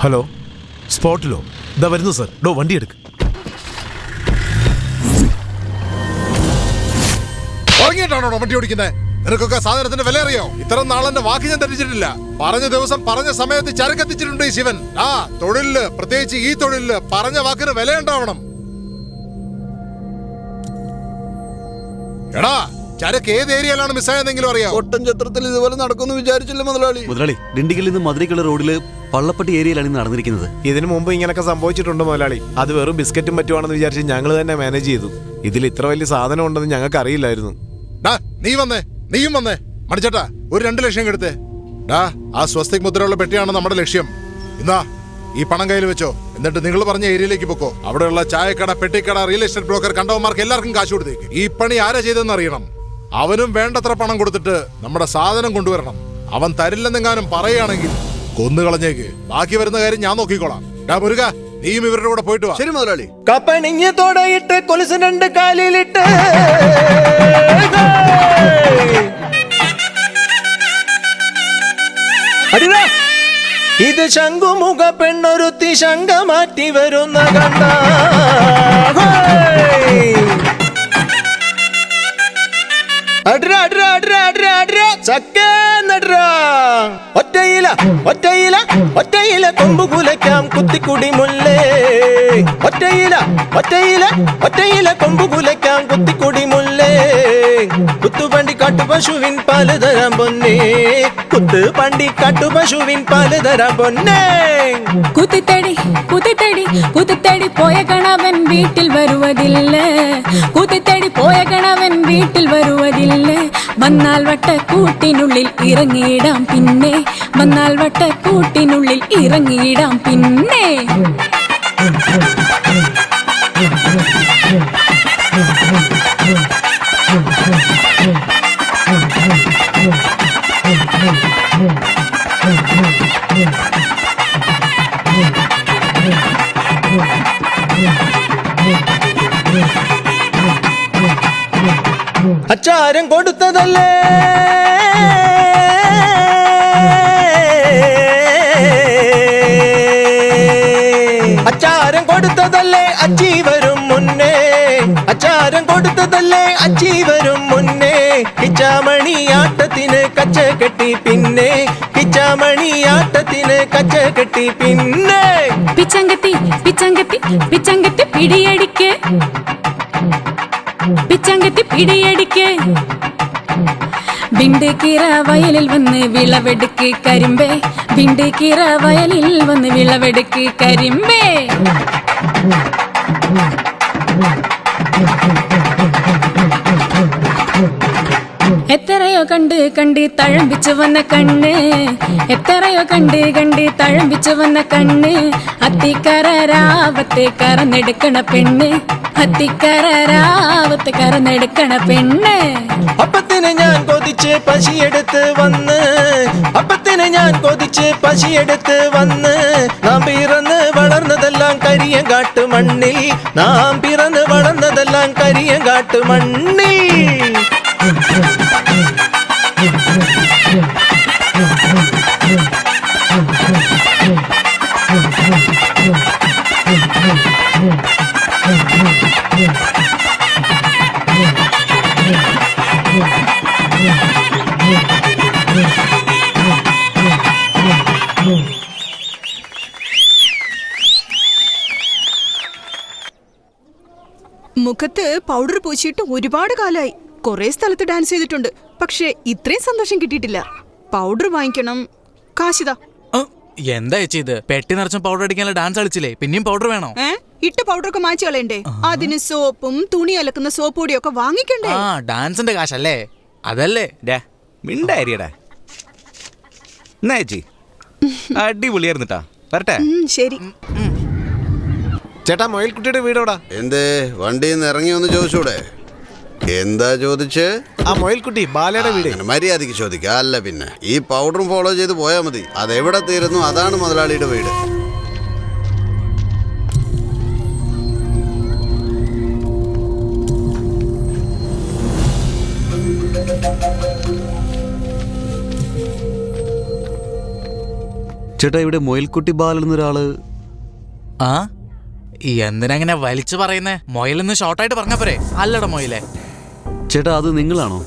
Hello, സ്പോട്ടിലോ? ഇതാ വരുന്നു sir. വണ്ടി എടുക്ക്. ഉറങ്ങിയിട്ടാണോ വണ്ടി ഓടിക്കുന്നത്? നിനക്കൊക്കെ സാധനത്തിന്റെ വില അറിയോ? ഇത്ര നാളെന്റെ വാക്ക് ഞാൻ തെറ്റിച്ചിട്ടില്ല. പറഞ്ഞ ദിവസം പറഞ്ഞ സമയത്ത് ചരക്കെത്തിച്ചിട്ടുണ്ട് ഈ ശിവൻ. തൊഴിലില്, പ്രത്യേകിച്ച് ഈ തൊഴിലില് പറഞ്ഞ വാക്കിന് വില ഉണ്ടാവണം. എടാ, ചരക്ക് ഏത് ഏരിയയിലാണ് മിസ്സായെന്നെങ്കിലും അറിയാം? ഒട്ടൻ ചിത്രത്തിൽ ഇതുപോലെ നടക്കുമെന്ന് വിചാരിച്ചില്ല മുതലാളി. ഡിണ്ടിഗലിൽ നിന്ന് മധുരയ്ക്കുള്ള റോഡില് പള്ളപ്പട്ടി ഏരിയയിലാണ് ഇന്ന് നടന്നിരിക്കുന്നത്. ഇതിനു മുമ്പ് ഇങ്ങനൊക്കെ സംഭവിച്ചിട്ടുണ്ട് മുതലാളി. അത് വെറും ബിസ്ക്കറ്റും പറ്റുവാണെന്ന് വിചാരിച്ച് ഞങ്ങൾ തന്നെ മാനേജ് ചെയ്തു. ഇതിൽ ഇത്ര വലിയ സാധനം ഉണ്ടെന്ന് ഞങ്ങൾക്ക് അറിയില്ലായിരുന്നു. നീയും വന്നേ മണിച്ചേട്ടാ, ഒരു 2 ലക്ഷം എടുത്തേ. ആ സ്വസ്തിക് മുദ്രയുള്ള പെട്ടിയാണ് നമ്മുടെ ലക്ഷ്യം. ഇന്നാ ഈ പണം കയ്യിൽ വെച്ചോ. എന്നിട്ട് നിങ്ങൾ പറഞ്ഞ ഏരിയയിലേക്ക് പൊക്കോ. അവിടെയുള്ള ചായക്കട, പെട്ടിക്കട, റിയൽ എസ്റ്റേറ്റ് ബ്രോക്കർ, കണ്ടവന്മാർക്ക് എല്ലാവർക്കും കാശ് കൊടുത്തേക്ക്. ഈ പണി ആരാ ചെയ്തെന്ന് അറിയണം. അവനും വേണ്ടത്ര പണം കൊടുത്തിട്ട് നമ്മുടെ സാധനം കൊണ്ടുവരണം. അവൻ തരില്ലെന്നെങ്ങാനും പറയുകയാണെങ്കിൽ കൊന്നുകളഞ്ഞേക്ക്. ബാക്കി വരുന്ന കാര്യം ഞാൻ നോക്കിക്കോളാം. മുരുക, നീയും ഇവരുടെ കൂടെ പോയിട്ട് വാ. ശരി മുതലാളി. കപ്പണിഞ്ഞ് തോടയിട്ട് കൊലുസ് 2 കാലിലിട്ട് ഇത് ശംഖുമുഖ പെണ്ണൊരുത്തി ശങ്ക മാറ്റി വരുന്ന കണ്ട ഒറ്റയില കൊമ്പു കുലയ്ക്കാം കുത്തിക്കുടി മുല്ലേ. ഒറ്റയില കൊമ്പു കുലയ്ക്കാം കുത്തിക്കുടി മുല്ലേ. കുത്തുപണ്ടി കാട്ടുപശുവിൻ പാല് തരാൻ പൊന്നേ. കുത്തുപണ്ടി കാട്ടുപശുവിൻ പാല് തരാൻ പൊന്നേ. കുത്തിത്തടി കുത്തിത്തടി കുത്തിത്തടി പോയ കണവൻ വീട്ടിൽ വരുവതില്ല. കുത്തിത്തടി പോയ കണവൻ വീട്ടിൽ വരുവതില്ല. വന്നാൽ വട്ടക്കൂട്ടിനുള്ളിൽ ഇറങ്ങിയിടാം പിന്നെ. വന്നാൽ വട്ടക്കൂട്ടിനുള്ളിൽ ഇറങ്ങിയിടാം പിന്നെ. അച്ചാരം കൊടുത്തതല്ലേ അച്ചാരം കൊടുത്തതല്ലേ അച്ചി വരും മുന്നേ. അച്ചാരം കൊടുത്തതല്ലേ അച്ചി വരും മുന്നേ. കിച്ചാമണിയാട്ടത്തിന് കച്ച കെട്ടി പിന്നെ. കിച്ചാമണിയാട്ടത്തിന് കച്ച കെട്ടി പിന്നെ. പിച്ചങ്കത്തി പിച്ചങ്കത്തി പിച്ചങ്കത്തി പിടിയടിക്ക്. പിച്ചങ്കത്തി പിടിയടിക്ക്. ബിണ്ടിക്കീറ വയലിൽ വന്ന് വിളവെടുക്ക് കരിമ്പേ. ബിണ്ടിക്കീറ വയലിൽ വന്ന് വിളവെടുക്ക് കരിമ്പേ. എത്രയോ കണ്ട് കണ്ട് തഴമ്പിച്ചു വന്ന കണ്ണ്. എത്രയോ കണ്ട് കണ്ട് തഴമ്പിച്ചു വന്ന കണ്ണ്. അത്തിക്കരാവത്ത് കറന്നെടുക്കണ പെണ്ണ്. അത്തിക്കരാവത്ത് കറന്നെടുക്കണ പെണ്ണ്. അപ്പത്തിന് ഞാൻ കൊതിച്ച് പശിയെടുത്ത് വന്ന്. അപ്പത്തിന് ഞാൻ കൊതിച്ച് പശിയെടുത്ത് വന്ന്. നാം പിറന്ന് വളർന്നതെല്ലാം കരിയങ്കാട്ട് മണ്ണിൽ. നാം പിറന്ന് വളർന്നതെല്ലാം കരിയങ്കാട്ട് മണ്ണിൽ. മുഖത്ത് പൗഡർ പൂശിയിട്ട് ഒരുപാട് കാലായി. കുറെ സ്ഥലത്ത് ഡാൻസ് ചെയ്തിട്ടുണ്ട്, പക്ഷെ ഇത്രയും സന്തോഷം കിട്ടിയിട്ടില്ല. പൗഡർ വാങ്ങിക്കണം, കാശിതാ. എന്താ ചെയ്ത്? പെട്ടി നിറച്ച പൗഡർ അടിക്കാനുള്ള ഡാൻസ് കളിച്ചില്ലേ? പിന്നെയും പൗഡർ വേണോ? ഇട്ട പൗഡറൊക്കെ മാറ്റി കളയണ്ടേ? അതിന് സോപ്പും തുണി അലക്കുന്ന സോപ്പ് പൊടിയൊക്കെ വാങ്ങിക്കണ്ടേ? ഡാൻസിന്റെ കാശല്ലേ അതല്ലേ? മിണ്ടായിരിയടാ. അടിപൊളിയായിരുന്നിട്ടാ. വരട്ടെ. ശരി ചേട്ടാ, മൊയിൽക്കുട്ടിയുടെ വീടോടാ? എന്തേ വണ്ടിയിൽ നിന്ന് ഇറങ്ങി ഒന്ന് ചോദിച്ചൂടെ? എന്താ ചോദിച്ച്? ആ മൊയിൽക്കുട്ടി ബാലയുടെ വീട്. മര്യാദക്ക് ചോദിക്കുക. അല്ല പിന്നെ ഈ പൗഡറും ഫോളോ ചെയ്ത് പോയാൽ മതി. അതെവിടെ തീരുന്നു അതാണ് മുതലാളിയുടെ വീട്. ചേട്ടാ ഇവിടെ മൊയിൽക്കുട്ടി ബാലൻ എന്നൊരാള്. ആ എന്തിനങ്ങനെ വലിച്ചു പറയുന്നേ? മൊയിലെന്ന് ഷോർട്ടായിട്ട് പറഞ്ഞ പോരെ? അല്ലട മൊയിലേ. ചേട്ടാ അത് നിങ്ങളാണോ?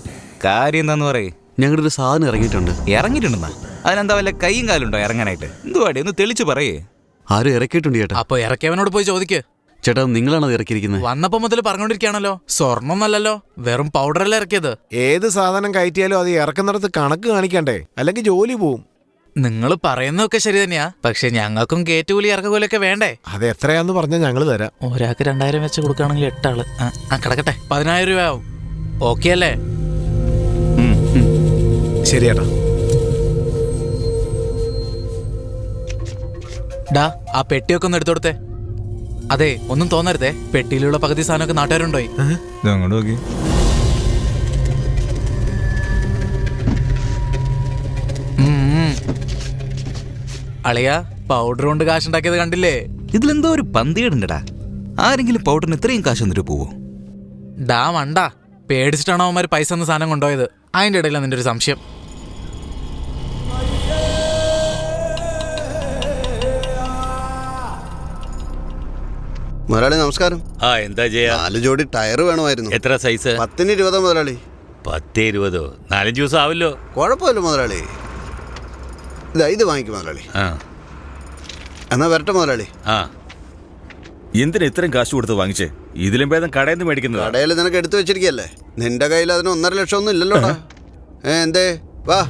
കാര്യം എന്താന്ന് പറയേ? ഞങ്ങളുടെ ഒരു സാധനം ഇറങ്ങിയിട്ടുണ്ട്. ഇറങ്ങിയിട്ടുണ്ടെന്നാ? അതിനെന്താ വല്ല കൈയും കാലുണ്ടോ ഇറങ്ങാനായിട്ട്? എന്തുവാടി ഒന്ന് തെളിച്ചു പറയേ. ആരും ഇറക്കിയിട്ടുണ്ട് ചേട്ടാ. അപ്പൊ ഇറക്കിയവനോട് പോയി ചോദിക്ക്. ചേട്ടാ നിങ്ങളാണോ അത് ഇറക്കിയിരിക്കുന്നത്? വന്നപ്പോ മുതൽ പറഞ്ഞോണ്ടിരിക്കുകയാണല്ലോ, സ്വർണ്ണം നല്ലല്ലോ, വെറും പൗഡറല്ലേ ഇറക്കിയത്. ഏത് സാധനം കയറ്റിയാലും അത് ഇറക്കുന്നിടത്ത് കണക്ക് കാണിക്കണ്ടേ, അല്ലെങ്കിൽ ജോലി പോവും. നിങ്ങൾ പറയുന്നതൊക്കെ ശരി തന്നെയാ, പക്ഷെ ഞങ്ങൾക്കും കയറ്റുകൂലി ഇറക്കുകൂലിയൊക്കെ വേണ്ടേ? അത് എത്രയാന്ന് പറഞ്ഞാൽ ഞങ്ങൾ തരാം. ഒരാൾക്ക് 2000 വെച്ച് കൊടുക്കുകയാണെങ്കിൽ 8 ആള്. കിടക്കട്ടെ, 10000 രൂപ ആവും. ഓക്കെ അല്ലേ? ശരിയേട്ടാ. ഡാ ആ പെട്ടിയൊക്കെ ഒന്ന് എടുത്തു കൊടുത്തേ. അതെ, ഒന്നും തോന്നരുതേ, പെട്ടിയിലുള്ള പകുതി സാധനമൊക്കെ നാട്ടുകാരുണ്ടോയി. അങ്ങോട്ട് നോക്കി. അളിയാ, പൗഡർ കൊണ്ട് കാശുണ്ടാക്കിയത് കണ്ടില്ലേ? ഇതിലെന്തോ ഒരു പന്തികേടുണ്ടടാ. ആരെങ്കിലും പൗഡറിന് ഇത്രയും കാശ് എന്നിട്ട് പോവോ? ഡാ മണ്ടാ, പേടിച്ചിട്ടാണോ അവന്മാർ പൈസ എന്ന സാധനം കൊണ്ടുപോയത്? അതിന്റെ ഇടയിലാണ് നിന്റെ ഒരു സംശയം. മുതലാളി നമസ്കാരം. ആ എന്താ ചെയ്യാ? 4 ജോഡി ടയർ വേണമായിരുന്നു. എത്ര സൈസ്? 10-ന് 20 മുതലാളി. 10-20? 4 ദിവസം ആവല്ലോ. കുഴപ്പമില്ല മുതലാളി. ഇത് വാങ്ങിക്കും മുതലാളി. ആ എന്നാ വരട്ടെ മുതലാളി. ആ എന്തിനാ ഇത്രയും കാശ് കൊടുത്ത് വാങ്ങിച്ചേ? ഇതിലും ഭേദം കടയിൽ നിന്ന് മേടിക്കുന്നത്. കടയിൽ നിനക്ക് എടുത്തു വെച്ചിരിക്കല്ലേ, നിന്റെ കയ്യിൽ അതിന് 1.5 ലക്ഷം ഒന്നും ഇല്ലല്ലോടാ. എന്തേ വാ.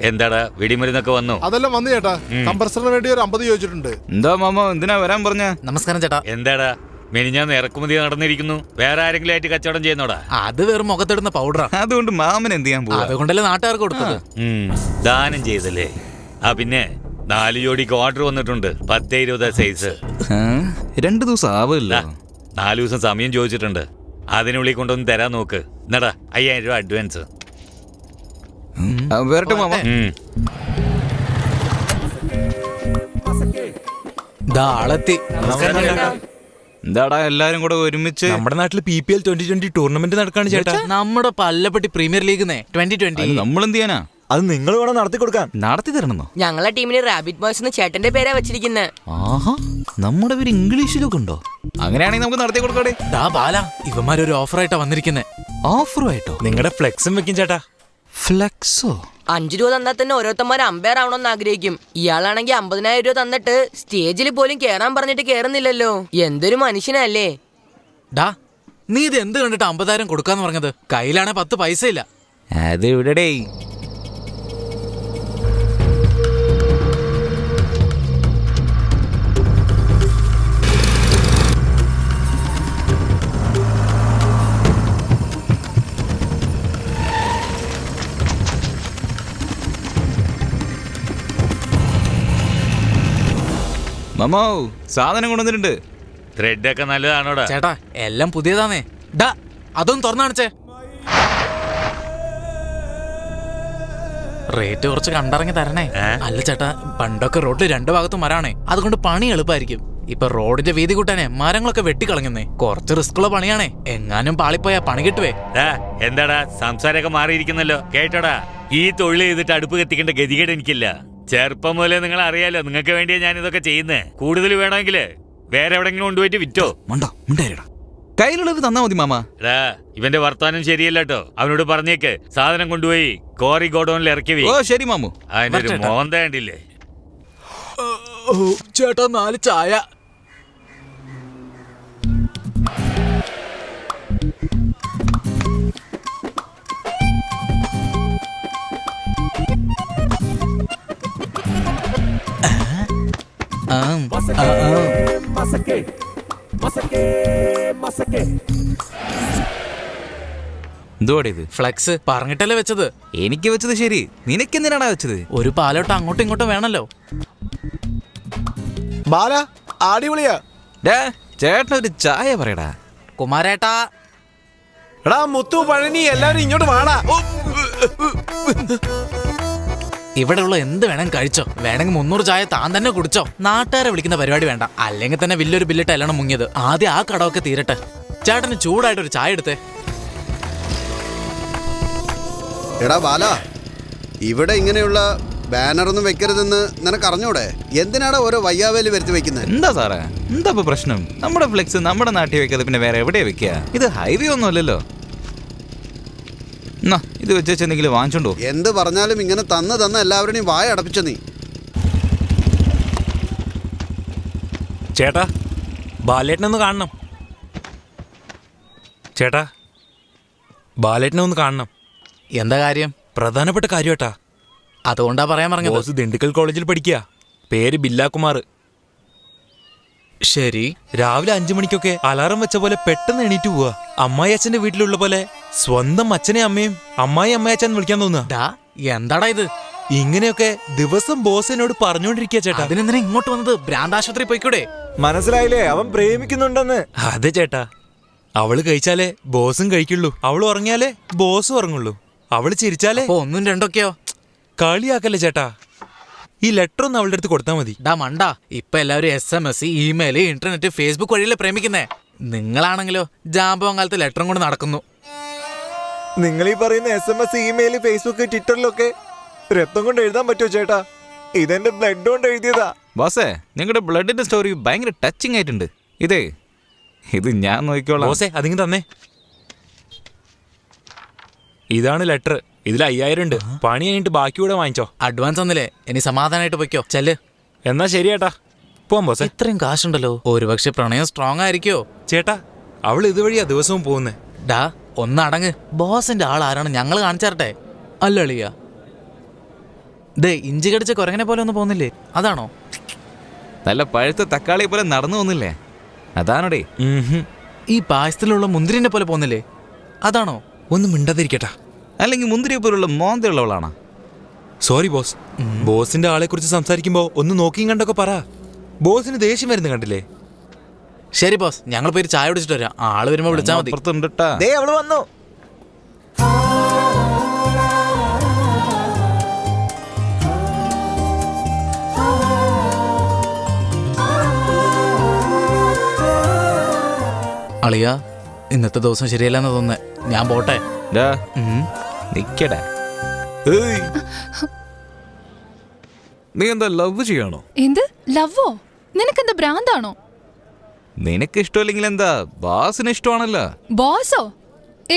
എന്താടാ വെടിമരുന്നൊക്കെ വന്നു? അതെല്ലാം വന്നു ചേട്ടാ. കംപ്രസറിന് വേണ്ടി ഒരു 50 ചോദിച്ചിട്ടുണ്ട്. എന്താ മാമ എന്തിനാ വരാൻ പറഞ്ഞ? നമസ്കാരം ചേട്ടാ. എന്താടാ മെനിഞ്ഞാന്ന് ഇറക്കുമതി നടന്നിരിക്കുന്നു, വേറെ ആരെങ്കിലും ആയിട്ട് കച്ചവടം ചെയ്യുന്നോടാ? അത് വെറും മുഖത്തിടുന്ന പൗഡറാ. അതുകൊണ്ട് മാമൻ എന്ത് ചെയ്യാൻ പോവാ? അതുകൊണ്ടല്ലേ നാട്ടുകാർക്ക് കൊടുത്തത്. ദാനം ചെയ്തല്ലേ. ആ പിന്നെ 4 ജോഡിക്ക് ഓർഡർ വന്നിട്ടുണ്ട്, 10-20 സൈസ്. 2 ദിവസം ആവില്ല. 4 ദിവസം സമയം ചോദിച്ചിട്ടുണ്ട്, അതിനുള്ളിൽ കൊണ്ടൊന്ന് തരാൻ നോക്ക്. എന്നടാ 5000 രൂപ അഡ്വാൻസ്. വരട്ടെ മാമ. ആളെത്തി. എന്താടാ എല്ലാരും കൂടെ ഒരുമിച്ച്? നമ്മുടെ നാട്ടിൽ PPL 2020 ടൂർണമെന്റ് നടക്കാണ് ചേട്ടാ. നമ്മുടെ പല്ലപ്പെട്ടി പ്രീമിയർ ലീഗ് 2020. നമ്മൾ എന്ത് ചെയ്യാനാ? അത് നിങ്ങൾ വേണം നടത്തി കൊടുക്കാൻ. നടത്തി തരണമെന്നോ? ഞങ്ങളെ ടീമിന് റാബിറ്റ് ബോയ്സ് എന്ന് ചേട്ടന്റെ പേരാ വെച്ചിരിക്കുന്നത്. ആഹാ, നമ്മുടെ പേര് ഇംഗ്ലീഷിലൊക്കെ ഉണ്ടോ? അങ്ങനെയാണെങ്കിൽ നമുക്ക് നടത്തി കൊടുക്കടേ. ബാല, ഇവന്മാരൊരു ഓഫറായിട്ടാ വന്നിരിക്കുന്നത്. ഓഫറുമായിട്ടോ? നിങ്ങളുടെ ഫ്ലെക്സും വെക്കും ചേട്ടാ. ഫ്ലെക്സോ? 5 രൂപ തന്നാൽ തന്നെ ഓരോരുത്തന്മാർ അമ്പയർ ആവണമെന്ന് ആഗ്രഹിക്കും. ഇയാളാണെങ്കിൽ 50,000 രൂപ തന്നിട്ട് സ്റ്റേജിൽ പോലും കേറാൻ പറഞ്ഞിട്ട് കേറുന്നില്ലല്ലോ. എന്തൊരു മനുഷ്യനല്ലേ. ഡാ, നീ ഇത് എന്ത് കണ്ടിട്ട് 50,000 കൊടുക്കാന്ന് പറഞ്ഞത്? കയ്യിലാണെ 10 പൈസ ഇല്ല. അത് ഇവിടെ മമ്മോ സാധനം കൊണ്ടുവന്നിട്ടുണ്ട്. ത്രെഡൊക്കെ നല്ലതാണോടാ? ചേട്ടാ എല്ലാം പുതിയതാന്നേ. ഡാ അതൊന്നും തുറന്നു കാണിച്ചേ. റേറ്റ് കുറച്ച് കണ്ടിറങ്ങി തരണേ. അല്ല ചേട്ടാ, പണ്ടൊക്കെ റോഡിൽ 2 ഭാഗത്തും മരാണേ, അതുകൊണ്ട് പണി എളുപ്പമായിരിക്കും. ഇപ്പൊ റോഡിന്റെ വീതി കൂട്ടാനേ മരങ്ങളൊക്കെ വെട്ടിക്കളഞ്ഞേ. കുറച്ച് റിസ്കുള്ള പണിയാണേ, എങ്ങാനും പാളിപ്പോയാ പണി കിട്ടുവേ. എന്താടാ സംസാരമൊക്കെ മാറിയിരിക്കുന്നല്ലോ, കേട്ടോടാ. ഈ തൊഴിൽ ചെയ്തിട്ട് അടുപ്പ് കത്തിക്കേണ്ട ഗതികേട് എനിക്കില്ല. ചെറുപ്പം മുതലേ നിങ്ങൾ അറിയാലോ, നിങ്ങൾക്ക് വേണ്ടിയാ ഞാൻ ഇതൊക്കെ ചെയ്യുന്നേ. കൂടുതൽ വേണമെങ്കിൽ വേറെ എവിടെങ്കിലും കൊണ്ടുപോയിട്ട് വിറ്റോ. കയ്യിലുള്ളത് തന്നാ മതി മാമ. ഇവന്റെ വർത്താനം ശരിയല്ല കേട്ടോ. അവനോട് പറഞ്ഞേക്ക് സാധനം കൊണ്ടുപോയി കോറി ഗോഡൌണിൽ ഇറക്കി. ഓ ശരി മാമു. അതിന്റെ ഒരു മോന്ത കണ്ടില്ലേ? ചേട്ടാ 4 ചായ. എന്തുവാടേ ഇത്? ഫ്ലെക്സ് പറഞ്ഞിട്ടല്ലേ വെച്ചത്. എനിക്ക് വെച്ചത് ശരി, നിനക്കെന്തിനാടാ വെച്ചത്? ഒരു പാലോട്ട് അങ്ങോട്ടും ഇങ്ങോട്ടും വേണല്ലോ. ബാല അടിപൊളിയാ. ചേട്ടനൊരു ചായ പറയടാ. കുമാരേട്ടാ. എടാ മുത്തു, പഴനി, എല്ലാരും ഇങ്ങോട്ട് വാടാ. ഇവിടെയുള്ള എന്ത് വേണം കഴിച്ചോ. വേണമെങ്കിൽ 300 ചായ താൻ തന്നെ കുടിച്ചോ. നാട്ടുകാരെ വിളിക്കുന്ന പരിപാടി വേണ്ട, അല്ലെങ്കിൽ തന്നെ വലിയൊരു ബില്ലിട്ട് എല്ലാം മുങ്ങിയത്. ആദ്യം ആ കടമൊക്കെ തീരട്ടെ. ചേട്ടന് ചൂടായിട്ടൊരു ചായ എടുത്തേ. എടാ ബാല, ഇവിടെ ഇങ്ങനെയുള്ള ബാനറൊന്നും വെക്കരുതെന്ന് നിനക്ക് അറിഞ്ഞൂടെ? എന്തിനാടാ ഓരോ വയ്യാവേലി വരുത്തി വെക്കുന്നത്? എന്താ സാറേ, എന്താ ഇപ്പൊ പ്രശ്നം? നമ്മുടെ ഫ്ലെക്സ് നമ്മുടെ നാട്ടിൽ വെക്കാതെ പിന്നെ വേറെ എവിടെയാ വെക്കുക? ഇത് ഹൈവേ ഒന്നും അല്ലല്ലോ. എന്നാ ഇത് വെച്ച് എന്തെങ്കിലും വാങ്ങിച്ചോണ്ടോ? എന്ത് പറഞ്ഞാലും ഇങ്ങനെ തന്ന് എല്ലാവരുടെയും വായ അടപ്പിച്ച നീ. ചേട്ടാ, ബാലേട്ടനൊന്ന് കാണണം. ചേട്ടാ, ബാലേട്ടനെ ഒന്ന് കാണണം. എന്താ കാര്യം? പ്രധാനപ്പെട്ട കാര്യം ഏട്ടാ. അതുകൊണ്ടാ പറയാൻ പറഞ്ഞത്. ബോസ് ദിണ്ടുക്കൽ കോളേജിൽ പഠിക്കുക. പേര് ബില്ലാകുമാർ. ശരി. രാവിലെ 5 മണിക്കൊക്കെ അലാറം വെച്ച പോലെ പെട്ടെന്ന് എണീറ്റ് പോവാ. അമ്മായി അച്ഛന്റെ വീട്ടിലുള്ള പോലെ സ്വന്തം അച്ഛനെ അമ്മയും അമ്മായി അമ്മയച്ഛൻ വിളിക്കാൻ തോന്നുക. എന്താടാ ഇത്? ഇങ്ങനെയൊക്കെ ദിവസം ബോസ് എന്നോട് പറഞ്ഞോണ്ടിരിക്കുക ചേട്ടാ. അതിനെന്തിനാ ഇങ്ങോട്ട് വന്നത്? ഭ്രാന്താശുപത്രി പോയിക്കൂടെ? മനസ്സിലായില്ലേ, അവൻ പ്രേമിക്കുന്നുണ്ടെന്ന്. അതെ ചേട്ടാ, അവള് കഴിച്ചാലേ ബോസും കഴിക്കുള്ളൂ. അവള് ഉറങ്ങിയാലേ ബോസും ഉറങ്ങുള്ളൂ. അവള് ചിരിച്ചാലേ. ഒന്നും രണ്ടൊക്കെയോ? കളിയാക്കല്ലേ ചേട്ടാ. ഈ ലെറ്റർ ഒന്ന് അവളുടെ അടുത്ത് കൊടുത്താൽ മതി. മണ്ട, ഇപ്പൊ എല്ലാവരും SMS, ഇമെയിൽ, ഇന്റർനെറ്റ്, ഫേസ്ബുക്ക് വഴിയല്ലേ പ്രേമിക്കുന്നേ. നിങ്ങളാണെങ്കിലോ ജാമ്പവാൻ കാലത്ത് ലെറ്ററും കൊണ്ട് നടക്കുന്നു. നിങ്ങൾ ഈ പറയുന്ന SMS, ഇമെയിൽ, ഫേസ്ബുക്ക്, ട്വിറ്ററിലൊക്കെ രക്തം കൊണ്ട് എഴുതാൻ പറ്റുമോ ചേട്ടാ? ഇതെന്റെ ബ്ലഡ് കൊണ്ട് എഴുതിയതാ. ബോസേ, നിങ്ങളുടെ ബ്ലഡിന്റെ സ്റ്റോറി ഭയങ്കര ടച്ചിങ് ആയിട്ടുണ്ട്. ഇത് ഞാൻ നോക്കിക്കോളാം. ബോസേ, അതിങ്ങ് തന്നെ. ഇതാണ് ലെറ്റർ. ഇതിൽ 5000 ഉണ്ട്. പണി കഴിഞ്ഞിട്ട് ബാക്കി കൂടെ വാങ്ങിച്ചോ. അഡ്വാൻസ് ഒന്നില്ലേ, ഇനി സമാധാനമായിട്ട് പൊയ്ക്കോ. ചെല്ല്. എന്നാ ശരി ചേട്ടാ, പോവാം ബോസേ. ഇത്രയും കാശുണ്ടല്ലോ. ഒരുപക്ഷെ പ്രണയം സ്ട്രോങ് ആയിരിക്കോ ചേട്ടാ. അവൾ ഇതുവഴിയാ ദിവസവും പോകുന്നേ. ഒന്നടങ്ങ്. ബോസിന്റെ ആൾ ആരാണ് ഞങ്ങൾ കാണിച്ചാരട്ടെ. അല്ലളിയ, ഇഞ്ചി കടിച്ച കുരങ്ങനെ പോലെ ഒന്നും പോകുന്നില്ലേ? അതാണോ? നല്ല പഴുത്ത തക്കാളി പോലെ നടന്നു പോകുന്നില്ലേ? അതാണോടേ. ഈ പായസത്തിലുള്ള മുന്തിരിനെ പോലെ പോകുന്നില്ലേ? അതാണോ? ഒന്നും മിണ്ടാതിരിക്കട്ടാ. അല്ലെങ്കിൽ മുന്തിരിയെ പോലുള്ള മോന്തയുള്ളവളാണോ? Sorry boss. ബോസിന്റെ ആളെ കുറിച്ച് സംസാരിക്കുമ്പോ ഒന്ന് നോക്കിയും കണ്ടൊക്കെ പറ. ബോസിന് ദേഷ്യം വരുന്ന കണ്ടില്ലേ? ശരി ബോസ്, ഞങ്ങൾ പോയി ചായ കുടിച്ചിട്ട് വരാം. ആള് വരുമ്പോ വിളിച്ചാൽ മതി. അവള് വന്നു. അളിയ, ഇന്നത്തെ ദിവസം ശരിയല്ലെന്ന് തോന്നുന്നേ. ഞാൻ പോട്ടെ. നിക്കടാ. നീ എന്താ ലവ് ചെയ്യണോ? എന്ത് ലവോ? നിനക്കെന്താ ഭ്രാന്താണോ? നിനക്ക് ഇഷ്ടമല്ലെങ്കിൽ എന്താ, ബോസിന് ഇഷ്ടമാണല്ലോ. ബോസോ?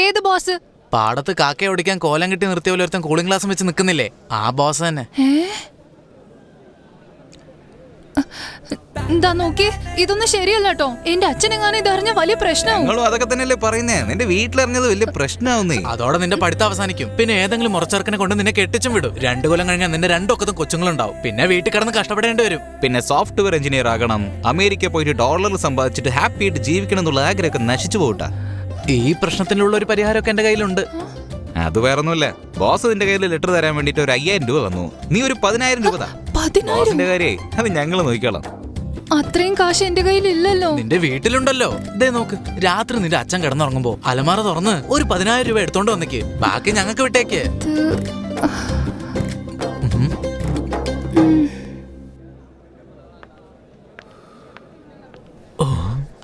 ഏത് ബോസ്? പാടത്ത് കാക്കയെ ഓടിക്കാൻ കോലം കിട്ടി നിർത്തിയ പോലെ ഒരുത്തൻ കൂളിംഗ് ഗ്ലാസ് വെച്ച് നിൽക്കുന്നില്ലേ? ആ ബോസ് തന്നെ. എന്താ നോക്കി, ഇതൊന്നും ശരിയല്ല കേട്ടോ. എന്റെ അച്ഛനെങ്ങാനും ഇതറിഞ്ഞ വലിയ പ്രശ്നമാവും. അതൊക്കെ തന്നെയല്ലേ പറയുന്നേ. നിന്റെ വീട്ടിലറിഞ്ഞത് വലിയ പ്രശ്നമാവുന്നേ. അതോടെ നിന്റെ പഠിത്തം അവസാനിക്കും. പിന്നെ ഏതെങ്കിലും മുറച്ചെറുക്കനെ കൊണ്ട് നിന്നെ കെട്ടിച്ചും വിടും. 2 കൊല്ലം കഴിഞ്ഞാൽ നിന്റെ 2 ഒക്കത്തും കൊച്ചുങ്ങളുണ്ടാവും. പിന്നെ വീട്ടിൽ കിടന്ന് കഷ്ടപ്പെടേണ്ടി വരും. പിന്നെ സോഫ്റ്റ്വെയർ എഞ്ചിനീയർ ആകണം, അമേരിക്ക പോയിട്ട് ഡോളർ സമ്പാദിച്ചിട്ട് ഹാപ്പി ആയിട്ട് ജീവിക്കണം എന്നുള്ള ആഗ്രഹമൊക്കെ നശിച്ചു പോകട്ടാ. ഈ പ്രശ്നത്തിനുള്ള ഒരു പരിഹാരമൊക്കെ എന്റെ കയ്യിലുണ്ട്. അത് വേറൊന്നുമില്ല. ബോസ് നിന്റെ കയ്യിൽ ലെറ്റർ തരാൻ വേണ്ടിട്ട് ഒരു 5000 രൂപ തന്നു. നീ ഒരു 10000 രൂപ താ. ബോസിന്റെ കാര്യേ അത് ഞങ്ങൾ നോക്കിക്കോളാം. അത്രയും കാശ് എന്റെ കയ്യിൽ ഇല്ലല്ലോ. നിന്റെ വീട്ടിലുണ്ടല്ലോ. നോക്ക്, രാത്രി നിന്റെ അച്ഛൻ കിടന്നുറങ്ങുമ്പോ അലമാറ തുറന്ന് ഒരു 10000 രൂപ എടുത്തോണ്ട് വന്നേക്ക്. ബാക്കി ഞങ്ങൾക്ക് വിട്ടേക്ക്. ഓ,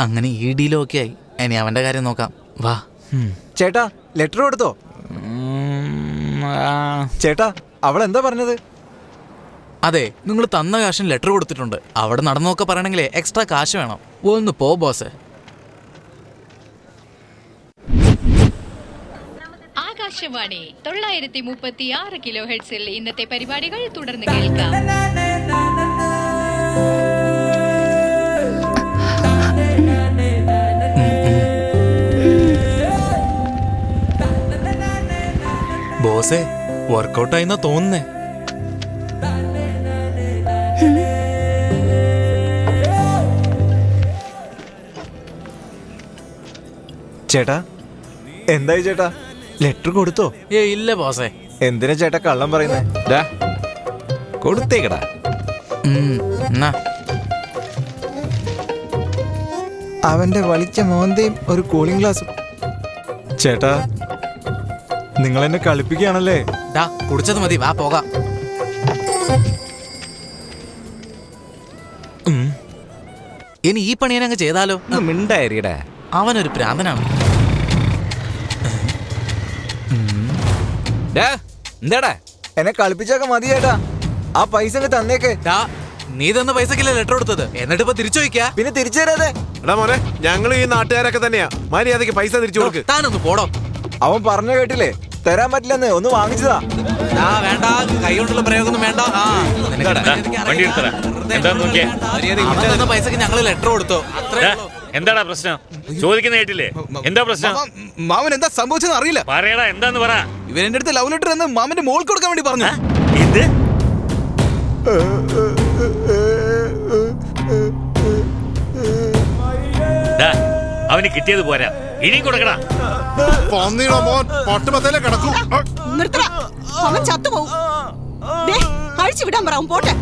അങ്ങനെ ഈ ഡീലും ഒക്കെ ആയി. ഇനി അവന്റെ കാര്യം നോക്കാം. വാ. ചേട്ടാ, ലെറ്റർ കൊടുത്തോ? ചേട്ടാ, അവൾ എന്താ പറഞ്ഞത്? അതെ, നിങ്ങൾ തന്ന കാശിന് ലെറ്റർ കൊടുത്തിട്ടുണ്ട്. അവിടെ നടന്നൊക്കെ പറയണെങ്കിലേ എക്സ്ട്രാ കാശ് വേണം. ഒന്ന് പോ ബോസ്. ആകാശവാണി 936 കിലോ ഹെർട്സിൽ ഇന്നത്തെ പരിപാടികൾ തുടർന്ന് കേൾക്കാം. ബോസേ, വർക്കൗട്ടായിന്നാ തോന്നുന്നേ. ചേട്ടാ, എന്തായി ചേട്ടാ? ലെറ്റർ കൊടുത്തോ? ഇല്ല ബോസേ. എന്തിനാ ചേട്ടാ കള്ളം പറയുന്നേ? കൊടുത്തേക്കടാ. അവന്റെ വളിച്ച മോന്തയും ഒരു കൂളിംഗ് ഗ്ലാസും. ചേട്ടാ, നിങ്ങൾ എന്നെ കളിപ്പിക്കുകയാണല്ലേ? കുടിച്ചത് മതി, വാ പോകാം. ഇനി ഈ പണി അങ്ങ് ചെയ്താലോ? മിണ്ടായിരിക്കടാ. അവനൊരു പ്രാന്തനാണ്. എന്താടാ എന്നെ കളിപ്പിച്ചൊക്കെ മതി ചേട്ടാ. ആ പൈസ അങ്ങ് തന്നേക്ക്. നീ തന്ന പൈസക്കല്ലേ ലെറ്റർ കൊടുത്തത്, എന്നിട്ട് ഇപ്പൊ തിരിച്ചു ചോദിക്കാ? പിന്നെ തിരിച്ചു തരാതെ. എടാ മോനെ, ഞങ്ങൾ ഈ നാട്ടുകാരൊക്കെ തന്നെയാ. മര്യാദക്ക് പൈസ തിരിച്ചു കൊടുക്ക്. താനൊന്ന് പോടോ. അവൻ പറഞ്ഞ കേട്ടില്ലേ, തരാൻ പറ്റില്ലെന്ന്. ഒന്ന് വാങ്ങിച്ചതാ. വേണ്ട, കൈ കൊണ്ടുള്ള പ്രയോഗമൊന്നും വേണ്ട. വണ്ടി എടുത്തടാ. എന്താന്ന് നോക്കിയേ. പൈസക്ക് ഞങ്ങള് ലെറ്റർ കൊടുത്തു. എന്താടാ പ്രശ്നം? ചോദിക്കുന്ന കേട്ടില്ലേ? എന്താ പ്രശ്നം? മാമൻ എന്താ സംഭവിച്ചെന്ന് അറിയില്ല. പറയടാ, എന്താന്ന് പറ. ഇവരെന്റെ അടുത്ത് ലവ് ലെറ്റർ എന്ന് മാമന്റെ മോൾക്ക് കൊടുക്കാൻ വേണ്ടി പറഞ്ഞു. എന്ത്? അവന് കിട്ടിയത് പോരാ, ഇനിയും കൊടുക്കടാ. കിടക്കും. അവൻ ചത്തുപോകും. അഴിച്ചു വിടാൻ പറ, പോട്ടെ.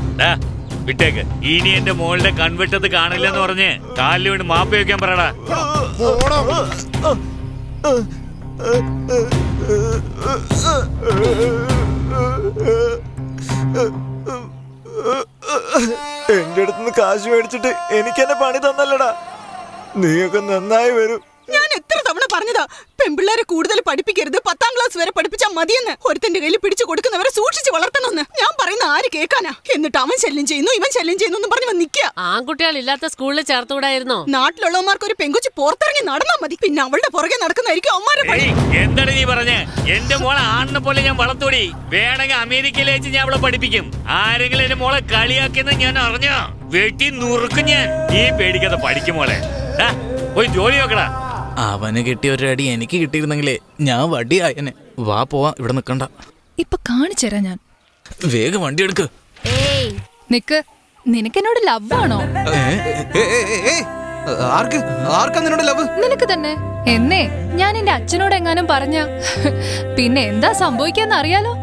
വിട്ടേക്ക്. ഇനി എന്റെ മോളുടെ കൺവെട്ടത്ത് കാണില്ലെന്ന് പറഞ്ഞ് കാലിൽ വീണ് മാപ്പ് വയ്ക്കാൻ പറയടാ. എന്റെ അടുത്തുനിന്ന് കാശ് മേടിച്ചിട്ട് എനിക്ക് എന്നെ പണി തന്നല്ലടാ. നീയൊക്കെ നന്നായി വരും. ഞാൻ എത്ര തവണ പറഞ്ഞതാ പെൺപിള്ളേരെ കൂടുതൽ പഠിപ്പിക്കരുത്, 10ാം ക്ലാസ് വരെ പഠിപ്പിച്ചാൽ മതിയെന്ന്. ഒരുത്തന്റെ കയ്യിൽ പിടിച്ചു കൊടുക്കുന്നവരെ സൂക്ഷിച്ച് വളർത്തണമെന്ന്. ഞാൻ പറയുന്ന ആര് കേൾക്കാനാ? എന്നിട്ട് അവൻ ശല്യം ചെയ്യുന്നു, ഇവൻ ശല്യം ചെയ്യുന്നു എന്ന് പറഞ്ഞു നിൽക്കുക. ആൺകുട്ടികൾ ഇല്ലാത്ത സ്കൂളിൽ ചേർത്തുകൂടായിരുന്നോ? നാട്ടിലുള്ളവന്മാർക്ക് ഒരു പെങ്കുച്ച് പുറത്തിറങ്ങി നടന്നാ മതി, പിന്നെ അവളുടെ പുറകെ നടക്കുന്നതായിരിക്കും അവന്മാരെ പണി. എന്താണ് നീ പറഞ്ഞേ? എന്റെ മോളെ ആണിനെ പോലെ ഞാൻ വളർത്തൂടി. വേണമെങ്കിൽ അമേരിക്കയിൽ വെച്ച് ഞാൻ അവളെ പഠിപ്പിക്കും. ആരെങ്കിലും എന്റെ മോളെ കളിയാക്കിയെന്ന് ഞാൻ അറിഞ്ഞോ, വെട്ടി നുറുക്കും ഞാൻ. നീ പേടിക്കാതെ പഠിക്കും മോളെ. പോയി ജോലി നോക്കടാ. അവന് കിട്ടിയ ഒരു അടി എനിക്ക് കിട്ടിയിരുന്നെങ്കിലേ ഞാൻ വടിയായനെ. വാ പോവാ, ഇവിടെ നിക്കണ്ട. ഇപ്പൊ കാണിച്ചുതരാം ഞാൻ. വേഗം വണ്ടി എടുക്ക്. നിക്ക്, നിനക്കെന്നോട് ലവ് ആണോ? ആർക്കാ നിന്നോട് ലവ്? നിനക്ക് തന്നെ. എന്നേ ഞാൻ എന്റെ അച്ഛനോട് എങ്ങാനും പറഞ്ഞ പിന്നെ എന്താ സംഭവിക്കാന്ന് അറിയാലോ.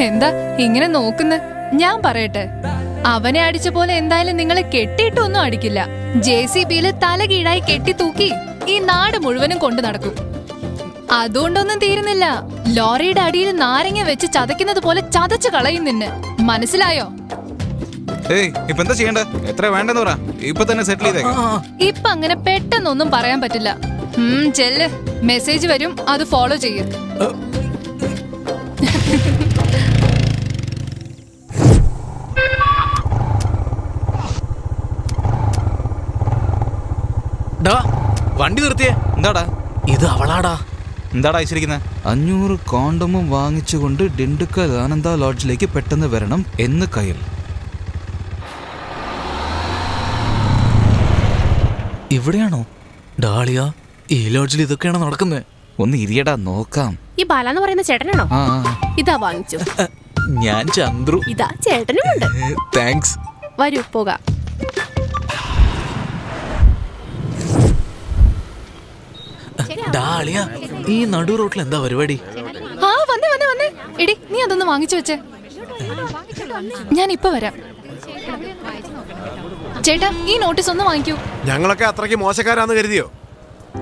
എന്താ ഇങ്ങനെ നോക്കുന്നെ? ഞാൻ പറയട്ടെ, അവനെ അടിച്ച പോലെ എന്തായാലും നിങ്ങളെ കെട്ടിയിട്ടൊന്നും അടിക്കില്ല. JCBയില് തല കീഴായി കെട്ടി തൂക്കി ഈ നാട് മുഴുവനും കൊണ്ടു നടക്കും. അതുകൊണ്ടൊന്നും തീരുന്നില്ല. ലോറിയുടെ അടിയിൽ നാരങ്ങ വെച്ച് ചതയ്ക്കുന്നത് പോലെ ചതച്ചു കളയും നിന്നെ. മനസ്സിലായോ? ഇപ്പൊ എന്താ ചെയ്യണ്ടേ? എത്ര വേണ്ടെന്ന് പറ, ഇപ്പൊ തന്നെ സെറ്റിൽ ചെയ്തേക്കാം. ഇപ്പൊ അങ്ങനെ പെട്ടെന്നൊന്നും പറയാൻ പറ്റില്ല. ചെല്ല്, മെസ്സേജ് വരും, അത് ഫോളോ ചെയ്യും. വണ്ടി നിർത്തിയേ. എന്താടാ ഇത്? അവളാടാ. എന്താടാ അയച്ചിരിക്കുന്നത്? 500 കോണ്ടമും വാങ്ങിച്ചുകൊണ്ട് ഡിണ്ടുക്കൽ ആനന്ദ ലോഡ്ജിലേക്ക് പെട്ടെന്ന് വരണം എന്ന് കയ്യിൽ. ഇവിടെയാണോ? ഡാളിയ, ഈ ലോഡ്ജിൽ ഇതൊക്കെയാണോ നടക്കുന്നത്? ഒന്ന് ഇരിയടാ, നോക്കാം. ഈ ബാലാന്ന് പറയുന്ന ചേട്ടനാണോ? ഇതാ വാങ്ങിച്ചു. ഞാൻ ചന്ദ്രു. ഇതാ ചേട്ടനുമുണ്ട്. താങ്ക്സ്. വരൂ പോകാം. ഡാളിയ, ഈ നടു റോട്ടിൽ എന്താ പരിപാടി? വന്നേ. എടി, നീ അതൊന്ന് വാങ്ങിച്ചു വെച്ചേ. ഞാൻ ഇപ്പൊ വരാം. ചേട്ടാ, ഈ നോട്ടീസ് ഒന്ന് വാങ്ങിക്കൂ. ഞങ്ങളൊക്കെ അത്രയ്ക്ക് മോശക്കാരാന്ന് കരുതിയോ?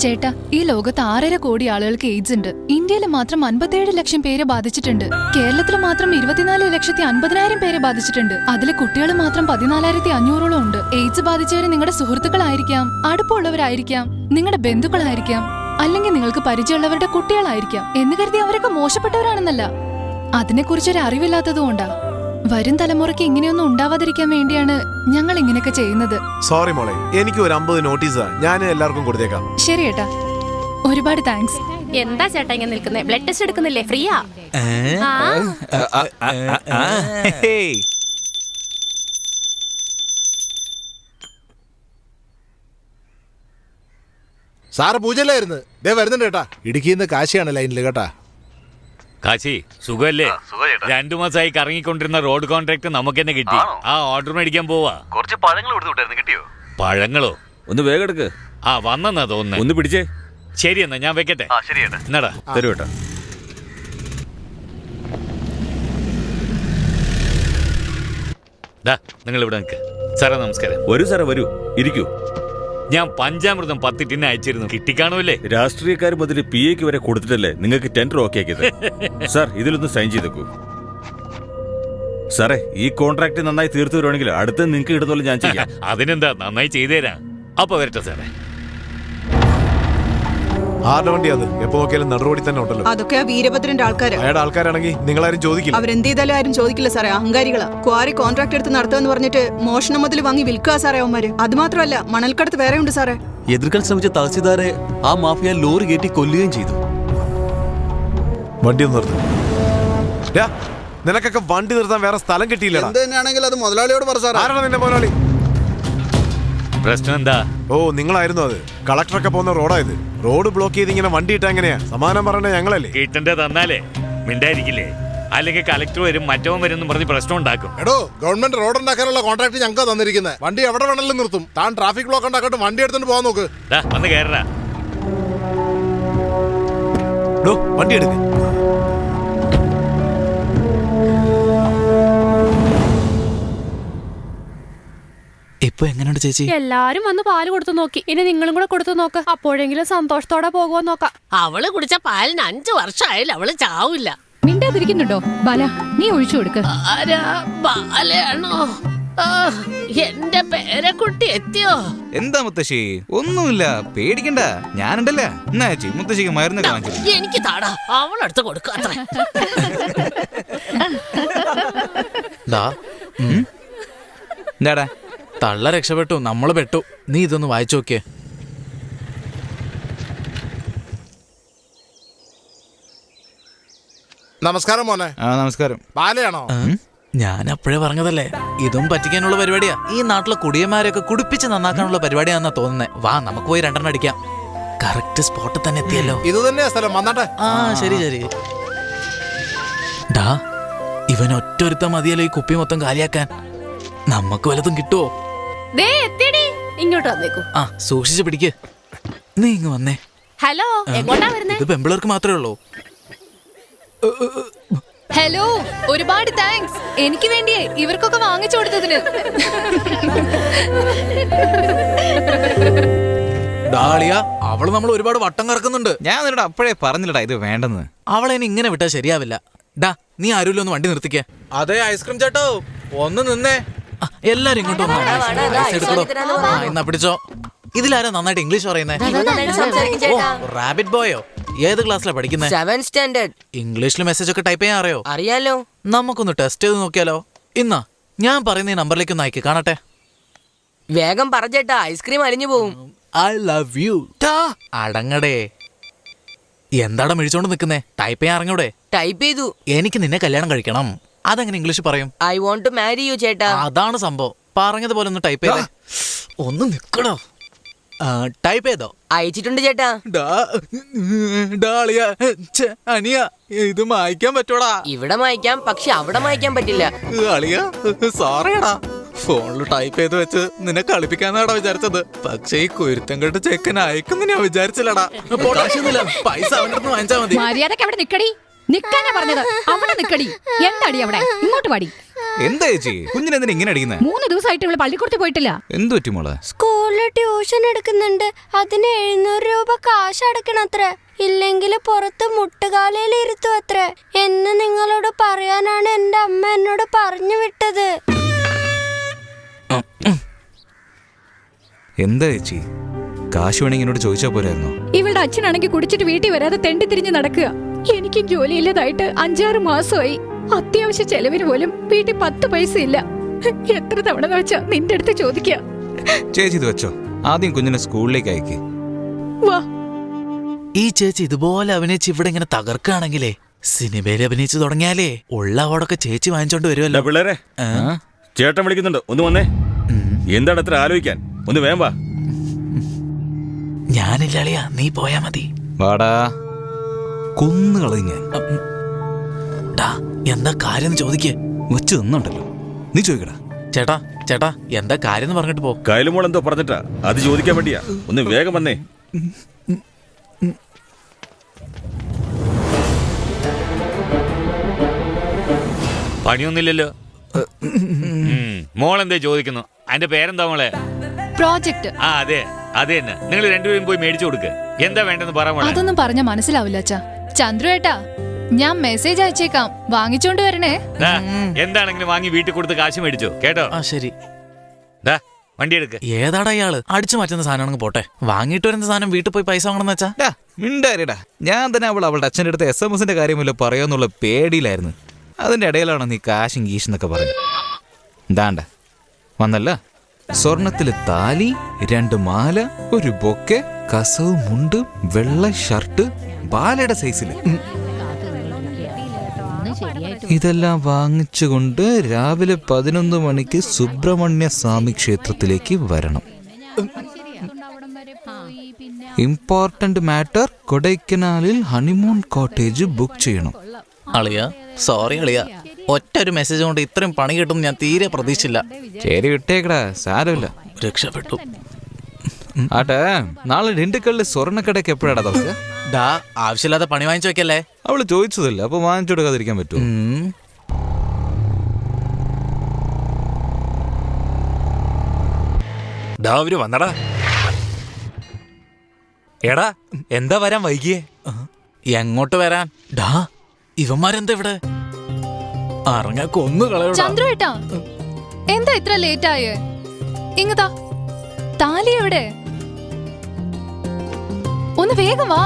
ചേട്ടാ, ഈ ലോകത്ത് 6.5 കോടി ആളുകൾക്ക് എയ്ഡ്സ് ഉണ്ട്. ഇന്ത്യയിൽ മാത്രം 57 ലക്ഷം പേരെ ബാധിച്ചിട്ടുണ്ട്. കേരളത്തിൽ മാത്രം 24,50,000 പേരെ ബാധിച്ചിട്ടുണ്ട്. അതിലെ കുട്ടികൾ മാത്രം 14,500 ഉണ്ട്. എയ്ഡ്സ് ബാധിച്ചവര് നിങ്ങളുടെ സുഹൃത്തുക്കളായിരിക്കാം, അടുപ്പമുള്ളവരായിരിക്കാം, നിങ്ങളുടെ ബന്ധുക്കളായിരിക്കാം, അല്ലെങ്കിൽ നിങ്ങൾക്ക് പരിചയമുള്ളവരുടെ കുട്ടികളായിരിക്കാം. എന്ന് കരുതി അവരൊക്കെ മോശപ്പെട്ടവരാണെന്നല്ല. അതിനെക്കുറിച്ചൊരു അറിവില്ലാത്തതുകൊണ്ടാ. വരും തലമുറയ്ക്ക് ഇങ്ങനെയൊന്നും ഉണ്ടാവാതിരിക്കാൻ വേണ്ടിയാണ് ഞങ്ങൾ ഇങ്ങനെയൊക്കെ ചെയ്യുന്നത്. സോറി മോളെ, എനിക്ക് ഒരു 50 നോട്ടീസാ. ഞാൻ എല്ലാവർക്കും കൊടുത്തേക്കാം. ശരി ഏട്ടാ, ഒരുപാട് താങ്ക്സ്. എന്താ ചേട്ടാ ഇങ്ങനെ നിൽക്കുന്നേ? ബ്ലഡ് ടെസ്റ്റ് എടുക്കുന്നില്ലേ? ഫ്രീയാ? സാറ് പൂജല്ലായിരുന്നു. ദേ വരുന്നുണ്ട് കേട്ടാ. ഇടുക്കിന്ന് കാശിയാണ് ലൈനില് കേട്ടാ. കാശി, സുഖല്ലേ? 2 മാസമായി കറങ്ങിക്കൊണ്ടിരുന്ന റോഡ് കോൺട്രാക്ട് നമുക്ക് തന്നെ കിട്ടി. ആ ഓർഡർ മേടിക്കാൻ പോവാ. കുറച്ച് പഴങ്ങൾ കൊടുത്തു, കിട്ടിയോ? പഴങ്ങളോ? ഒന്ന് വേഗം എടുക്ക്. വന്നെന്നാ തോന്നുന്നു. ഒന്ന് പിടിച്ചേ. ശരി എന്നാ ഞാൻ വെക്കട്ടെ. എന്നാടാ തരൂ കേട്ടോ. നിങ്ങൾ ഇവിടെ നിൽക്ക്. സാറേ നമസ്കാരം. വരൂ സാറേ, വരൂ, ഇരിക്കൂ. ഞാൻ പഞ്ചാമൃതം 10 ടിന്ന് അയച്ചിരുന്നു. കിട്ടിക്കാണൂല്ലേ? രാഷ്ട്രീയക്കാർ മുതൽ PAക്ക് വരെ കൊടുത്തിട്ടല്ലേ നിങ്ങൾക്ക് ടെൻഡർ ഓക്കെ ആക്കിയത്. സാർ, ഇതിലൊന്ന് സൈൻ ചെയ്തേക്കൂ. സാറേ, ഈ കോൺട്രാക്ട് നന്നായി തീർത്തു വരുവാണെങ്കിൽ അടുത്ത് നിങ്ങൾക്ക് ഇടുന്നോളൂ ഞാൻ ചെയ്യാം. അതിനെന്താ, നന്നായി ചെയ്തുതരാം. അപ്പൊ വരട്ടെ സാറേ. ആരുടെ വണ്ടി അത്? എപ്പോ നോക്കിയാലും നടുറോടി തന്നെ ഉണ്ടല്ലോ. അതൊക്കെ ആ വീരഭദ്രന്റെ ആൾക്കാര്. അയാളുടെ ആൾക്കാരാണെങ്കിൽ നിങ്ങളാരും ചോദിക്കില്ല. അവരെന്ത് ചെയ്താലും ആരും ചോദിക്കില്ല സാറേ, അഹങ്കാരികളാ. ക്വാറി കോൺട്രാക്ട് എടുത്ത് നടത്തുമെന്ന് പറഞ്ഞിട്ട് മോഷണം മുതൽ വാങ്ങി വിൽക്കുക സാറേ അവന്മാര്. അത് മാത്രമല്ല, മണൽക്കടത്ത് വേറെ ഉണ്ട് സാറേ. എതിർക്കാൻ ശ്രമിച്ച തഹസിൽദാരെ ആ മാഫിയ ലോറി കയറ്റി കൊല്ലുകയും ചെയ്തു. വണ്ടി ഒന്ന് നിർത്തും. നിനക്കൊക്കെ വണ്ടി നിർത്താൻ വേറെ സ്ഥലം കിട്ടിയില്ല. എന്ത് തന്നെയാണെങ്കിൽ അത് മുതലാളിയോട് പറ സാറേ. ആരാണ് നിന്റെ മുതലാളി? പ്രശ്നം എന്താ? ഓ, നിങ്ങളായിരുന്നു അത്. കളക്ടറൊക്കെ പോകുന്ന റോഡായത്. റോഡ് ബ്ലോക്ക് ചെയ്ത് ഇങ്ങനെ വണ്ടി ഇട്ടാ എങ്ങനെയാ? സമാനം പറയണേ ഞങ്ങളല്ലേ. കിട്ടണ്ടേ തന്നാലേ മിണ്ടായിരിക്കില്ലേ? അല്ലെങ്കിൽ കളക്ടർ വരും, മറ്റവൻ വരും എന്ന് പറഞ്ഞ് പ്രശ്നം ഉണ്ടാക്കും. എടോ, ഗവൺമെന്റ് റോഡ് ഉണ്ടാക്കാനുള്ള കോൺട്രാക്ട് ഞങ്ങൾക്ക് തന്നിരിക്കുന്നത്. വണ്ടി എവിടെ വേണമെങ്കിലും നിർത്തും. താൻ ട്രാഫിക് ബ്ലോക്ക് ഉണ്ടാക്കിട്ട് വണ്ടി എടുത്തോണ്ട് പോകാൻ നോക്ക്. വന്ന് കയറാ. വണ്ടി എടുക്ക. ഇപ്പൊ എങ്ങനെയുണ്ട് ചേച്ചി? എല്ലാരും വന്ന് പാല് കൊടുത്തു നോക്കി. ഇനി നിങ്ങളും കൂടെ കൊടുത്തു നോക്ക്. അപ്പോഴെങ്കിലും സന്തോഷത്തോടെ പോകുമോ നോക്കാം. അവള് കുടിച്ച പാലിന് 5 വർഷമായാലും അവള് ചാവില്ല. മിണ്ടാതിരിക്കുന്നുണ്ടോ? ബാല, നീ ഒഴിച്ചു കൊടുക്ക. ആരാ? ബാലയാണോ? എന്റെ പേരക്കുട്ടി എത്തിയോ? എന്താ മുത്തശ്ശി? ഒന്നുമില്ല, പേടിക്കണ്ട, ഞാനുണ്ടല്ല. എന്നാ ചേച്ചി, മുത്തശ്ശിക്ക് മരുന്ന് കാണിച്ചു. എനിക്ക് താടാ, അവളടുത്ത് കൊടുക്കാത്ര. എന്താടാ? തള്ള രക്ഷപ്പെട്ടു, നമ്മള് പെട്ടു. നീ ഇതൊന്ന് വായിച്ചു നോക്കിയേ. നമസ്കാരം മോനെ. നമസ്കാരം. ബാലയാണോ? ഞാൻ അപ്പോഴേ പറഞ്ഞതല്ലേ, ഇതും പറ്റിക്കാനുള്ള പരിപാടിയാ. ഈ നാട്ടിലെ കുടിയന്മാരെയൊക്കെ കുടിപ്പിച്ച് നന്നാക്കാനുള്ള പരിപാടിയാണെന്നാ തോന്നുന്നേ. വാ, നമുക്ക് പോയി 2 അടിക്കാം. കറക്റ്റ് സ്പോട്ടിൽ തന്നെ എത്തിയല്ലോ. ഇത് തന്നെയാ സ്ഥലം. വന്നാട്ടെ. ശരി ശരി. ഡാ, ഇവൻ ഒറ്റൊരുത്ത മതിയല്ലോ ഈ കുപ്പി മൊത്തം കാലിയാക്കാൻ. നമുക്ക് വല്ലതും കിട്ടുവോ? ഇങ്ങോട്ട് വന്നേക്കൂ. സൂക്ഷിച്ച് പിടിക്ക്. നീ ഇങ്ങ് വന്നേ. ഹലോ, എങ്ങോട്ടാ വരുന്നേ? ഇത് പെമ്പിളർക്ക് മാത്രമേ ഉള്ളൂ. ഹലോ, ഒരുപാട് താങ്ക്സ്. എനിക്ക് വേണ്ടിയേ ഇവർക്കൊക്കെ വാങ്ങിച്ചു കൊടുത്തതിന്. ഡാളിയ, അവള് നമ്മൾ ഒരുപാട് വട്ടം കറക്കുന്നുണ്ട്. ഞാൻ നിന്നോട് അപ്പോഴേ പറഞ്ഞില്ലടാ ഇത് വേണ്ടെന്ന്. അവളെ ഇനി ഇങ്ങനെ വിട്ടാ ശരിയാവില്ല. ഡാ, നീ ആരുമില്ല, ഒന്ന് വണ്ടി നിർത്തിക്കേ. അതെ, ഐസ്ക്രീം ചേട്ടോ, ഒന്ന് നിന്നേ. എല്ലാരും ഇങ്ങോട്ട് എന്നാ പിടിച്ചോ. ഇതിലാരാ നന്നായിട്ട് ഇംഗ്ലീഷ് പറയുന്നേ? റാബിറ്റ് ബോയോ? ഏത് ക്ലാസ്സിലാ പഠിക്കുന്നത്? 7th standard. ഇംഗ്ലീഷിൽ മെസ്സേജ് ഒക്കെ ടൈപ്പ് ചെയ്യാൻ അറിയോ? അറിയാലോ. നമുക്കൊന്ന് ടെസ്റ്റ് ചെയ്ത് നോക്കിയാലോ? ഇന്നാ ഞാൻ പറയുന്ന ഈ നമ്പറിലേക്ക് ഒന്ന് അയക്കി കാണട്ടെ. വേഗം പറഞ്ഞേട്ടാ, ഐസ്ക്രീം അലിഞ്ഞു പോവും. I love you. അടങ്ങടേ. എന്താടാ മിഴിച്ചോണ്ട് നിക്കുന്നേ? ടൈപ്പ് ചെയ്യാൻ അറിഞ്ഞൂടെ? ടൈപ്പ് ചെയ്തു. എനിക്ക് നിന്നെ കല്യാണം കഴിക്കണം. അതെങ്ങനെ ഇംഗ്ലീഷ് പറയും? I want to marry you ചേട്ടാ. അതാണ് സംഭവം. പറഞ്ഞതുപോലെ ഒന്ന് ടൈപ്പ് ചെയ്തേ. ഒന്ന് നിക്കണോ? ടൈപ്പ് ചെയ്തോ? അയച്ചിട്ടുണ്ട് ചേട്ടാ. അനിയ, ഇത് മായ്ക്കാൻ പറ്റോടാ? ഇവിടെ മായ്ക്കാം, പക്ഷെ അവിടെ മായ്ക്കാൻ പറ്റില്ല. അളിയ, സോറിയടാ. ഫോണിൽ ടൈപ്പ് ചെയ്ത് വെച്ച് നിന്നെ കളിപ്പിക്കാന്നാടാ വിചാരിച്ചത്. പക്ഷെ ഈ കുരുത്തം കെട്ട് ചെക്കൻ അയക്കുന്നു ഞാൻ വിചാരിച്ചില്ലടാ. പൈസ അവൻ്റെ അടുത്ത് വാങ്ങിച്ചാ മതി. മര്യാദക്ക് അവിടെ നിക്കടി. നിക്കാനാ പറഞ്ഞത്. അവിടെ നിക്കടി. എന്താടി അവിടെ? ഇങ്ങോട്ട് പാടി. എന്താ ചേച്ചി, കുഞ്ഞിനെന്തിനാ ഇങ്ങനെ അടിക്കുന്നത്? 3 ദിവസമായിട്ട് ഇവള് പള്ളിക്കൂടത്ത് പോയിട്ടില്ല. എന്തു പറ്റി മോളെ? സ്കൂളില് ട്യൂഷൻ എടുക്കുന്നുണ്ട്. അതിന് 700 രൂപ കാശ് അടക്കണത്ര. ഇല്ലെങ്കിൽ പുറത്ത് മുട്ടുകാലയിൽ ഇരുത്തു അത്ര. എന്ന് നിങ്ങളോട് പറയാനാണ് എന്റെ അമ്മ എന്നോട് പറഞ്ഞു വിട്ടത്. എന്താ ചേച്ചി, കാശ് വേണമെങ്കിൽ എന്നോട് ചോദിച്ചാ പോരായിരുന്നോ? ഇവളുടെ അച്ഛനാണെങ്കിൽ കുടിച്ചിട്ട് വീട്ടിൽ വരാതെ തെണ്ടി തിരിഞ്ഞ് നടക്കുക. എനിക്കും ജോലിയില്ലതായിട്ട് 5-6 മാസമായി. അത്യാവശ്യ ചെലവിന് പോലും വീട്ടിൽ 10 പൈസ ഇല്ല. എത്ര തവണ വെച്ചാ നിന്റെ അടുത്ത് ചോദിക്കുക. ചേച്ചി ഇത് വെച്ചോ, ആദ്യം കുഞ്ഞിനെ സ്കൂളിലേക്ക് അയക്ക്. വാ. ഈ ചേച്ചി ഇതുപോലെ അഭിനയിച്ച് ഇവിടെ ഇങ്ങനെ തകർക്കുകയാണെങ്കിലേ, സിനിമയിൽ അഭിനയിച്ചു തുടങ്ങിയാലേ ഉള്ള അവാർഡൊക്കെ ചേച്ചി വാങ്ങിച്ചോണ്ട് വരുമല്ലോ. പിള്ളേരെ, ചേട്ടൻ വിളിക്കുന്നുണ്ട്, ഒന്ന് വന്നേ. എന്താണ് അത്ര ആലോചിക്കാൻ? ഒന്ന് വേം വാ. ഞാനില്ലാളിയാ, നീ പോയാ മതി. വാടാ, കൊന്നുകളയും ഞാൻ. എന്താ കാര്യം ചോദിക്കേ? വെച്ച് നിന്നുണ്ടല്ലോ, നീ ചോദിക്കടാ. ചേട്ടാ ചേട്ടാ, എന്താ കാര്യം പറഞ്ഞിട്ട് പോ. കയലുമോൾ എന്തോ പറഞ്ഞിട്ടാ, അത് ചോദിക്കാൻ വേണ്ടിയാ. ഒന്ന് വേഗം വന്നേ. പണിയൊന്നുമില്ലല്ലോ. മോളെന്തേ ചോദിക്കുന്നു? അതിന്റെ പേരെന്താ മോളെ? പ്രോജക്റ്റ്. അതെ, അത് തന്നെ. നിങ്ങൾ രണ്ടുപേരും പോയി മേടിച്ചു കൊടുക്ക്. എന്താ വേണ്ടെന്ന് പറ മോളെ. അതൊന്നും പറഞ്ഞ മനസ്സിലാവില്ല അച്ഛാ. ചന്ദ്രു ഏട്ടാ, ഞാൻ മെസ്സേജ് അയച്ചേക്കാം, വാങ്ങിച്ചോണ്ട് വരണേ. എന്താണെങ്കിലും വാങ്ങി വീട്ടിൽ കൊടുത്ത് കാശ് മേടിച്ചോ, കേട്ടോ? ശരി. വണ്ടി എടുക്ക്. ഏതാടാ ഇയാള്? അടിച്ചു മാറ്റുന്ന സാധനമാണെങ്കിൽ പോട്ടെ, വാങ്ങിയിട്ട് വരുന്ന സാധനം വീട്ടിൽ പോയി പൈസ വാങ്ങണമെന്ന് വെച്ചാ മിണ്ടാരിടാ. ഞാൻ തന്നെ അവളുടെ അച്ഛൻ്റെ അടുത്ത് SMS കാര്യമല്ലോ പറയാന്നുള്ള പേടിയിലായിരുന്നു. അതിന്റെ ഇടയിലാണ് നീ കാശും ഗീഷെന്നൊക്കെ പറഞ്ഞു. എന്താണ്ട വന്നല്ല, സ്വർണത്തില് താലി, 2 മാല, ഒരു ബൊക്കെ, കസവ് മുണ്ട്, വെള്ള ഷർട്ട്, ബാലയുടെ സൈസില്. ഇതെല്ലാം വാങ്ങിച്ചുകൊണ്ട് രാവിലെ 11 മണിക്ക് സുബ്രഹ്മണ്യ സ്വാമി ക്ഷേത്രത്തിലേക്ക് വരണം. ഇമ്പോർട്ടന്റ് മാറ്റർ, കൊടൈക്കനാലിൽ ഹണിമൂൺ കോട്ടേജ് ബുക്ക് ചെയ്യണം. അളിയ സോറി അളിയ, ഒറ്റ ഒരു മെസ്സേജ് കൊണ്ട് ഇത്രയും പണി കിട്ടും ഞാൻ തീരെ പ്രതീക്ഷിച്ചില്ല. ശരി വിട്ടേക്കടാ, സാരമില്ല, രക്ഷപ്പെട്ടു. ആട്ടെ, നാളെ ഡിണ്ടുക്കലില് സ്വർണ്ണക്കടയ്ക്ക് എപ്പോഴാടാ തുറക്കുക? ആവശ്യമില്ലാതെ പണി വാങ്ങിച്ചു വെക്കല്ലേ. അവള് ചോദിച്ചതല്ല, അപ്പൊ വാങ്ങിച്ചു കൊടുക്കാതിരിക്കാൻ പറ്റുമോ? അവര് വന്നടാ. എടാ എന്താ വരാൻ വൈകിയേ? എങ്ങോട്ട് വരാൻ? ഇവന്മാരെന്താ ഇവിടെ? അറിഞ്ഞ കൊന്നു കളയോ. ചന്ദ്രേട്ടാ, എന്താ ഇത്ര ലേറ്റ് ആയേ? ഇങ്ങതാ താലി എവിടെ? ഒന്ന് വേഗം വാ.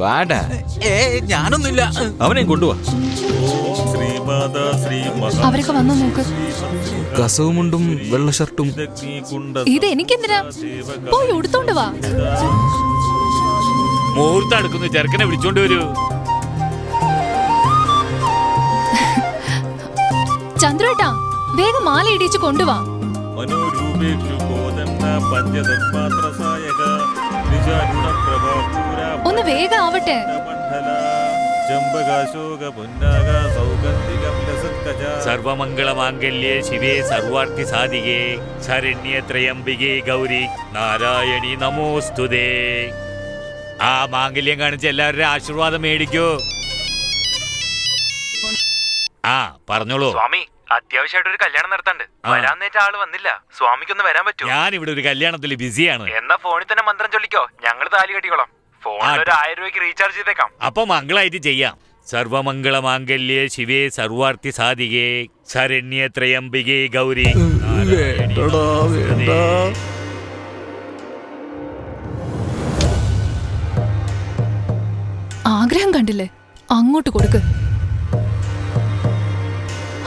വാടാ. ഞാനൊന്നുമില്ല, അവനെ കൊണ്ടുവാ. അവരൊക്കെ വന്നു നോക്ക്. കസവുമുണ്ടും വെള്ള ഷർട്ടും. ഇത് എനിക്കെന്തിനാ? പോയി ഉടുത്തോണ്ട് വാ. മുഹൂർത്തം അടുക്കുന്നു, ചെറുക്കനെ വിളിച്ചോണ്ട് വരൂ. ചന്ദ്രേട്ടാ, വേഗം മാല ഇടിച്ച് കൊണ്ടുവാ. ഒന്ന് വേഗം ആവട്ടെ. സർവമംഗളമാംഗല്യേ ശിവേ സർവാർത്ഥി സാധികേ ശരണ്യേ ത്രയംബികേ ഗൗരി നാരായണി നമോസ്തുതേ. ആ മാംഗല്യം കാണിച്ച് എല്ലാവരുടെ ആശീർവാദം മേടിക്കൂ. ആ പറഞ്ഞോളൂ. സ്വാമി, അത്യാവശ്യമായിട്ട് ഒരു കല്യാണം നടത്താണ്ട്. വരാന്നേറ്റ ആള് വന്നില്ല. സ്വാമിക്കൊന്ന് വരാൻ പറ്റുമോ? ഞാൻ ഇവിടെ ഒരു കല്യാണത്തിൽ ബിസിയാണ്. എന്നാ ഫോണിൽ തന്നെ മന്ത്രം ചൊല്ലിക്കോ, ഞങ്ങള് താലി കെട്ടിക്കോളാം. ഫോണിൽ ഒരു 1000 രൂപയ്ക്ക് റീചാർജ് ചെയ്തേക്കാം. അപ്പൊ മംഗളായിട്ട് ചെയ്യാം. സർവമംഗളമാംഗല്യേ ശിവേ സർവാർത്ഥി സാധികേ ശരണ്യേ ത്രയംബികേ ഗൗരി. ആഗ്രഹം കണ്ടില്ലേ? അങ്ങോട്ട് കൊടുക്ക്.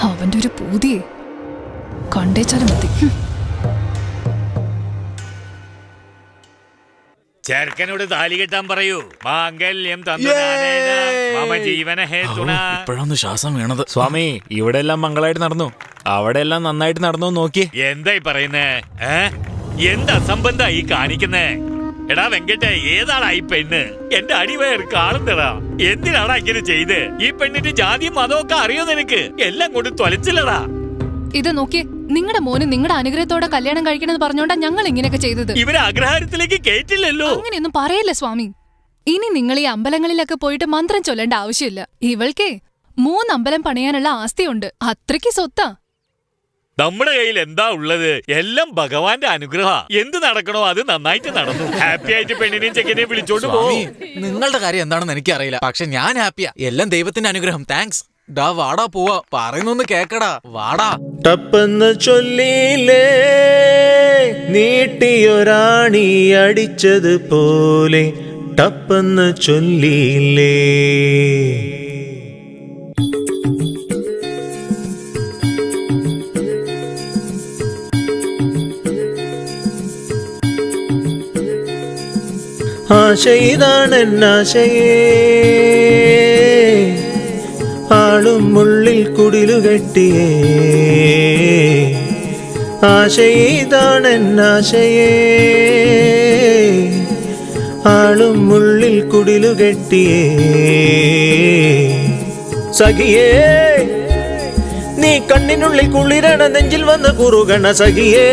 അവന്റെ ഒരു പൂതിയെ കണ്ടേച്ചാലും മതി. ചെറുക്കനോട് താലി കെട്ടാൻ പറയൂ. മാംഗല്യം ഇപ്പോഴൊന്ന് ശ്വാസം വീണത്. സ്വാമി, ഇവിടെ എല്ലാം മംഗളായിട്ട് നടന്നു, അവിടെ എല്ലാം നന്നായിട്ട് നടന്നു നോക്കി. എന്തായി പറയുന്നേ? എന്താ അസംബന്ധ ഈ കാണിക്കുന്നേ? എടാ വെങ്കട്ടെ, ഏതാടാ ഈ പെണ്ണ്? എന്റെ അടിവയർ കാണുന്നടാ. എന്തിനാടാ ഇങ്ങനെ ചെയ്ത്? ഈ പെണ്ണിന്റെ ജാതിയും മതമൊക്കെ അറിയോ നിനക്ക്? എല്ലാം കൊണ്ട് തൊലച്ചില്ലടാ. ഇത് നോക്കിയേ, നിങ്ങളുടെ മോന് നിങ്ങളുടെ അനുഗ്രഹത്തോടെ കല്യാണം കഴിക്കണമെന്ന് പറഞ്ഞോണ്ടാ ഞങ്ങൾ ഇങ്ങനെയൊക്കെ ചെയ്തത്. ഇവരെ അഗ്രഹാരത്തിലേക്ക് കേറ്റില്ലല്ലോ. അങ്ങനെയൊന്നും പറയല്ലേ സ്വാമി. ഇനി നിങ്ങൾ ഈ അമ്പലങ്ങളിലൊക്കെ പോയിട്ട് മന്ത്രം ചൊല്ലേണ്ട ആവശ്യമില്ല. ഇവൾക്കേ 3 അമ്പലം പണിയാനുള്ള ആസ്തിയുണ്ട്. അത്രയ്ക്ക് സ്വത്താ. നമ്മുടെ കയ്യിൽ എന്താ ഉള്ളത്? എല്ലാം ഭഗവാന്റെ അനുഗ്രഹ. എന്ത് നടക്കണോ അത് നന്നായിട്ട് നടന്നു. ഹാപ്പി ആയിട്ട് പെണ്ണിനെയും ചെക്കനെയും വിളിച്ചോണ്ട് പോകും. നിങ്ങളുടെ കാര്യം എന്താണെന്ന് എനിക്കറിയില്ല, പക്ഷെ ഞാൻ ഹാപ്പിയാ. എല്ലാം ദൈവത്തിന്റെ അനുഗ്രഹം. താങ്ക്സ്. വാടാ പോവാ, പറയുന്നൊന്ന് കേക്കടാ. വാടാ. ടപ്പെന്ന് ചൊല്ലിയില്ലേ, നീട്ടിയൊരാണി അടിച്ചതുപോലെ ടപ്പെന്ന് ചൊല്ലിയില്ലേ. ആശയിതാണെന്നാശയേ, ആളും ഉള്ളിൽ കുടിലുകെട്ടിയേ. ആശയിതാണെന്നാശയേ, ആളും ഉള്ളിൽ കുടിലുകെട്ടിയേ. സഖിയേ, നീ കണ്ണിനുള്ളിൽ കുളിരണ, നെഞ്ചിൽ വന്ന് കുറുകണ. സഖിയേ,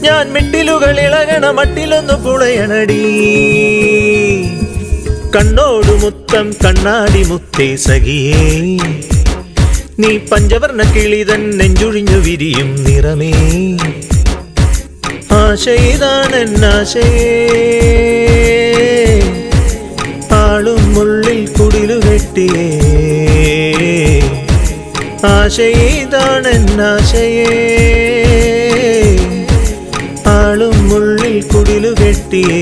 ഞാൻ മിട്ടിലുകൾ ഇളകണ, മട്ടിലൊന്നു പുളയണടി. കണ്ണോടു മുത്തം കണ്ണാടി മുത്തേ സഖിയേ, നീ പഞ്ചവർണ്ണ കിളിതൻ നെഞ്ചുഴിഞ്ഞു വിരിയും നിറമേ. ആശയിതാണെന്നാശയേ, ആളും ഉള്ളിൽ കുടിലുകെട്ടിയേ. ആശയിതാണെന്നാശയേ ആളും ഉള്ളിൽ കുടിലുകെട്ടിയേ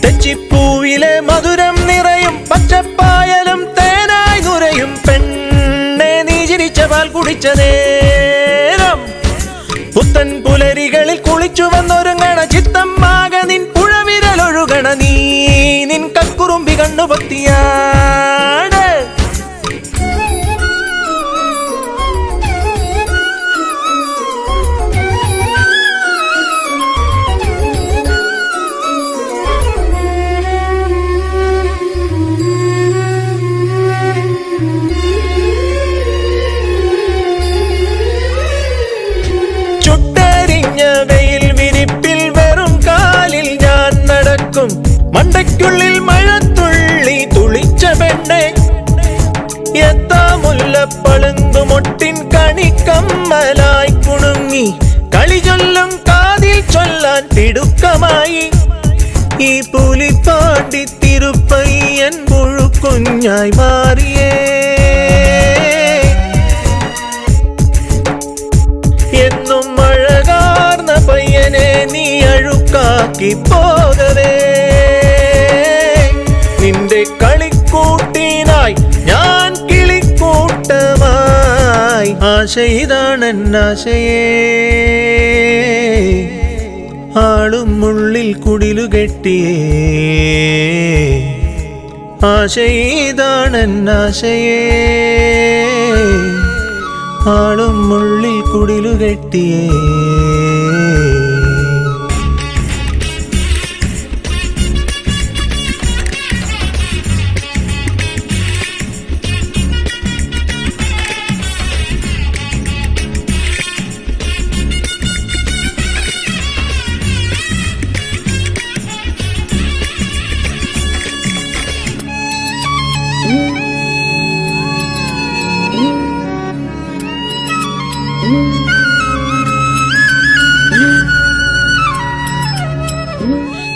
തെച്ചിപ്പൂവിലെ മധുരം നിറയും പച്ചപ്പായലും തേനായി നുരയും പെണ്ണെ നീ ചിരിച്ച പാൽ കുടിച്ച നേരം പുത്തൻ പുലരികളിൽ കുളിച്ചു വന്നൊരുങ്ങണ ചിത്തം ആക നിൻ പുഴവിരലൊഴുകണ നീ നിൻ കക്കുറുമ്പി കണ്ണുപൊത്തിയാട് വെയിൽ വിരിപ്പിൽ വെറും കാലിൽ ഞാൻ നടക്കും മണ്ടയ്ക്കുള്ളിൽ മഴത്തുള്ളി തുളിച്ച പെണ്ണെ എത്താ മുല്ലപ്പളുങ്കുമൊട്ടിൻ കണിക്കമ്മലായി കുണുങ്ങി കളി ചൊല്ലും കാതിൽ ചൊല്ലാൻ തിടുക്കമായി ഈ പുലിപ്പാണ്ടി തിരുപ്പയ്യൻ പുഴുക്കുഞ്ഞായി മാറിയേ എന്നും അഴകാർന്ന പയ്യനെ നീ അഴുക്കാക്കി പോകവേ നിന്റെ കളിക്കൂട്ടിനായി ഞാൻ കിളിക്കൂട്ടമായി ആശയിതാണെന്നാശയേ ആളും ഉള്ളിൽ കുടിലുകെട്ടിയേ ആശയിതാണെന്നാശയേ ആളും ഉള്ളിൽ കുടിലുകെട്ടിയേ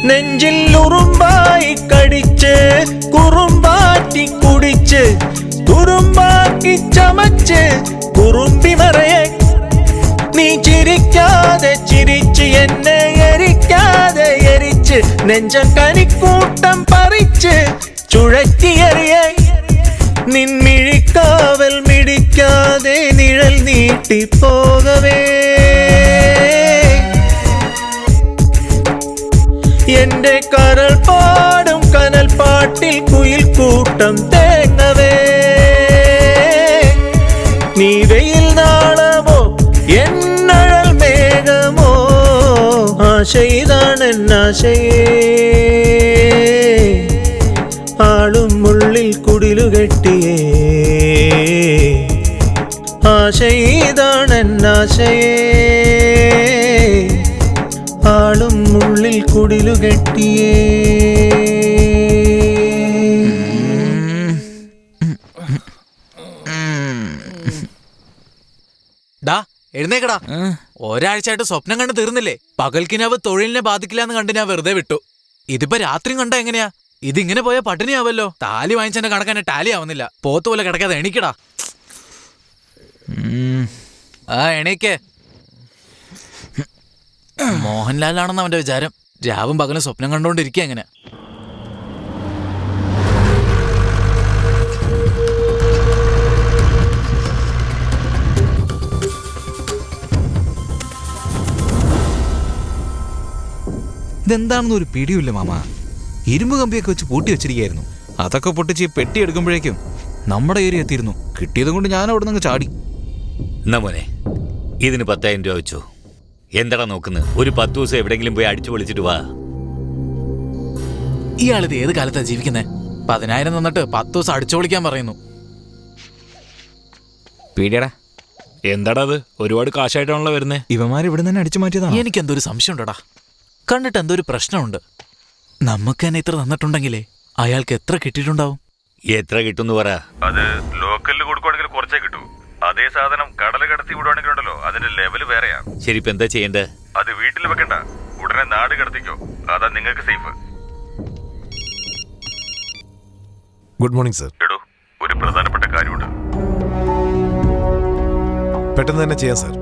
നെഞ്ചിൽ ഉറുമ്പായി കടിച്ച് കുറുമ്പാറ്റി കുടിച്ച് കുറുമ്പാക്കി ചമച്ച് കുറുമ്പി മറയെ നീ ചിരിക്കാതെ ചിരിച്ച് എന്നെ എരിക്കാതെ എരിച്ച് നെഞ്ചം കനിക്കൂട്ടം പറിച്ച് ചുഴറ്റിയെറിയെ നിൻമിഴിക്കാവൽ മിടിക്കാതെ നിഴൽ നീട്ടിപ്പോകവേ എന്റെ കരൾ പാടും കനൽ പാട്ടിൽ കുയിൽ കൂട്ടം തേങ്ങവേ നീ വെയിൽ നാളമോ എന്നഴൽ മേഘമോ ആശയിതാണെന്നാശയേ ആളും ഉള്ളിൽ കുടിലുകെട്ടിയേ ആശയിതാണെന്നാശയേ ആളും ഉള്ളിൽ കുടിലുകെട്ടിയേ ഡാ എഴുന്നേക്കടാ ഒരാഴ്ചയായിട്ട് സ്വപ്നം കണ്ട് തീർന്നില്ലേ പകൽക്കിനാവ് തൊഴിലിനെ ബാധിക്കില്ല എന്ന് കണ്ട് ഞാൻ വെറുതെ വിട്ടു ഇതിപ്പോ രാത്രി കണ്ട എങ്ങനെയാ ഇതിങ്ങനെ പോയാ പട്ടിണിയാവല്ലോ താലി വാങ്ങിച്ചെന്നെ കണക്കാനെ ടാലി ആവുന്നില്ല പോത്ത് പോലെ കിടക്കാതെ എണീക്കടാ ആ എണീക്കേ മോഹൻലാലാണെന്ന് അവന്റെ വിചാരം രാവും പകലും സ്വപ്നം കണ്ടോണ്ടിരിക്കുക എങ്ങനെ ഇതെന്താണെന്ന് ഒരു പിടിയില്ല മാമ ഇരുമ്പ് കമ്പിയൊക്കെ വെച്ച് പൂട്ടി വെച്ചിരിക്കുകയായിരുന്നു അതൊക്കെ പൊട്ടിച്ച് പെട്ടി എടുക്കുമ്പോഴേക്കും നമ്മുടെ ഏരിയ എത്തിയിരുന്നു കിട്ടിയതും കൊണ്ട് ഞാൻ അവിടെ നിന്ന് ചാടി എന്നാ മോനെ ഇതിന് 10,000 രൂപ വെച്ചോ എന്താടാ നോക്കുന്നത് ഒരു 10 ദിവസം എവിടെങ്കിലും പോയി അടിച്ചു പൊളിച്ചിട്ട് വാ ഇയാളിത് ഏത് കാലത്താ ജീവിക്കുന്നേ 10,000 തന്നിട്ട് 10 ദിവസം അടിച്ചു പൊളിക്കാൻ പറയുന്നു പീടിയടാ എന്താടാ അത് ഒരുപാട് കാശായിട്ടാണല്ലോ വരുന്നേ ഇവന്മാർ ഇവിടെ തന്നെ അടിച്ചു മാറ്റിയതാണ് എനിക്ക് എന്തോ ഒരു സംശയം ഉണ്ടടാ കണ്ടിട്ട് എന്തോ ഒരു പ്രശ്നമുണ്ട് നമുക്ക് തന്നെ ഇത്ര തന്നിട്ടുണ്ടെങ്കിലേ അയാൾക്ക് എത്ര കിട്ടിയിട്ടുണ്ടാവും എത്ര കിട്ടുമെന്ന് പറ അത് ലോക്കലിൽ കൊടുക്കുവാണെങ്കിൽ കുറച്ചേ കിട്ടൂ അതേ സാധനം കടൽ കടത്തി വിടുവാണെങ്കിലുണ്ടല്ലോ അതിന്റെ ലെവല് വേറെയാ ശരി ഇപ്പൊ എന്താ ചെയ്യണ്ടേ അത് വീട്ടിൽ വെക്കണ്ട ഉടനെ നാട് കടത്തിക്കോ അതാ നിങ്ങൾക്ക് സേഫ് ഗുഡ് മോർണിംഗ് സർ എടോ ഒരു പ്രധാനപ്പെട്ട കാര്യമുണ്ട് പെട്ടെന്ന് തന്നെ ചെയ്യാം സാർ.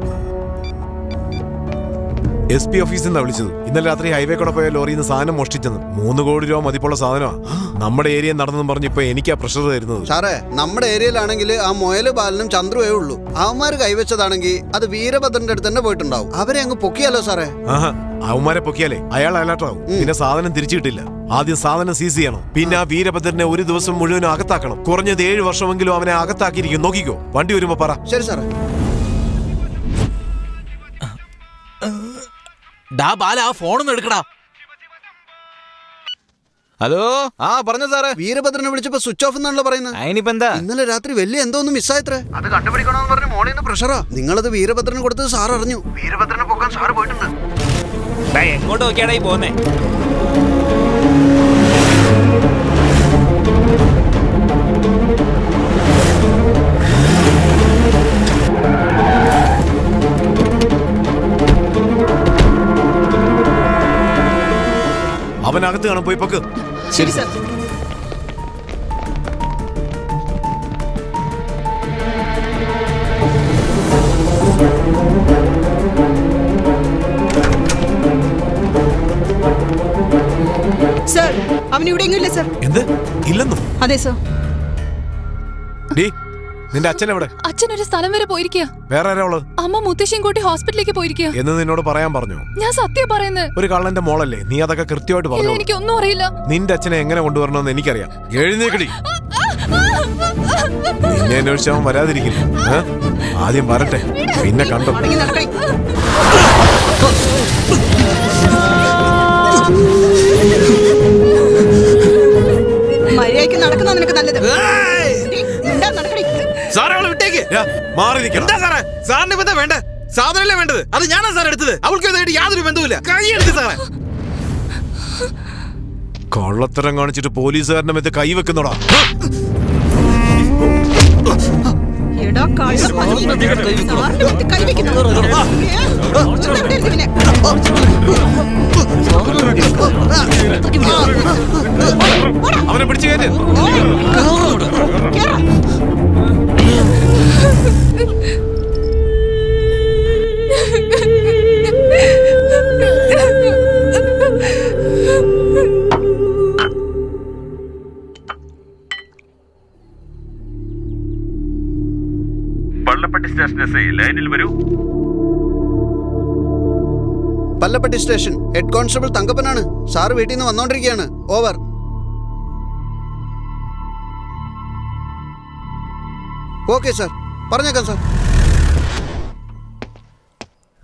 SP ഓഫീസിൽ നിന്നാണ് വിളിച്ചത്. ഇന്നലെ രാത്രി ഹൈവേ കൂടെ പോയ ലോറിയിൽ നിന്ന് സാധനം മോഷ്ടിച്ചെന്ന്. 3 കോടി രൂപ മതിപ്പുള്ള സാധനമാണ്. നമ്മുടെ ഏരിയ നടന്നെന്ന് പറഞ്ഞ് ഇപ്പൊ എനിക്കാ പ്രഷർ തരുന്നത്. സാറേ, നമ്മുടെ ഏരിയയിലാണെങ്കിൽ ആ മൊയല് ബാലനും ചന്ദ്രുവേ ഉള്ളൂ. അവന്മാര് കൈവച്ചതാണെങ്കിൽ അത് വീരഭദ്രന്റെ അടുത്ത് തന്നെ പോയിട്ടുണ്ടാവും. അവരെ അങ്ങ് പൊക്കിയാലോ സാറേ? ആഹാ, അവന്മാരെ പൊക്കിയാലേ അയാൾ അലർട്ടാവും. പിന്നെ സാധനം തിരിച്ചു കിട്ടില്ല. ആദ്യം സാധനം സീസ് ചെയ്യണം. പിന്നെ ആ വീരഭദ്രനെ ഒരു ദിവസം മുഴുവനും അകത്താക്കണം. കുറഞ്ഞത് 7 വർഷമെങ്കിലും അവനെ അകത്താക്കിയിരിക്കും. നോക്കിക്കോ, വണ്ടി വരുമ്പോ പറ. ശരി സാറേ. ഡാ ബാല, ആ ഫോണൊന്നും എടുക്കടാ. ഹലോ, ആ പറഞ്ഞ സാറേ. വീരഭദ്രനെ വിളിച്ചപ്പോ സ്വിച്ച് ഓഫ് എന്നാണല്ലോ പറയുന്നത്. അതിനിപ്പോ എന്താ? ഇന്നലെ രാത്രി വലിയ എന്തോ ഒന്ന് മിസ്സായത്രേ. അത് കണ്ടുപിടിക്കണമെന്ന് പറഞ്ഞ് മോളിൽ നിന്ന് പ്രഷറാ. നിങ്ങളത് വീരഭദ്രന് കൊടുത്തത് സാർ അറിഞ്ഞു. വീരഭദ്രനെ പൊക്കാൻ സാറ് പോയിട്ടുണ്ട്. എങ്ങോട്ട് നോക്കിയാടാ ഈ പോന്നേ? അവനകത്ത് കാണാൻ പോയി പൊക്ക്. ശരി സാർ. സാർ, അവൻ ഇവിടെ എങ്ങും ഇല്ല സാർ. എന്ത് ഇല്ലെന്നോ? അതെ സാർ. ഡീ, നിന്റെ അച്ഛൻ എവിടെ? അച്ഛൻ ഒരു സ്ഥലം വരെ പോയിരിക്കുക. വേറെ ആരാ ഉള്ളത്? അമ്മ മുത്തശ്ശിയും കൂട്ടി ഹോസ്പിറ്റലിലേക്ക് പോയിരിക്കുക. എന്ന് നിന്നോട് പറയാൻ പറഞ്ഞു. ഞാൻ സത്യം പറയുന്നത്. ഒരു കള്ളന്റെ മോളല്ലേ നീ, അതൊക്കെ കൃത്യമായിട്ട് പറഞ്ഞു. എനിക്കൊന്നും അറിയില്ല. നിന്റെ അച്ഛനെ എങ്ങനെ കൊണ്ടുവരണമെന്ന് എനിക്കറിയാം. എഴുന്നേക്കടി. നിന്നെ അന്വേഷിച്ചവൻ വരാതിരിക്കില്ല. ആദ്യം വരട്ടെ, പിന്നെ കണ്ടോ. മര്യാദയ്ക്ക് നടക്കുന്ന നിനക്ക് നല്ലത്. സാറേ, അവളെ വിട്ടേക്ക്. മാറി നിൽക്കണം. എന്താ സാറേ, സാറിന് ഇപ്പൊ എന്താ വേണ്ടേ? സാധനല്ലേ വേണ്ടത്? അത് ഞാനാ സാർ എടുത്തത്. അവൾക്ക് ഇതായിട്ട് യാതൊരു ബന്ധവുമില്ല. കൈ എടുത്ത് സാറേ. കള്ളത്തരം കാണിച്ചിട്ട് പോലീസുകാരന്റെ മെത്ത് കൈവെക്കുന്നോടാ. എടാ കള്ള പന്നി, സാറിന്റെ അടുത്ത് കൈവെക്കുന്നു. ഇവിടെ ഇരിക്ക് പിന്നെ. അവനെ പിടിച്ചു കയറ്റ്. പള്ളപ്പട്ടി സ്റ്റേഷൻ SI ലൈനിൽ വരൂ. പല്ലപ്പട്ടി സ്റ്റേഷൻ ഹെഡ് കോൺസ്റ്റബിൾ തങ്കപ്പനാണ്. സാറ് വീട്ടിൽ നിന്ന് വന്നോണ്ടിരിക്കുകയാണ്. ഓവർ. ഓക്കെ സാർ, പറഞ്ഞേക്കാം സാർ.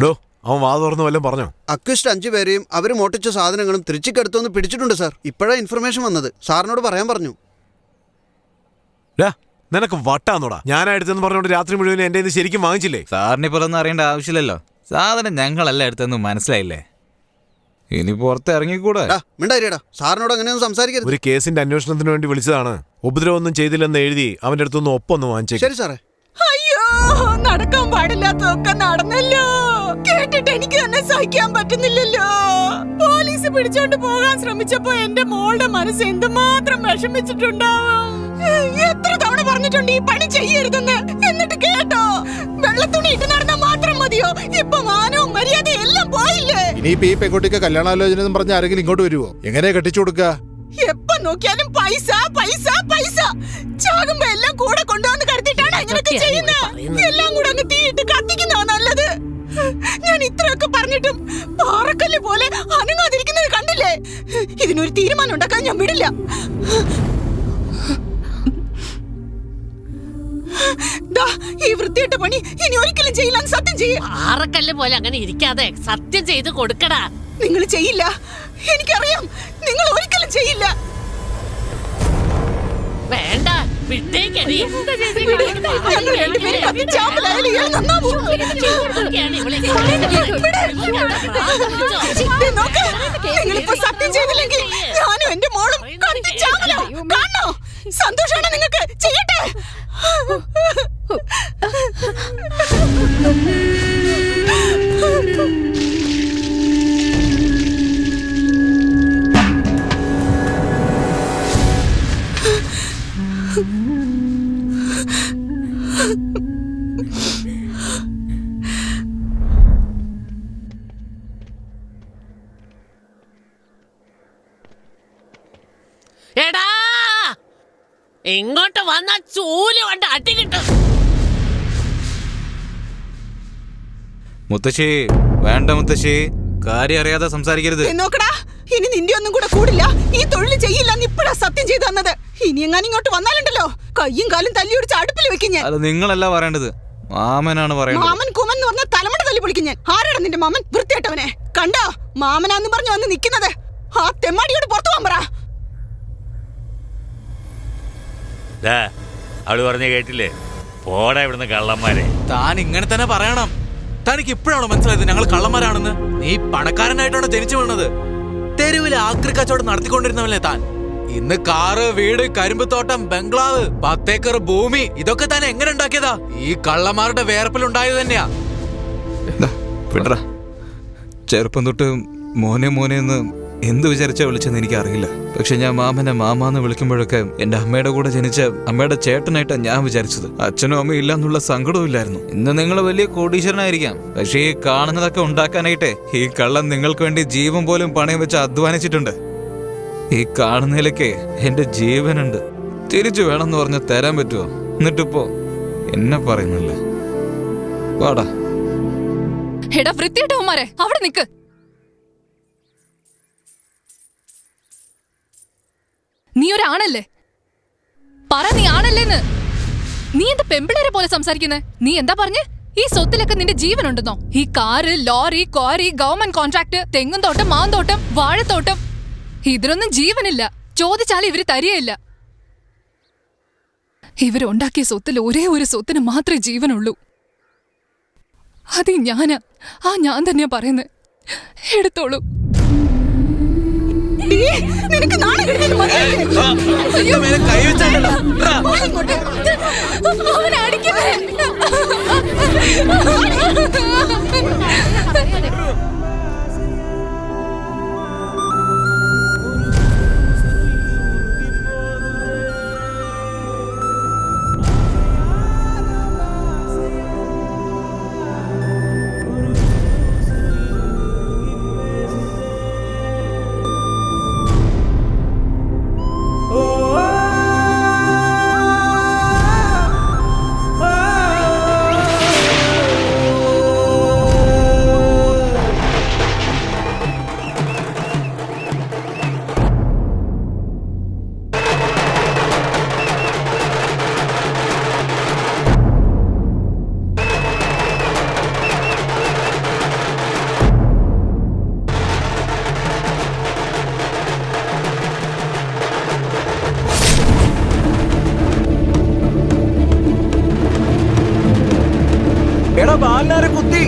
ഡോ, അവൻ വാ തുറന്നു വല്ലതും പറഞ്ഞോ? അക്വിസ്റ്റ് 5 പേരെയും അവർ മോട്ടിച്ച സാധനങ്ങളും തിരിച്ചിക്കടുത്തൊന്ന് പിടിച്ചിട്ടുണ്ട് സാർ. ഇപ്പോഴാ ഇൻഫർമേഷൻ വന്നത്. സാറിനോട് പറയാൻ പറഞ്ഞു. നിനക്ക് വട്ടാന്നോടാ. ഞാനെടുത്തെന്ന് പറഞ്ഞോണ്ട് രാത്രി മുഴുവൻ എന്റെ ഇത് ശരിക്കും വാങ്ങിച്ചില്ലേ? സാറിന് ഇപ്പൊ ഒന്നും അറിയേണ്ട ആവശ്യമില്ലല്ലോ. സാധനം ഞങ്ങളല്ല എടുത്തെന്ന് മനസ്സിലായില്ലേ? ഇനി പുറത്ത് ഇറങ്ങിക്കൂടെ? മിണ്ടായിരിടാ, സാറിനോട് അങ്ങനെയൊന്നും സംസാരിക്കരുത്. ഒരു കേസിന്റെ അന്വേഷണത്തിന് വേണ്ടി വിളിച്ചതാണ്. ഉപദ്രവമൊന്നും ചെയ്തില്ലെന്ന് എഴുതി അവന്റെ അടുത്തൊന്ന് ഒപ്പൊന്ന് വാങ്ങിച്ചേ. ശരി സാറേ. അയ്യോ, നടക്കാൻ പാടില്ലാത്തതൊക്കെ നടന്നല്ലോ. കേട്ടിട്ട് എനിക്ക് തന്നെ സഹിക്കാൻ പറ്റുന്നില്ലല്ലോ. പോലീസ് പിടിച്ചോണ്ട് പോകാൻ ശ്രമിച്ചപ്പോ എന്റെ മോളുടെ മനസ്സ് എന്തുമാത്രം വിഷമിച്ചിട്ടുണ്ടാവും. എത്ര തവണ പറഞ്ഞിട്ടുണ്ട് ഈ പണി ചെയ്യരുതെന്ന്. എന്നിട്ട് കേട്ടോ? വെള്ളത്തുണി ഇട്ട് നടന്നാൽ മാത്രം മതിയോ? ഇപ്പൊ മാനവും മര്യാദയും എല്ലാം പോയില്ലേ? ഇനിയിപ്പോ ഈ പെൺകുട്ടിക്ക് കല്യാണാലോചന എന്ന് പറഞ്ഞ ആരെങ്കിലും ഇങ്ങോട്ട് വരുവോ? എങ്ങനെയാ കെട്ടിച്ചു കൊടുക്കുക? എപ്പോ നോക്കിയാലും പൈസ പൈസ പൈസ. ചാകുമ്പോ എല്ലാം കൂടെ കൊണ്ടുവന്ന് കരുതിട്ടാണ് ഇങ്ങനെയൊക്കെ ചെയ്യുന്നത്. എല്ലാം കൂടെ അങ്ങ് തീയിട്ട് കത്തിക്കുന്നതാ നല്ലത്. ഞാൻ ഇത്രയൊക്കെ പറഞ്ഞിട്ടും പാറക്കല്ല് പോലെ അനങ്ങാതിരിക്കുന്നത് കണ്ടില്ലേ? ഇതിനൊരു തീരുമാനം ഉണ്ടാക്കാൻ ഞാൻ വിടില്ല. ഈ വൃത്തിയിട്ട പണി ഇനി ഒരിക്കലും ചെയ്യില്ല. സത്യം ചെയ്യും. പാറക്കല്ല് പോലെ അങ്ങനെ ഇരിക്കാതെ സത്യം ചെയ്ത് കൊടുക്കടാ. നിങ്ങൾ ചെയ്യില്ല, എനിക്കറിയാം. നിങ്ങൾ ഒരിക്കലും ചെയ്യില്ല. വേണ്ട, വിട്ടേക്കടി. ഞങ്ങൾ രണ്ടുപേരും കത്തിച്ചാമ്പലായാലും ഇയാൾ നന്നാവും. നിങ്ങളിപ്പോ സത്യം ചെയ്തില്ലെങ്കിൽ ഞാനും എന്റെ മോളും കത്തിച്ചാമ്പലാവും. കാണോ? സന്തോഷാണ് നിങ്ങൾക്ക്? ചെയ്യട്ടെ. ഇങ്ങോട്ട് വന്ന ചൂല് കൊണ്ട് അടി കിട്ടും. മുത്തശ്ശി വേണ്ട മുത്തശ്ശി, കാര്യം അറിയാതെ സംസാരിക്കരുത്. നോക്കടാ, ഇനി നിന്റെ ഒന്നും കൂടെ കൂടില്ല. ഈ തൊഴിൽ ചെയ്യില്ല ഇപ്പഴാ സത്യം ചെയ്തു തന്നത്. ഇനി എങ്ങാനും ഇങ്ങോട്ട് വന്നാലുണ്ടല്ലോ കയ്യും കാലും തല്ലിയൊടിച്ച് അടുപ്പിൽ വെക്കും ഞാൻ. അത് നിങ്ങളല്ല പറയേണ്ടത്, മാമനാണ് പറയേണ്ടത്. മാമൻ കുമൻ എന്ന് പറഞ്ഞ തലമുറ തല്ലി പൊളിക്കും ഞാൻ. ആരാണ് നിന്റെ മാമൻ? വൃത്തിയായിട്ടവനെ കണ്ടോ? മാമനാന്ന് പറഞ്ഞു വന്ന് നിക്കുന്നത്. ആ തെമ്മാടിയോട് പുറത്തു പോകാൻ പറ. അവള് പറഞ്ഞ കേട്ടില്ലേ? പോടാ ഇവിടുന്ന് കള്ളന്മാരെ. താൻ ഇങ്ങനെ തന്നെ പറയണം. തനിക്ക് ഇപ്പോഴാണോ മനസ്സിലായത് ഞങ്ങൾ കള്ളന്മാരാണെന്ന്? നീ പണക്കാരനായിട്ടാണോ ജനിച്ചു വീണത്? തെരുവിൽ ആക്രി കച്ചവടം നടത്തിക്കൊണ്ടിരുന്നവല്ലേ താൻ? ഇന്ന് കാറ്, വീട്, കരിമ്പുത്തോട്ടം, ബംഗ്ലാവ്, 10 ഏക്കർ ഭൂമി, ഇതൊക്കെ താൻ എങ്ങനെ ഉണ്ടാക്കിയതാ? ഈ കള്ളന്മാരുടെ വേർപ്പിലുണ്ടായത് തന്നെയാ. ചെറുപ്പം തൊട്ട് മോനെ മോനെ എന്ന് എന്ത് വിചാരിച്ചാ വിളിച്ചെന്ന് എനിക്കറിയില്ല. പക്ഷെ ഞാൻ മാമനെ മാമാന്ന് വിളിക്കുമ്പോഴൊക്കെ എന്റെ അമ്മയുടെ കൂടെ ജനിച്ച അമ്മയുടെ ചേട്ടനായിട്ടാണ് ഞാൻ വിചാരിച്ചത്. അച്ഛനും അമ്മയും ഇല്ല എന്നുള്ള സങ്കടവും ഇല്ലായിരുന്നു. ഇന്ന് നിങ്ങൾ വലിയ കോടീശ്വരനായിരിക്കാം, പക്ഷെ ഈ കാണുന്നതൊക്കെ ഉണ്ടാക്കാനായിട്ടേ ഈ കള്ളൻ നിങ്ങൾക്ക് വേണ്ടി ജീവൻ പോലും പണയം വെച്ച് അധ്വാനിച്ചിട്ടുണ്ട്. ഈ കാണുന്നതിലൊക്കെ എന്റെ ജീവനുണ്ട്. തിരിച്ചു വേണമെന്ന് പറഞ്ഞാൽ തരാൻ പറ്റുമോ? എന്നിട്ടിപ്പോ എന്നെ പറയുന്നില്ല. വാടാ. എടാ വൃത്തിയായിട്ടവന്മാരെ, അവിടെ നിക്ക്. നീ ഒരാണല്ലേ? പറ, നീ ആണല്ലേന്ന്. നീ എന്താ പെമ്പിളരെ പോലെ സംസാരിക്കുന്നേ? നീ എന്താ പറഞ്ഞേ? ഈ സ്വത്തിലൊക്കെ നിന്റെ ജീവനുണ്ടെന്നോ? ഈ car, lorry, quarry, government contract, തെങ്ങും തോട്ടം, മാന്തോട്ടം, വാഴത്തോട്ടം, ഇതിനൊന്നും ജീവനില്ല. ചോദിച്ചാൽ ഇവര് തരികയില്ല. ഇവരുണ്ടാക്കിയ സ്വത്തിൽ ഒരേ ഒരു സ്വത്തിന് മാത്രമേ ജീവനുള്ളൂ. അത് ഞാനാ. ഞാൻ തന്നെയാ പറയുന്നത്. എടുത്തോളൂ. നിനക്ക് നാളെ കുത്തി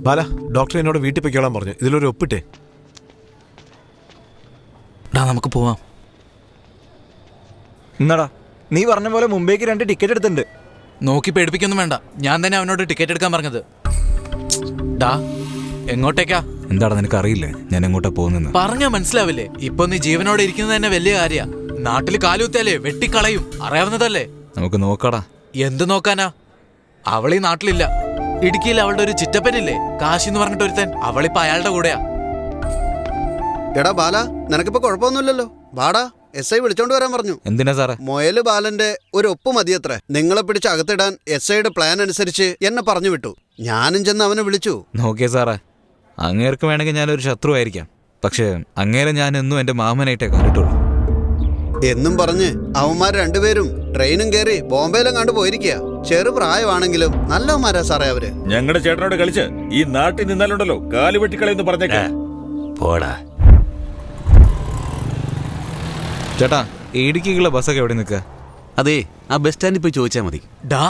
ബാല, ഡോക്ടർ എന്നോട് വീട്ടിൽ പൊയ്ക്കോളാൻ പറഞ്ഞു. ഇതിലൊരു ഒപ്പിട്ടേ. നമുക്ക് പോവാം. എന്നാടാ, നീ പറഞ്ഞ പോലെ മുംബൈക്ക് 2 ടിക്കറ്റ് എടുത്തിട്ടുണ്ട്. നോക്കി പേടിപ്പിക്കൊന്നും വേണ്ട. ഞാൻ തന്നെ അവനോട് ടിക്കറ്റ് എടുക്കാൻ പറഞ്ഞത്. ഡാ, എങ്ങോട്ടേക്കാ? എന്താടാ, നിനക്ക് അറിയില്ലേ ഞാൻ എങ്ങോട്ടാ പോകുന്നെന്ന്? പറഞ്ഞാ മനസ്സിലാവില്ലേ? ഇപ്പൊ നീ ജീവനോടെ ഇരിക്കുന്നത് തന്നെ വലിയ കാര്യ. നാട്ടിൽ കാലുകുത്തിയാലേ വെട്ടിക്കളയും, അറിയാവുന്നതല്ലേ? നമുക്ക് നോക്കാടാ. എന്ത് നോക്കാനാ? അവളീ നാട്ടിലില്ല. ഇടുക്കിയിൽ അവളുടെ ഒരു ചിറ്റപ്പനില്ലേ, കാശി എന്ന് പറഞ്ഞിട്ട് ഒരുത്തൻ. അവളിപ്പോ അയാളുടെ കൂടെയാ. എടാ ബാല, നിനക്കിപ്പോ കുഴപ്പമൊന്നുമില്ലല്ലോ. വാടാ, SI വിളിച്ചോണ്ട് വരാൻ പറഞ്ഞു. എന്തിനാ സാറേ? മൊയല് ബാലന്റെ ഒരു ഒപ്പ് മതിയത്രേ. നിങ്ങളെ പിടിച്ച് അകത്തിടാൻ SIയുടെ പ്ലാൻ അനുസരിച്ച് എന്നെ പറഞ്ഞു വിട്ടു. ഞാനും ചെന്ന് അവനെ വിളിച്ചു. നോക്കിയേ സാറേ, അങ്ങേർക്ക് വേണമെങ്കിൽ ഞാനൊരു ശത്രുവായിരിക്കാം, പക്ഷേ അങ്ങേരെ ഞാൻ എന്നും എന്റെ മാമനായിട്ടേ കണ്ടിട്ടുള്ളൂ. എന്നും പറഞ്ഞ് അവന്മാർ രണ്ടുപേരും ട്രെയിനും കയറി ബോംബെയിലും കണ്ടു പോയിരിക്കുക. ചെറുപ്രായമാണെങ്കിലും നല്ലവന്മാരാ സാറേ അവര്. ഞങ്ങളുടെ ചേട്ടനോട് കളിച്ച് ഈ നാട്ടിൽ നിന്നാലുണ്ടല്ലോ കാല് വെട്ടിക്കളയെന്ന് പറഞ്ഞേക്കാ. പോടാ ചേട്ടാ, ഇടുക്കിക്കുള്ള ബസ്സൊക്കെ എവിടെ നിൽക്കുക? അതെ, ആ ബസ് സ്റ്റാൻഡിൽ പോയി ചോദിച്ചാൽ മതി. ഡാ,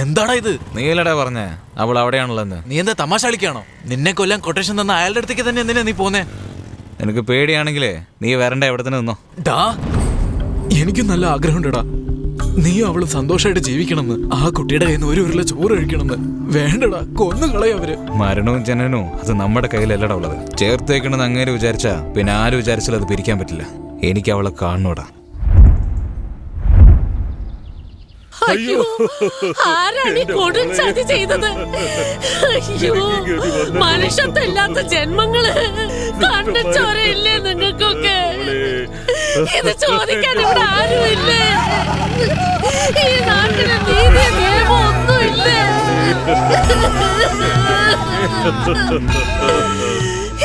എന്താടാ ഇത്? നീലടാ പറഞ്ഞേ അവൾ അവിടെയാണല്ലോ. നീ എന്താ തമാശ കളിക്കാണോ? നിന്നെ കൊല്ലാൻ കൊട്ടേഷൻ തന്ന അയാളുടെ അടുത്തേക്ക് തന്നെ എന്തിനാ നീ പോന്നേ? നിനക്ക് പേടിയാണെങ്കിലേ നീ വരണ്ട, എവിടെ തന്നെ നിന്നോ. ഡാ, എനിക്ക് നല്ല ആഗ്രഹമുണ്ടടാ. നീയും അവള് സന്തോഷമായിട്ട് ജീവിക്കണമെന്ന്, ആ കുട്ടിയുടെ കയ്യിൽ നിന്ന് ഒരു ഉരുള ചോറ് കഴിക്കണമെന്ന്. വേണ്ടടാ, കൊന്നു കളയും അവര്. മരണവും ജനനവും അത് നമ്മുടെ കയ്യിലല്ലടാ ഉള്ളത്. ചേർത്തേക്കണെന്ന് അങ്ങനെ വിചാരിച്ചാ പിന്നെ ആര് വിചാരിച്ചാലും അത് പിരിക്കാൻ പറ്റില്ല. എനിക്ക് അവളെ കാണണോടാ. അയ്യോ, ആരാണ് ഈ കൊടും ചതി ചെയ്തത്? അയ്യോ, മനുഷ്യത്വമില്ലാത്ത ജന്മങ്ങള്. കണ്ണച്ചോരയില്ലേ നിങ്ങൾക്കൊക്കെ? ഇത് ചോദിക്കാൻ ഇവിടെ ആരുമില്ലേ? ഈ നാട്ടിലെ നീതി നിയമം ഒന്നുമില്ലേ?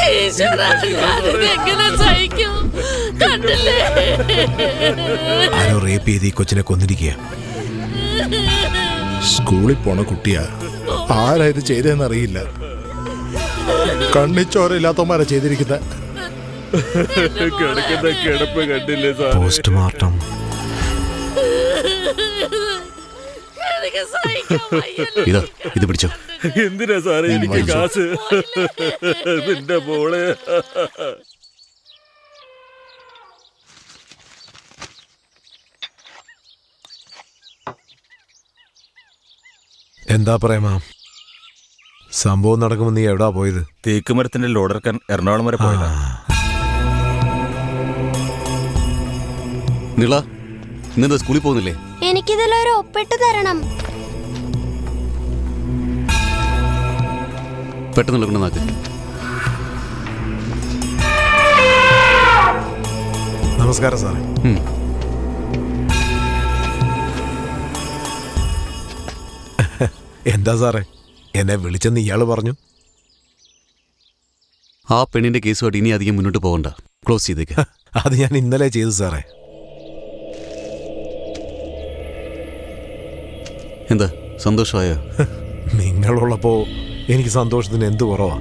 ഈശ്വരാ, ഞാനിതെങ്ങനെ സഹിക്കും? കണ്ടില്ലേ? ആരോ റേപ്പ് ചെയ്ത് ഈ കൊച്ചിനെ കൊന്നിരിക്കുക. സ്കൂളിൽ പോണ കുട്ടിയാ. ആരാ ഇത് ചെയ്തതെന്ന് അറിയില്ല. കണ്ണിച്ചോരയില്ലാത്തവന്മാരാ ചെയ്തിരിക്കുന്നത്. കിടപ്പ് കണ്ടില്ലേ സാർ? പോസ്റ്റ്മോർട്ടം. ഇത് പിടിച്ചോ. എന്തിനാ സാറേ എനിക്ക് കാശ്? നിന്റെ മോളെ എന്താ പറയാ? സംഭവം നടക്കുമ്പോ നീ എവിടാ പോയത്? തേക്കുമരത്തിന്റെ ലോഡർക്കാൻ എറണാകുളം വരെ പോയതാ. നിള, ഇന്നെന്താ സ്കൂളിൽ പോകുന്നില്ലേ? എനിക്കിതിലൊരു ഒപ്പിട്ട് തരണം. പെട്ടെന്ന് കൊണ്ട് നാക്ക്. നമസ്കാരം സാറേ. എന്താ സാറേ, എന്നെ വിളിച്ചെന്ന് ഇയാള് പറഞ്ഞു? ആ പെണ്ണിന്റെ കേസുമായിട്ട് ഇനി അധികം മുന്നോട്ട് പോകണ്ട, ക്ലോസ് ചെയ്തേക്ക്. അത് ഞാൻ ഇന്നലെ ചെയ്തു സാറേ. എന്താ സന്തോഷമായോ? നിങ്ങളുള്ളപ്പോ എനിക്ക് സന്തോഷത്തിന് എന്ത് കുറവാ?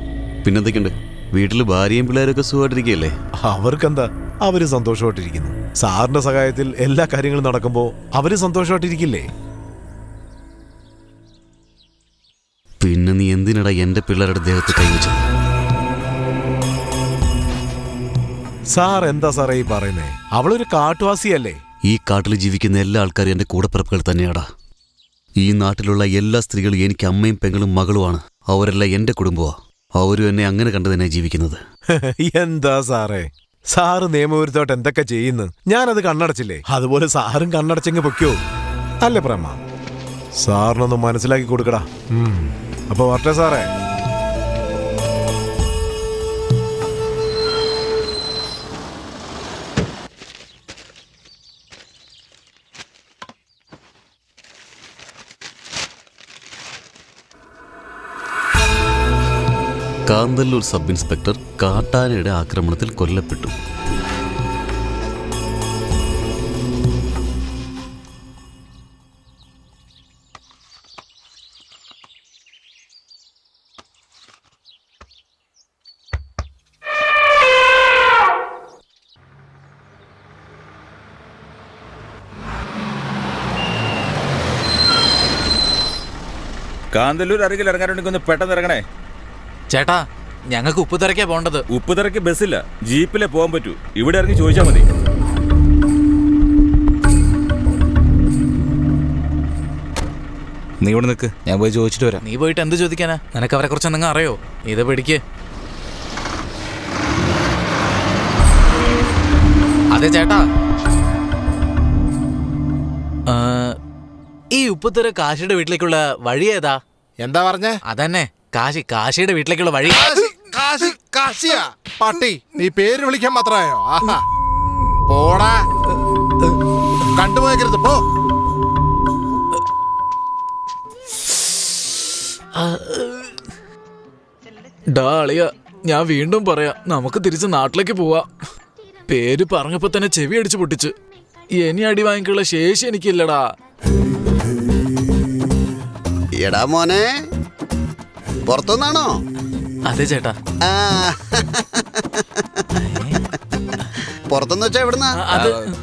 പിന്നെന്തൊക്കെയുണ്ട്? വീട്ടിൽ ഭാര്യയും പിള്ളേരൊക്കെ സുഖമായിട്ടിരിക്കുകയല്ലേ? അവർക്കെന്താ, അവര് സന്തോഷമായിട്ടിരിക്കുന്നു. സാറിന്റെ സഹായത്തിൽ എല്ലാ കാര്യങ്ങളും നടക്കുമ്പോ അവര് സന്തോഷമായിട്ടിരിക്കില്ലേ? പിന്നെ നീ എന്തിനടാ എന്റെ പിള്ളേരുടെ ദേഹത്ത് കൈവച്ചത്? സാർ എന്താ സാറേ ഈ പറയുന്നേ? അവളൊരു കാട്ടുവാസിയല്ലേ? ഈ കാട്ടിൽ ജീവിക്കുന്ന എല്ലാ ആൾക്കാരും എന്റെ കൂടപ്പിറപ്പുകൾ തന്നെയാടാ. ഈ നാട്ടിലുള്ള എല്ലാ സ്ത്രീകളും എനിക്ക് അമ്മയും പെങ്ങളും മകളുമാണ്. അവരെല്ലാം എന്റെ കുടുംബമാ. അവരും എന്നെ അങ്ങനെ കണ്ടു തന്നെ ജീവിക്കുന്നത്. എന്താ സാറേ, സാറ് നിയമവിരുദ്ധമായിട്ട് എന്തൊക്കെ ചെയ്യുന്നു? ഞാനത് കണ്ണടച്ചില്ലേ? അതുപോലെ സാറും കണ്ണടച്ചെങ്കിൽ പൊയ്ക്കോ. അല്ലേ പ്രേമ? സാറിനൊന്ന് മനസ്സിലാക്കി കൊടുക്കടാ. അപ്പൊ വരട്ടെ സാറേ. കാന്തല്ലൂർ സബ് ഇൻസ്പെക്ടർ കാട്ടാനയുടെ ആക്രമണത്തിൽ കൊല്ലപ്പെട്ടു. കാന്തല്ലൂർ അരികിൽ ഇറങ്ങാനുണ്ടെങ്കിൽ ഒന്ന് പെട്ടെന്ന് ഇറങ്ങണേ. ചേട്ടാ, ഞങ്ങൾക്ക് ഉപ്പുതറയ്ക്കാ പോണ്ടത്. ഉപ്പുതറയ്ക്ക് ബസ്സില്ല, ജീപ്പിലെ പോകാൻ പറ്റൂ. ഇവിടെ ഇറങ്ങി ചോദിച്ചാൽ മതി. നീ ഇവിടെ നിൽക്ക്, ഞാൻ പോയി ചോദിച്ചിട്ട് വരാം. നീ പോയിട്ട് എന്ത് ചോദിക്കാനാ? നിനക്ക് അവരെ കുറിച്ച് എന്തെങ്കിലും അറിയോ? ഇത് പിടിക്ക്. അതെ ചേട്ടാ, ഈ ഉപ്പുതറ കാശിയുടെ വീട്ടിലേക്കുള്ള വഴി ഏതാ? എന്താ പറഞ്ഞേ? അതന്നെ, കാശിയുടെ വീട്ടിലേക്കുള്ള വഴി. കാശിയാ പാട്ടി, നീ പേര് വിളിക്കാൻ മാത്രമായോ? ആഹാ, പോടാ, കണ്ടുപോയരുത്, പോ. ഡാളിയ, ഞാൻ വീണ്ടും പറയാ, നമുക്ക് തിരിച്ച് നാട്ടിലേക്ക് പോവാ. പേര് പറഞ്ഞപ്പോ തന്നെ ചെവി അടിച്ചു പൊട്ടിച്ച്. ഇനി അടി വാങ്ങിക്കുള്ള ശേഷി എനിക്കില്ലടാ. എടാ മോനെ, പുറത്തുനിന്നാണോ? അതെ ചേട്ടാ. പുറത്തുനിന്ന് വെച്ചാ എവിടുന്നാ?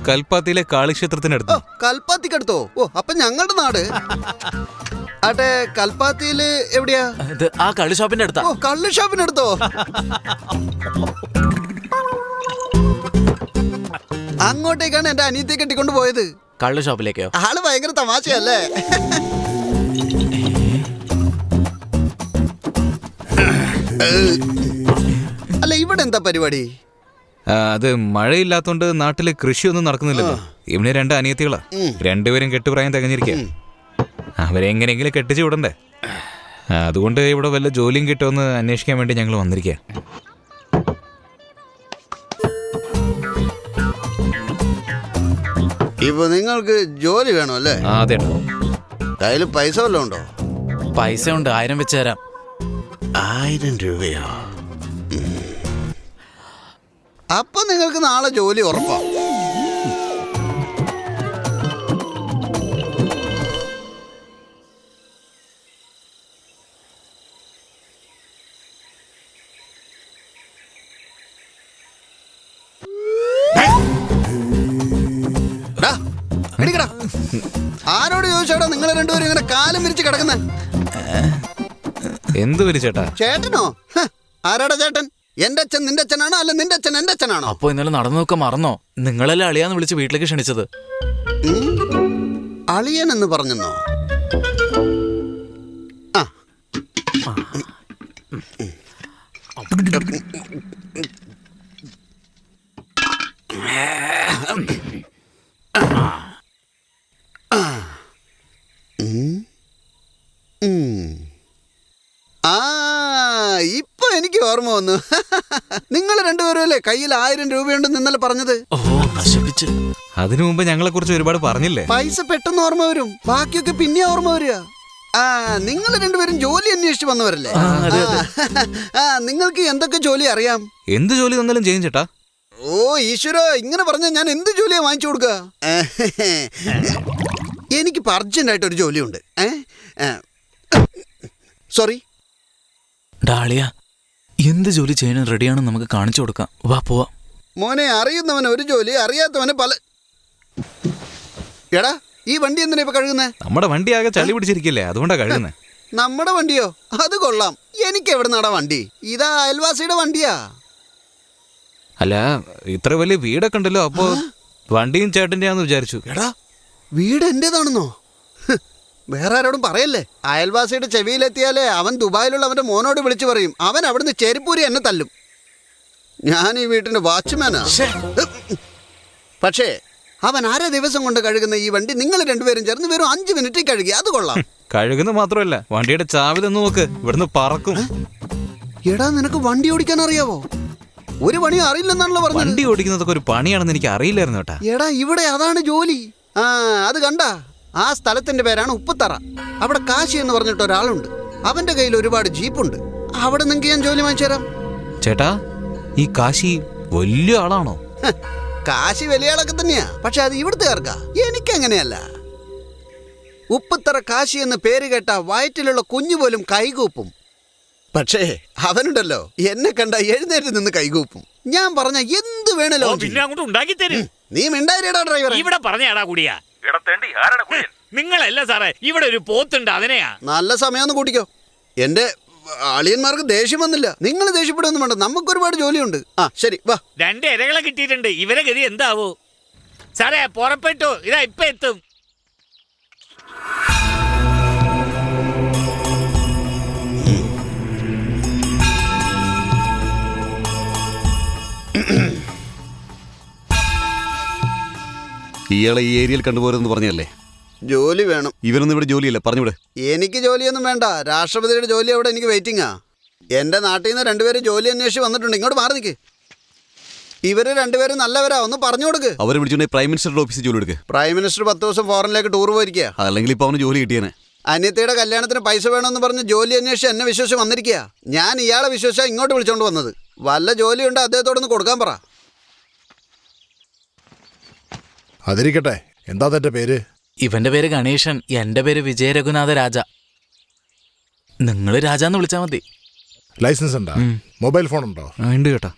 കൽപ്പാത്തിയിലെ കാളിക്ഷേത്രത്തിനടുത്ത്. കൽപ്പാത്തിക്കടുത്തോ? ഓ, അപ്പൊ ഞങ്ങളുടെ നാട്. ആട്ടെ, കൽപ്പാത്തിയില് എവിടെയാ? ആ കള്ള് ഷോപ്പിന്റെ അടുത്താ. ഓ, കള്ള് ഷോപ്പിനടുത്തോ? അങ്ങോട്ടേക്കാണ് എന്റെ അനിയത്തെ കെട്ടിക്കൊണ്ട് പോയത്. കള്ള് ഷോപ്പിലേക്കോ? ആള് ഭയങ്കര തമാശയല്ലേ? അല്ല, ഇവിടെ എന്താ പരിപാടി? അത് മഴയില്ലാത്തോണ്ട് നാട്ടില് കൃഷിയൊന്നും നടക്കുന്നില്ലല്ലോ. ഇവന് 2 അനിയത്തികളാ. രണ്ടുപേരും കെട്ടുപ്രായം തികഞ്ഞിരിക്കുക. അവരെങ്ങനെയെങ്കിലും കെട്ടിച്ചു വിടണ്ടേ. അതുകൊണ്ട് ഇവിടെ വല്ല ജോലിയും കിട്ടുമെന്ന് അന്വേഷിക്കാൻ വേണ്ടി ഞങ്ങൾ വന്നിരിക്കുക. ഇപ്പൊ നിങ്ങൾക്ക് ജോലി വേണോ അല്ലേ? അതെ. കയ്യിൽ പൈസ വല്ലതും ഉണ്ടോ? പൈസ ഉണ്ട്, 1000 വെച്ച് തരാം. 1000 രൂപയോ? അപ്പൊ നിങ്ങൾക്ക് നാളെ ജോലി ഉറപ്പാ. ആരോട് ചോദിച്ചാടാ നിങ്ങൾ രണ്ടുപേരും ഇങ്ങനെ കാലം വിരിച്ച് കിടക്കുന്ന? എന്ത് വരി ചേട്ടാ? ചേട്ടനോ? ആരാടാ ചേട്ടൻ? എന്റെ അച്ഛൻ നിന്റെ അച്ഛനാണോ അല്ല നിന്റെ അച്ഛൻ എന്റെ അച്ഛനാണോ? അപ്പൊ ഇന്നലെ നടന്നു നോക്കാൻ മറന്നോ? നിങ്ങളെല്ലാം അളിയാന്ന് വിളിച്ച് വീട്ടിലേക്ക് ക്ഷണിച്ചത്. അളിയൻ എന്ന് പറഞ്ഞെന്നോ? ഇപ്പൊ എനിക്ക് ഓർമ്മ വന്നു. നിങ്ങൾ രണ്ടുപേരും അല്ലേ കയ്യിൽ 1000 രൂപയുണ്ടെന്ന് ഇന്നലെ പറഞ്ഞത്? അതിനു മുമ്പ് ഞങ്ങളെ കുറിച്ച് ഒരുപാട് പറഞ്ഞില്ലേ? പൈസ പെട്ടെന്ന് ഓർമ്മ വരും, ബാക്കിയൊക്കെ പിന്നെ ഓർമ്മ വരിക. നിങ്ങൾ രണ്ടുപേരും ജോലി അന്വേഷിച്ച് വന്നവരല്ലേ? നിങ്ങൾക്ക് എന്തൊക്കെ ജോലി അറിയാം? എന്ത് ജോലി തന്നാലും ചെയ്യും ചേട്ടാ. ഓ ഈശ്വര, ഇങ്ങനെ പറഞ്ഞാൽ ഞാൻ എന്ത് ജോലിയാ വാങ്ങിച്ചു കൊടുക്ക? എനിക്കിപ്പോ അർജന്റായിട്ട് ഒരു ജോലിയുണ്ട്. സോറി ഡാളിയ, എന്ത് ജോലി ചെയ്യാനും റെഡിയാണെന്ന് നമുക്ക് കാണിച്ചു കൊടുക്കാം. വാ പോവാം. മോനെ, അറിയുന്നവന് ഒരു ജോലി, അറിയാത്തവന് പല. എടാ, ഈ വണ്ടി എന്തിനാ ഇപ്പൊ കഴുകുന്നേ? നമ്മുടെ വണ്ടി ആകെ ചളി പിടിച്ചിരിക്കില്ലേ, അതുകൊണ്ടാ കഴുകുന്നേ. നമ്മുടെ വണ്ടിയോ? അത് കൊള്ളാം. എനിക്ക് എവിടെ നടാ വണ്ടി? ഇതാ അയൽവാസിയുടെ വണ്ടിയാ. അല്ല, ഇത്ര വലിയ വീടൊക്കെ ഉണ്ടല്ലോ, അപ്പോ വണ്ടിയും ചേട്ടൻ്റെയാന്ന് വിചാരിച്ചു. എടാ, വീട് എന്റേതാണെന്നോ? വേറെ ആരോടും പറയല്ലേ. അയൽവാസിയുടെ ചെവിയിലെത്തിയാലേ അവൻ ദുബായിലുള്ള അവന്റെ മോനോട് വിളിച്ചു പറയും. അവൻ അവിടുന്ന് ചെരുപ്പൂരി എന്നെ തല്ലും. ഞാൻ ഈ വീട്ടിന്റെ വാച്ച്മാനാ. പക്ഷേ അവൻ അര ദിവസം കൊണ്ട് കഴുകുന്ന ഈ വണ്ടി നിങ്ങൾ രണ്ടുപേരും ചേർന്ന് വെറും 5 മിനിറ്റിൽ കഴുകി. അത് കൊള്ളാം. കഴുകുന്ന മാത്രമല്ല, വണ്ടിയുടെ ചാവി തന്നു നോക്ക്, ഇവിടുന്ന് പറക്കും. എടാ, നിനക്ക് വണ്ടി ഓടിക്കാൻ അറിയാവോ? ഒരു പണിയും അറിയില്ലെന്നാണല്ലോ പറഞ്ഞത്. വണ്ടി ഓടിക്കുന്നതൊക്കെ ഒരു പണിയാണെന്ന് എനിക്ക് അറിയില്ലായിരുന്നു കേട്ടാ. എടാ, ഇവിടെ അതാണ് ജോലി. അത് കണ്ടാ? ആ സ്ഥലത്തിന്റെ പേരാണ് ഉപ്പുത്തറ. അവിടെ കാശി എന്ന് പറഞ്ഞിട്ട് ഒരാളുണ്ട്. അവന്റെ കയ്യിൽ ഒരുപാട് ജീപ്പുണ്ട്. അവിടെ നിങ്ങൾക്ക് ഞാൻ ജോലി വാങ്ങിച്ചു തരാം. ചേട്ടാ, ഈ കാശി വലിയ ആളാണോ? കാശി വലിയ ആളൊക്കെ തന്നെയാ, പക്ഷെ അത് ഇവിടുത്തുകാർക്കാ. എനിക്കങ്ങനെയല്ല. ഉപ്പുത്തറ കാശി എന്ന് പേര് കേട്ട വയറ്റിലുള്ള കുഞ്ഞു പോലും കൈകൂപ്പും. പക്ഷേ അവനുണ്ടല്ലോ, എന്നെ കണ്ട എഴുന്നേറ്റ് നിന്ന് കൈകൂപ്പും. ഞാൻ പറഞ്ഞ എന്ത് വേണല്ലോ പിന്നെ അങ്ങോട്ട് ഉണ്ടാക്കി തരും. നീ മിണ്ടായിരടാ ഡ്രൈവർ. ഇവിടെ പറഞ്ഞാടാ കൂടിയാ. നിങ്ങളല്ല സാറേ, ഇവിടെ ഒരു പോത്തുണ്ട്, അതിനെയാ. നല്ല സമയം കൂട്ടിക്കോ. എന്റെ അളിയന്മാർക്ക് ദേഷ്യം വന്നില്ല. നിങ്ങൾ ദേഷ്യപ്പെടുമെന്ന് വേണ്ട, നമുക്ക് ഒരുപാട് ജോലിയുണ്ട്. ശരി, വാ. 2 ഇരകളെ കിട്ടിയിട്ടുണ്ട്. ഇവരെ ഗതി എന്താവോ? സാറേ പുറപ്പെട്ടു, ഇതാ ഇപ്പൊ എത്തും. ഇയാളെ ഈ ഏരിയയിൽ കണ്ടുപോരെന്ന് പറഞ്ഞല്ലേ? ജോലി വേണം. ഇവരൊന്നും ഇവിടെ ജോലിയല്ല, പറഞ്ഞുവിടെ. എനിക്ക് ജോലിയൊന്നും വേണ്ട. രാഷ്ട്രപതിയുടെ ജോലി അവിടെ എനിക്ക് വെയിറ്റിംഗാ. എന്റെ നാട്ടിൽ നിന്ന് 2 പേര് ജോലി അന്വേഷിച്ച് വന്നിട്ടുണ്ട്. ഇങ്ങോട്ട് മാറി നിൽക്ക്. ഇവര് 2 പേരും നല്ലവരാ, ഒന്ന് പറഞ്ഞു കൊടുക്ക്. അവരെ വിളിച്ചുകൊണ്ട് പ്രൈം മിനിസ്റ്ററുടെ ഓഫീസിൽ ജോലി എടുക്കുക. പ്രൈം മിനിസ്റ്റർ 10 ദിവസം ഫോറിനിലേക്ക് ടൂർ പോയിരിക്കുക. അല്ലെങ്കിൽ ഇപ്പൊ അവന് ജോലി കിട്ടിയേനെ. അനിയത്തിയുടെ കല്യാണത്തിന് പൈസ വേണമെന്ന് പറഞ്ഞ് ജോലി അന്വേഷിച്ച് എന്നെ വിശ്വസിച്ച് വന്നിരിക്കുക. ഞാൻ ഇയാളെ വിശ്വസിച്ചാ ഇങ്ങോട്ട് വിളിച്ചോണ്ട് വന്നത്. വല്ല ജോലിയുണ്ട് അദ്ദേഹത്തോടൊന്ന് കൊടുക്കാൻ പറ. അതിരിക്കട്ടെ, എന്താ തന്റെ പേര്? ഇവന്റെ പേര് ഗണേശൻ, എന്റെ പേര് വിജയ രഘുനാഥ രാജ. നിങ്ങള് രാജാന്ന് വിളിച്ചാ മതി. ലൈസൻസ് ഉണ്ടോ? മൊബൈൽ ഫോൺ ഉണ്ടോ? ഉണ്ട് കേട്ടാ.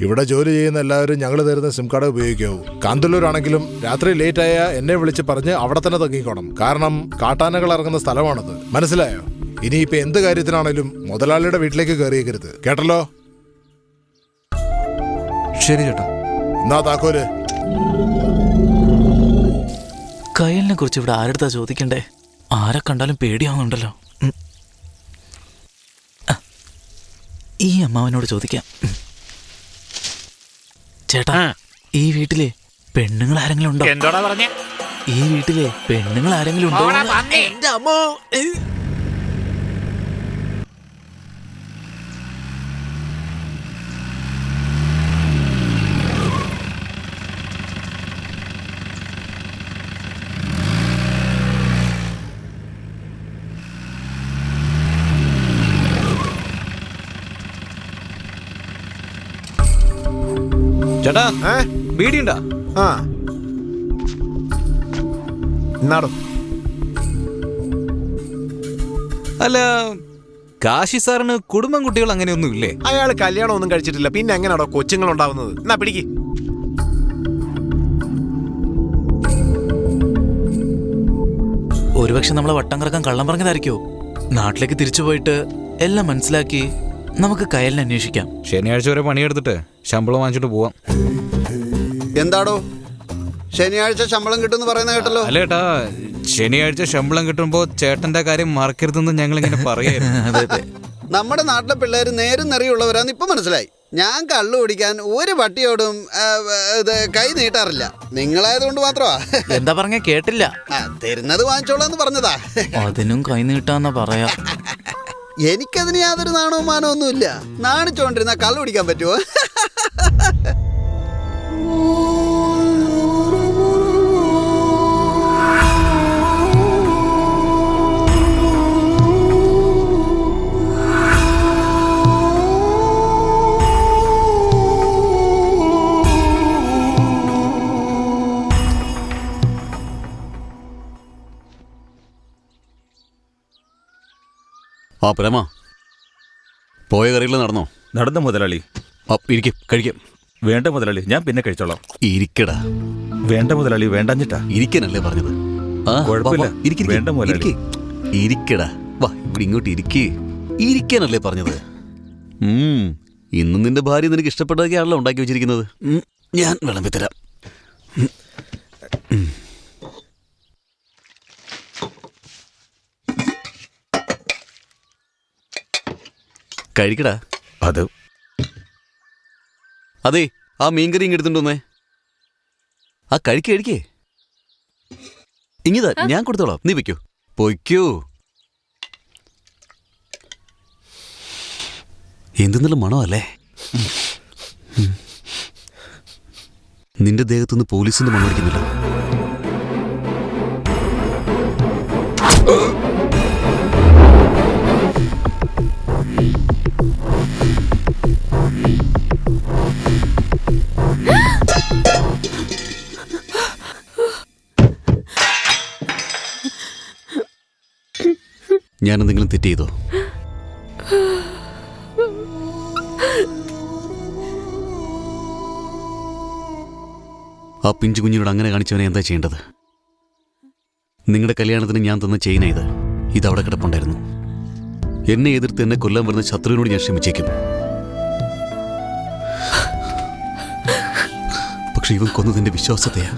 ഇവിടെ ജോലി ചെയ്യുന്ന എല്ലാവരും ഞങ്ങൾ തരുന്ന സിം കാർഡ് ഉപയോഗിക്കാവൂ. കാന്തല്ലൂരാണെങ്കിലും രാത്രി ലേറ്റ് ആയ എന്നെ വിളിച്ച് പറഞ്ഞ് അവിടെ തന്നെ തങ്ങിക്കോണം. കാരണം കാട്ടാനകൾ ഇറങ്ങുന്ന സ്ഥലമാണത്. മനസ്സിലായോ? ഇനിയിപ്പോ എന്ത് കാര്യത്തിനാണേലും മുതലാളിയുടെ വീട്ടിലേക്ക് കയറിയേക്കരുത്, കേട്ടല്ലോ? ശരി ചേട്ടാ. എന്നാ താക്കോല്. കയലിനെ കുറിച്ച് ഇവിടെ ആരെടുത്താ ചോദിക്കണ്ടേ? ആരെ കണ്ടാലും പേടിയാവുന്നുണ്ടല്ലോ. ഈ അമ്മാവനോട് ചോദിക്കാം. ചേട്ടാ, ഈ വീട്ടിലെ പെണ്ണുങ്ങൾ ആരെങ്കിലും ഉണ്ടോ? എന്തോടാ പറഞ്ഞേ? ഈ വീട്ടിലെ പെണ്ണുങ്ങൾ ആരെങ്കിലും ഉണ്ടോ? എന്റെ അമ്മോ. ചേട്ടാ, ബീഡിയുണ്ടാ? ആ, എന്നാടോ? അല്ല, കാശി സാറിന് കുടുംബം കുട്ടികൾ അങ്ങനെയൊന്നും ഇല്ലേ? അയാൾ കല്യാണം ഒന്നും കഴിച്ചിട്ടില്ല, പിന്നെ എങ്ങനെയാണോ കൊച്ചുങ്ങൾ ഉണ്ടാവുന്നത്? എന്നാ പിടിക്ക്. ഒരുപക്ഷെ നമ്മളെ വട്ടം കറക്കാൻ കള്ളം പറഞ്ഞതായിരിക്കോ? നാട്ടിലേക്ക് തിരിച്ചു പോയിട്ട് എല്ലാം മനസ്സിലാക്കി നമുക്ക് കയലിനെ അന്വേഷിക്കാം. ശനിയാഴ്ച വരെ പണിയെടുത്തിട്ട് ശമ്പളം വാങ്ങിച്ചിട്ട് പോവാം. എന്താടോ ശനിയാഴ്ച ശമ്പളം കിട്ടുമെന്ന് പറയുന്ന കേട്ടല്ലോ? അല്ല ചേട്ടാ, ശനിയാഴ്ച ശമ്പളം കിട്ടുമ്പോ ചേട്ടന്റെ കാര്യം മറക്കരുതെന്ന് ഞങ്ങൾ ഇങ്ങനെ പറയായിരുന്നു. നമ്മുടെ നാട്ടിലെ പിള്ളേര് നേരും നിറയുള്ളവരാന്ന് ഇപ്പൊ മനസ്സിലായി. ഞാൻ കള്ളു കുടിക്കാൻ ഒരു പട്ടിയോടും കൈ നീട്ടാറില്ല. നിങ്ങളായതുകൊണ്ട് മാത്രമാ. എന്താ പറഞ്ഞ കേട്ടില്ല. തരുന്നത് വാങ്ങിച്ചോളാന്ന് പറഞ്ഞതാ. അതിനും കൈ നീട്ടാന്നാ പറയാ. എനിക്കതിന് യാതൊരു നാണവും മാനവും ഒന്നുമില്ല. നാണിച്ചോണ്ടിരുന്ന കള്ളു കുടിക്കാൻ പറ്റുമോ? ആ പ്രേമ, പോയ കറികൾ നടന്നോ? നടന്ന മുതലാളി. ഇരിക്കും, കഴിക്കാം. വേണ്ട മുതലാളി, ഞാൻ പിന്നെ കഴിച്ചോളാം. ഇരിക്കടാ. വേണ്ട മുതലാളി, വേണ്ടഞ്ഞിട്ടാ. ഇരിക്കാനല്ലേ പറഞ്ഞത്? കുഴപ്പമില്ല, വേണ്ട മുതലാളി. ഇരിക്കടാ, വാ ഇവിടെ ഇങ്ങോട്ട് ഇരിക്കാനല്ലേ പറഞ്ഞത്? ഇന്ന് നിന്റെ ഭാര്യ നിനക്ക് ഇഷ്ടപ്പെട്ടതൊക്കെയാണല്ലോ ഉണ്ടാക്കി വെച്ചിരിക്കുന്നത്. ഞാൻ വിളമ്പിത്തരാം. കഴിക്കടാ. അതെ, ആ മീൻകറി ഇങ്ങ് എടുത്തുണ്ടോന്നേ. ആ കഴിക്കേ. ഇങ്ങിതാ, ഞാൻ കൊടുത്തോളാം. നീ വെക്കോ, പൊയ്ക്കോ. എന്തെന്നുള്ള മണമല്ലേ? നിന്റെ ദേഹത്തുനിന്ന് പോലീസിന്റെ മണം അടിക്കുന്നില്ല. ഞാനെന്തെങ്കിലും തെറ്റ് ചെയ്തോ? ആ പിഞ്ചു കുഞ്ഞിനോട് അങ്ങനെ കാണിച്ചവനെ എന്താ ചെയ്യേണ്ടത്? നിങ്ങളുടെ കല്യാണത്തിന് ഞാൻ തന്ന ചെയിന ഇതവിടെ കിടപ്പുണ്ടായിരുന്നു. എന്നെ എതിർത്ത് എന്നെ കൊല്ലാൻ വരുന്ന ശത്രുവിനോട് ഞാൻ ക്ഷമിച്ചേക്കും. പക്ഷെ ഇവൻ കൊന്നത് എന്റെ വിശ്വാസത്തെയാ.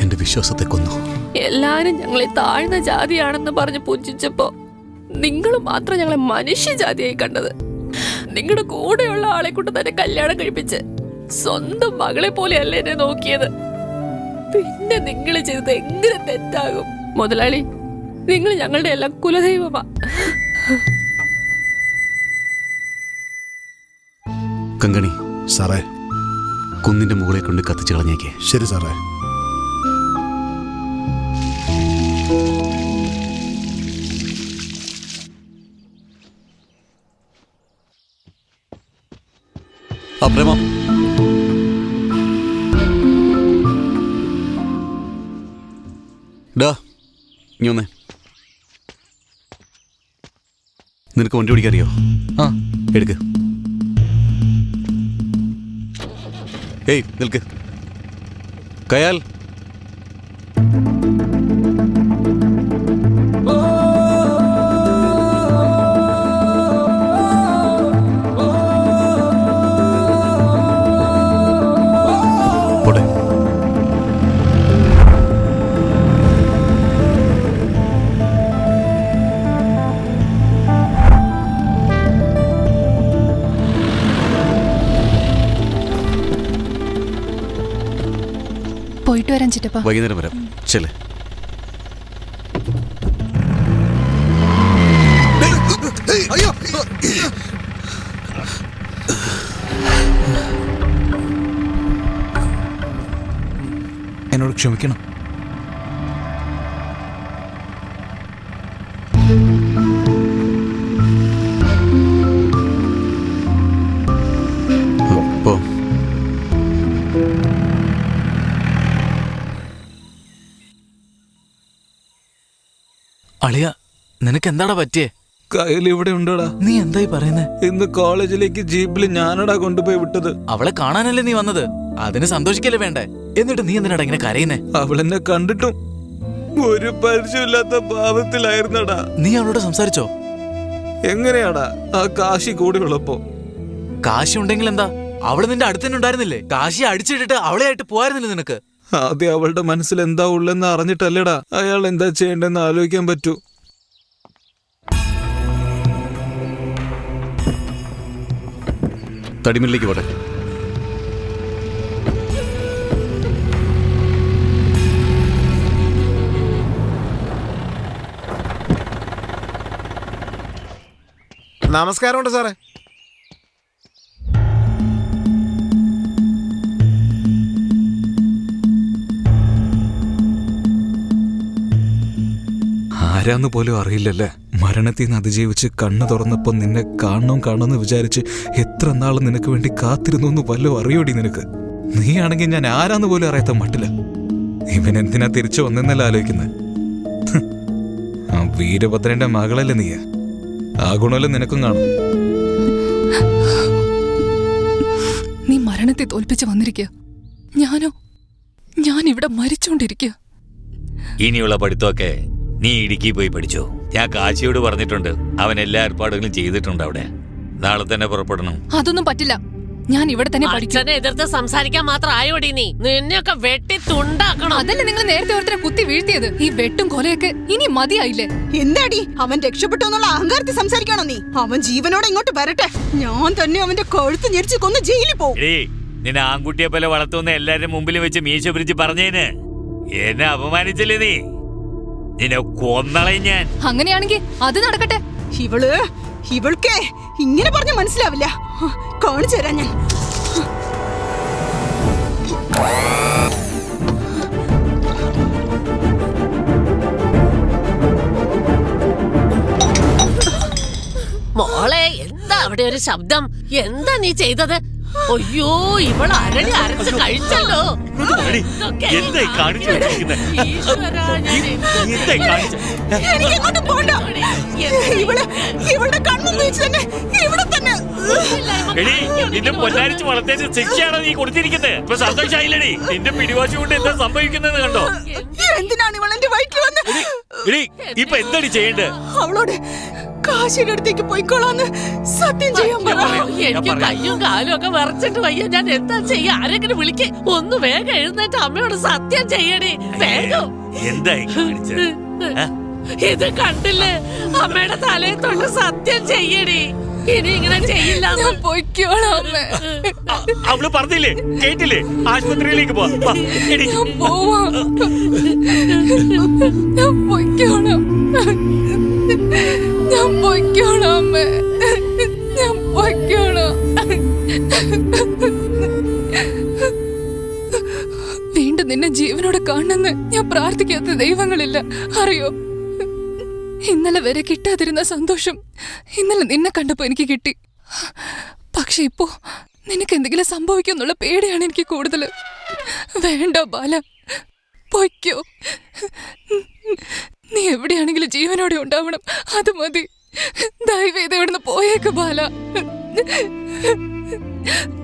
എന്റെ വിശ്വാസത്തെ കൊന്നു. എല്ലാരും ഞങ്ങളെ താഴ്ന്ന ജാതിയാണെന്ന് പറഞ്ഞ് പുച്ഛിച്ചപ്പോ നിങ്ങൾ മാത്രം ഞങ്ങളെ മനുഷ്യജാതിയായി കണ്ടത്. നിങ്ങളുടെ കൂടെയുള്ള ആളെ കൊണ്ട് തന്നെ കല്യാണം കഴിപ്പിച്ച് സ്വന്തം മകളെ പോലെയല്ലേ എന്നെ നോക്കിയത്. പിന്നെ നിങ്ങൾ ചെയ്തത് എങ്ങനെ തെറ്റാകും? മുതലാളി, നിങ്ങൾ ഞങ്ങളുടെ എല്ലാം കുലദൈവമാ. കങ്കണി സാറേ, കുന്നിന്റെ മുകളിൽ കൊണ്ട് കത്തിച്ചു കളഞ്ഞേക്കേ. ശരി സാറേ. പ്രേമം, ഡാ നീ ഒന്നേ. നിനക്ക് വണ്ടി ഓടിക്കാറിയോ? ആ, എടുക്ക്. ഏയ് നിൽക്ക്. കയാൽ, പോയിട്ട് വരാൻ ചിറ്റപ്പ. വൈകുന്നേരം വരാം. ചെല്. എന്നോട് ക്ഷമിക്കണം. പോ. അളിയ, നിനക്ക് എന്താടാ പറ്റിയേ? കയ്യിൽ ഇവിടെ ഉണ്ടോടാ? നീ എന്തായി പറയുന്നേ? ഇന്ന് കോളേജിലേക്ക് ജീപ്പിൽ ഞാനടാ കൊണ്ടുപോയി വിട്ടത്. അവളെ കാണാനല്ലേ നീ വന്നത്? അതിന് സന്തോഷിക്കല്ലേ വേണ്ടേ? എന്നിട്ട് നീ എന്തിനാടാ ഇങ്ങനെ കരയുന്നേ? അവളെന്നെ കണ്ടിട്ടും ഒരു പരിചയമില്ലാത്ത ഭാവത്തിലായിരുന്നടാ. നീ അവളോട് സംസാരിച്ചോ? എങ്ങനെയാടാ ആ കാശി കൂടെ ഉള്ളപ്പോ? കാശി ഉണ്ടെങ്കിൽ എന്താ? അവള് നിന്റെ അടുത്ത് തന്നെ ഉണ്ടായിരുന്നില്ലേ? കാശി അടിച്ചിട്ടിട്ട് അവളെ ആയിട്ട് പോയായിരുന്നില്ലേ നിനക്ക്? ആദ്യം അവളുടെ മനസ്സിൽ എന്താ ഉള്ളെന്ന് അറിഞ്ഞിട്ടല്ലേടാ അയാൾ എന്താ ചെയ്യേണ്ടെന്ന് ആലോചിക്കാൻ പറ്റൂ. തടിമില്ലിലേക്ക് പോട്ടെ. നമസ്കാരമുണ്ട് സാറേ. ആരാന്ന് പോലും അറിയില്ലല്ലേ. മരണത്തിൽ നിന്ന് അതിജീവിച്ച് കണ്ണു തുറന്നപ്പോ നിന്നെ കാണണമെന്ന് വിചാരിച്ച് എത്ര നാൾ നിനക്ക് വേണ്ടി കാത്തിരുന്നു എന്ന് വല്ലതും അറിയോടി നിനക്ക്? നീയാണെങ്കിൽ ഞാൻ ആരാന്ന് പോലും അറിയാത്ത മട്ടില്ല. ഇവൻ എന്തിനാ തിരിച്ചു വന്നെന്നല്ല ആലോചിക്കുന്നത്. ആ വീരഭദ്രന്റെ മകളല്ലേ നീ? ആ ഗുണമല്ലേ നിനക്കും കാണും. നീ മരണത്തെ തോൽപ്പിച്ച് വന്നിരിക്കുക. ഞാൻ ഇവിടെ മരിച്ചോണ്ടിരിക്കുക. ഇനിയുള്ള പഠിത്തമൊക്കെ നീ ഇടുക്കി പോയി പഠിച്ചോ. ഞാൻ കാശിയോട് പറഞ്ഞിട്ടുണ്ട്. അവൻ എല്ലാ ഏർപ്പാടുകളും ചെയ്തിട്ടുണ്ട് അവിടെ. നാളെ തന്നെ പുറപ്പെടണം. അതൊന്നും പറ്റില്ല. ഞാൻ ഇവിടെ തന്നെ പഠിക്കും. അച്ഛനെ എതിർത്ത് സംസാരിക്കാൻ മാത്രം ആയോടി നീ? നിന്നെയൊക്കെ വെട്ടി തുണ്ടാക്കണം. അതല്ലേ നിങ്ങൾ നേരത്തെ ഓരോരുത്തരെ കുത്തി വീഴ്ത്തിയത്? ഈ വെട്ടും കൊലയൊക്കെ ഇനി മതിയായില്ലേ? എന്താടി അവൻ രക്ഷപ്പെട്ടു എന്നുള്ള അഹങ്കാരത്തിൽ സംസാരിക്കണോ നീ? അവൻ ജീവനോടെ ഇങ്ങോട്ട് വരട്ടെ. ഞാൻ തന്നെ അവന്റെ കഴുത്ത് ഞെരിച്ച് കൊന്ന് ജയിലിൽ പോകും. നിന്നെ ആൺകുട്ടിയെ പോലെ വളർത്തുന്ന എല്ലാവരുടെ മുമ്പിൽ വെച്ച് മീശ പിരിച്ച് പറഞ്ഞേന് എന്നെ അപമാനിച്ചില്ലേ നീ? നിന്നെ കൊന്നളയും ഞാൻ. അങ്ങനെയാണെങ്കിൽ അത് നടക്കട്ടെ. ഇവൾക്ക് ഇങ്ങനെ പറഞ്ഞ മനസ്സിലാവില്ല. കാണിച്ചു തരാം ഞാൻ. മോളെ, എന്താ അവിടെ ഒരു ശബ്ദം? എന്താ നീ ചെയ്തത്? അയ്യോ, ഇവൾ അരളി അരച്ച് കഴിച്ചല്ലോ. എന്തായി കാണിച്ചു വെച്ചിരിക്കുന്നത്? എനിക്കെങ്ങോട്ടും പോണ്ട. ഇവളുടെ കണ്ണും വെച്ച് തന്നെ ഇവിടെ തന്നെ. നിന്നെ പൊന്നാരിച്ച് വളർത്തേണ്ട ശിക്ഷയാണോ നീ കൊടുത്തിരിക്കുന്നത്? ഇപ്പൊ സന്തോഷായില്ലടി. നിന്റെ പിടിവാശി കൊണ്ട് എന്താ സംഭവിക്കുന്നത് കണ്ടോ? എന്തിനാണ് ഇവൾ എന്റെ വയറ്റിൽ വന്ന്? ഇപ്പൊ എന്താടി ചെയ്യണ്ടേ? അവളോട് കാശിയുടെ അടുത്തേക്ക് പോയിക്കോളാന്ന് സത്യം ചെയ്യാൻ പറ. എനിക്ക് കയ്യും കാലും ഒക്കെ വിറച്ചിട്ട് വയ്യ. ഞാൻ എന്താ ചെയ്യാ? ആരെങ്കിലും വിളിക്ക്. ഒന്ന് വേഗം എഴുന്നേറ്റ് അമ്മയോട് സത്യം ചെയ്യണേ. വേഗം. എന്തായി കാണിച്ചത്? ഇത് കണ്ടില്ലേ? അമ്മയുടെ തലയെ തൊട്ട് സത്യം ചെയ്യണേ. ഇനി ഇങ്ങനെ ചെയ്യില്ല. അവള് പറഞ്ഞില്ലേ? കേട്ടില്ലേ? ആശുപത്രിയിലേക്ക് വീണ്ടും നിന്നെ ജീവനോടെ കാണണമെന്ന് ഞാൻ പ്രാർത്ഥിക്കാത്ത ദൈവങ്ങളില്ല, അറിയോ? ഇന്നലെ വരെ കിട്ടാതിരുന്ന സന്തോഷം ഇന്നലെ നിന്നെ കണ്ടപ്പോ എനിക്ക് കിട്ടി. പക്ഷെ ഇപ്പോ നിനക്ക് എന്തെങ്കിലും സംഭവിക്കുന്നുള്ള പേടിയാണ് എനിക്ക് കൂടുതൽ. വേണ്ട ബാല, പൊയ്ക്കോ. നീ എവിടെയാണെങ്കിലും ജീവനോടെ ഉണ്ടാവണം, അത് മതി. ദയവേത് ഇവിടുന്ന് പോയേക്ക് ബാല,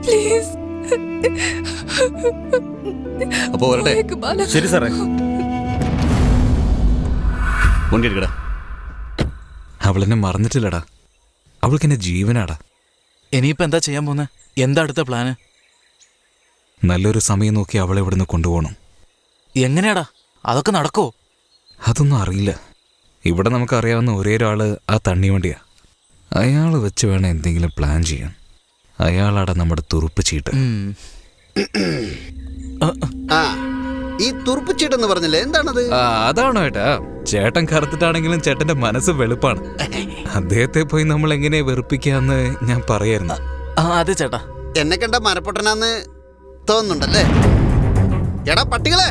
പ്ലീസ്. ശരി സാറേ. അവളെന്നെ മറന്നിട്ടില്ലടാ. അവൾക്ക് എന്നെ ജീവനാടാ. ഇനിയിപ്പോ എന്താ ചെയ്യാൻ പോന്നെ? എന്താ അടുത്ത പ്ലാന്? നല്ലൊരു സമയം നോക്കി അവളെ ഇവിടുന്ന് കൊണ്ടുപോകണം. എങ്ങനെയാടാ? അതൊക്കെ നടക്കോ? അതൊന്നും അറിയില്ല. ഇവിടെ നമുക്കറിയാവുന്ന ഒരേ ഒരാള് ആ തണ്ണിവണ്ടിയാ. അയാൾ വെച്ച് വേണം എന്തെങ്കിലും പ്ലാൻ ചെയ്യാൻ. അയാളാടാ നമ്മുടെ തുറുപ്പ് ചീട്ട്. ഈ തുറുപ്പുച്ചീട്ടെന്ന് പറഞ്ഞില്ലേ, എന്താണത്? അതാണോ ഏട്ടാ? ചേട്ടൻ കറുത്തിട്ടാണെങ്കിലും ചേട്ടന്റെ മനസ്സ് വെളുപ്പാണ്. അദ്ദേഹത്തെ പോയി നമ്മൾ എങ്ങനെ വെറുപ്പിക്കാന്ന് ഞാൻ പറയായിരുന്നു. അതെ ചേട്ടാ. എന്നെ കണ്ട മരപ്പൊട്ടനാന്ന് തോന്നുന്നുണ്ടല്ലേ? എടാ പട്ടികളെ,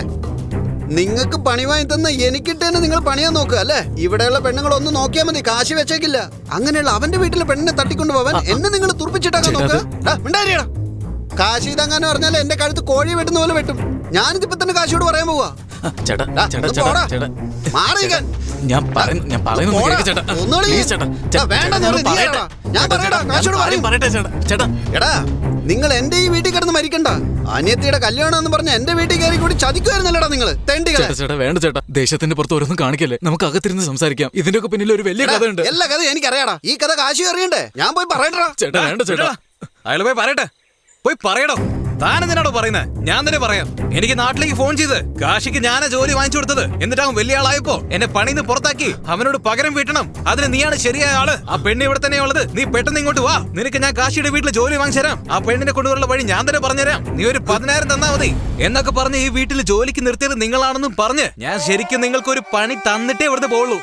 നിങ്ങൾക്ക് പണി വാങ്ങി തന്ന എനിക്കിട്ടേന്ന് നിങ്ങൾ പണിയാൻ നോക്കുക അല്ലേ? ഇവിടെയുള്ള പെണ്ണുങ്ങളൊന്നും നോക്കിയാൽ മതി, കാശ് വെച്ചേക്കില്ല. അങ്ങനെയുള്ള അവന്റെ വീട്ടിലെ പെണ്ണിനെ തട്ടിക്കൊണ്ടു പോവാൻ എന്നെ നിങ്ങൾ തുറപ്പിച്ചിട്ടാക്കാൻ നോക്കുക. കാശ് ഇതങ്ങനെ പറഞ്ഞാൽ എന്റെ കഴുത്ത് കോഴി വെട്ടുന്ന പോലെ വെട്ടും. ഞാനിതിപ്പോ തന്നെ കാശിയോട് പറയാൻ പോവാ. എടാ, നിങ്ങൾ എന്റെ ഈ വീട്ടിൽ കിടന്ന് മരിക്കണ്ട. അനിയത്തിയുടെ കല്യാണം എന്ന് പറഞ്ഞ എന്റെ വീട്ടിൽ കയറി കൂടി ചതിക്കുമായിരുന്നല്ലേടാ നിങ്ങൾ തെണ്ടികളെ. ചേട്ടാ വേണ്ട ചേട്ടാ, ദേശത്തിന്റെ പുറത്ത് ഓരോന്നും കാണിക്കല്ലേ, നമുക്ക് അകത്തിരുന്ന് സംസാരിക്കാം. ഇതിന്റെ ഒക്കെ പിന്നിൽ ഒരു വലിയ കഥ ഉണ്ട്. എല്ലാ കഥ എനിക്കറിയാടാ, ഈ കഥ കാശി അറിയണ്ടേ? ഞാൻ പോയി പറയട്ടാ. ചേട്ടാ വേണ്ട ചേട്ടാ, അയാൾ പോയി പറയട്ടെ. പോയി പറയടോ. താനെന്തിനാണോ പറയുന്നത്? ഞാൻ തന്നെ പറയാം. എനിക്ക് നാട്ടിലേക്ക് ഫോൺ ചെയ്ത് കാശിക്ക് ഞാനാ ജോലി വാങ്ങിച്ചു കൊടുത്തത്. എന്നിട്ട് അവൻ വലിയ ആളായപ്പോ എന്നെ പണിന്ന് പുറത്താക്കി. അവനോട് പകരം വീട്ടണം. അതിന് നീയാണ് ശരിയായ ആള്. ആ പെണ്ണ് ഇവിടെ തന്നെ ഉള്ളത്. നീ പെട്ടെന്ന് ഇങ്ങോട്ട് വാ. നിനക്ക് ഞാൻ കാശിയുടെ വീട്ടിൽ ജോലി വാങ്ങിച്ചു തരാം. ആ പെണ്ണിനെ കൊണ്ടുവരുള്ള വഴി ഞാൻ തന്നെ പറഞ്ഞുതരാം. നീ ഒരു 10,000 തന്നാ മതി എന്നൊക്കെ പറഞ്ഞ് ഈ വീട്ടിൽ ജോലിക്ക് നിർത്തിയത് നിങ്ങളാണെന്നും പറഞ്ഞ് ഞാൻ ശരിക്കും നിങ്ങൾക്ക് ഒരു പണി തന്നിട്ടേ ഇവിടുന്ന് പോവുള്ളൂ.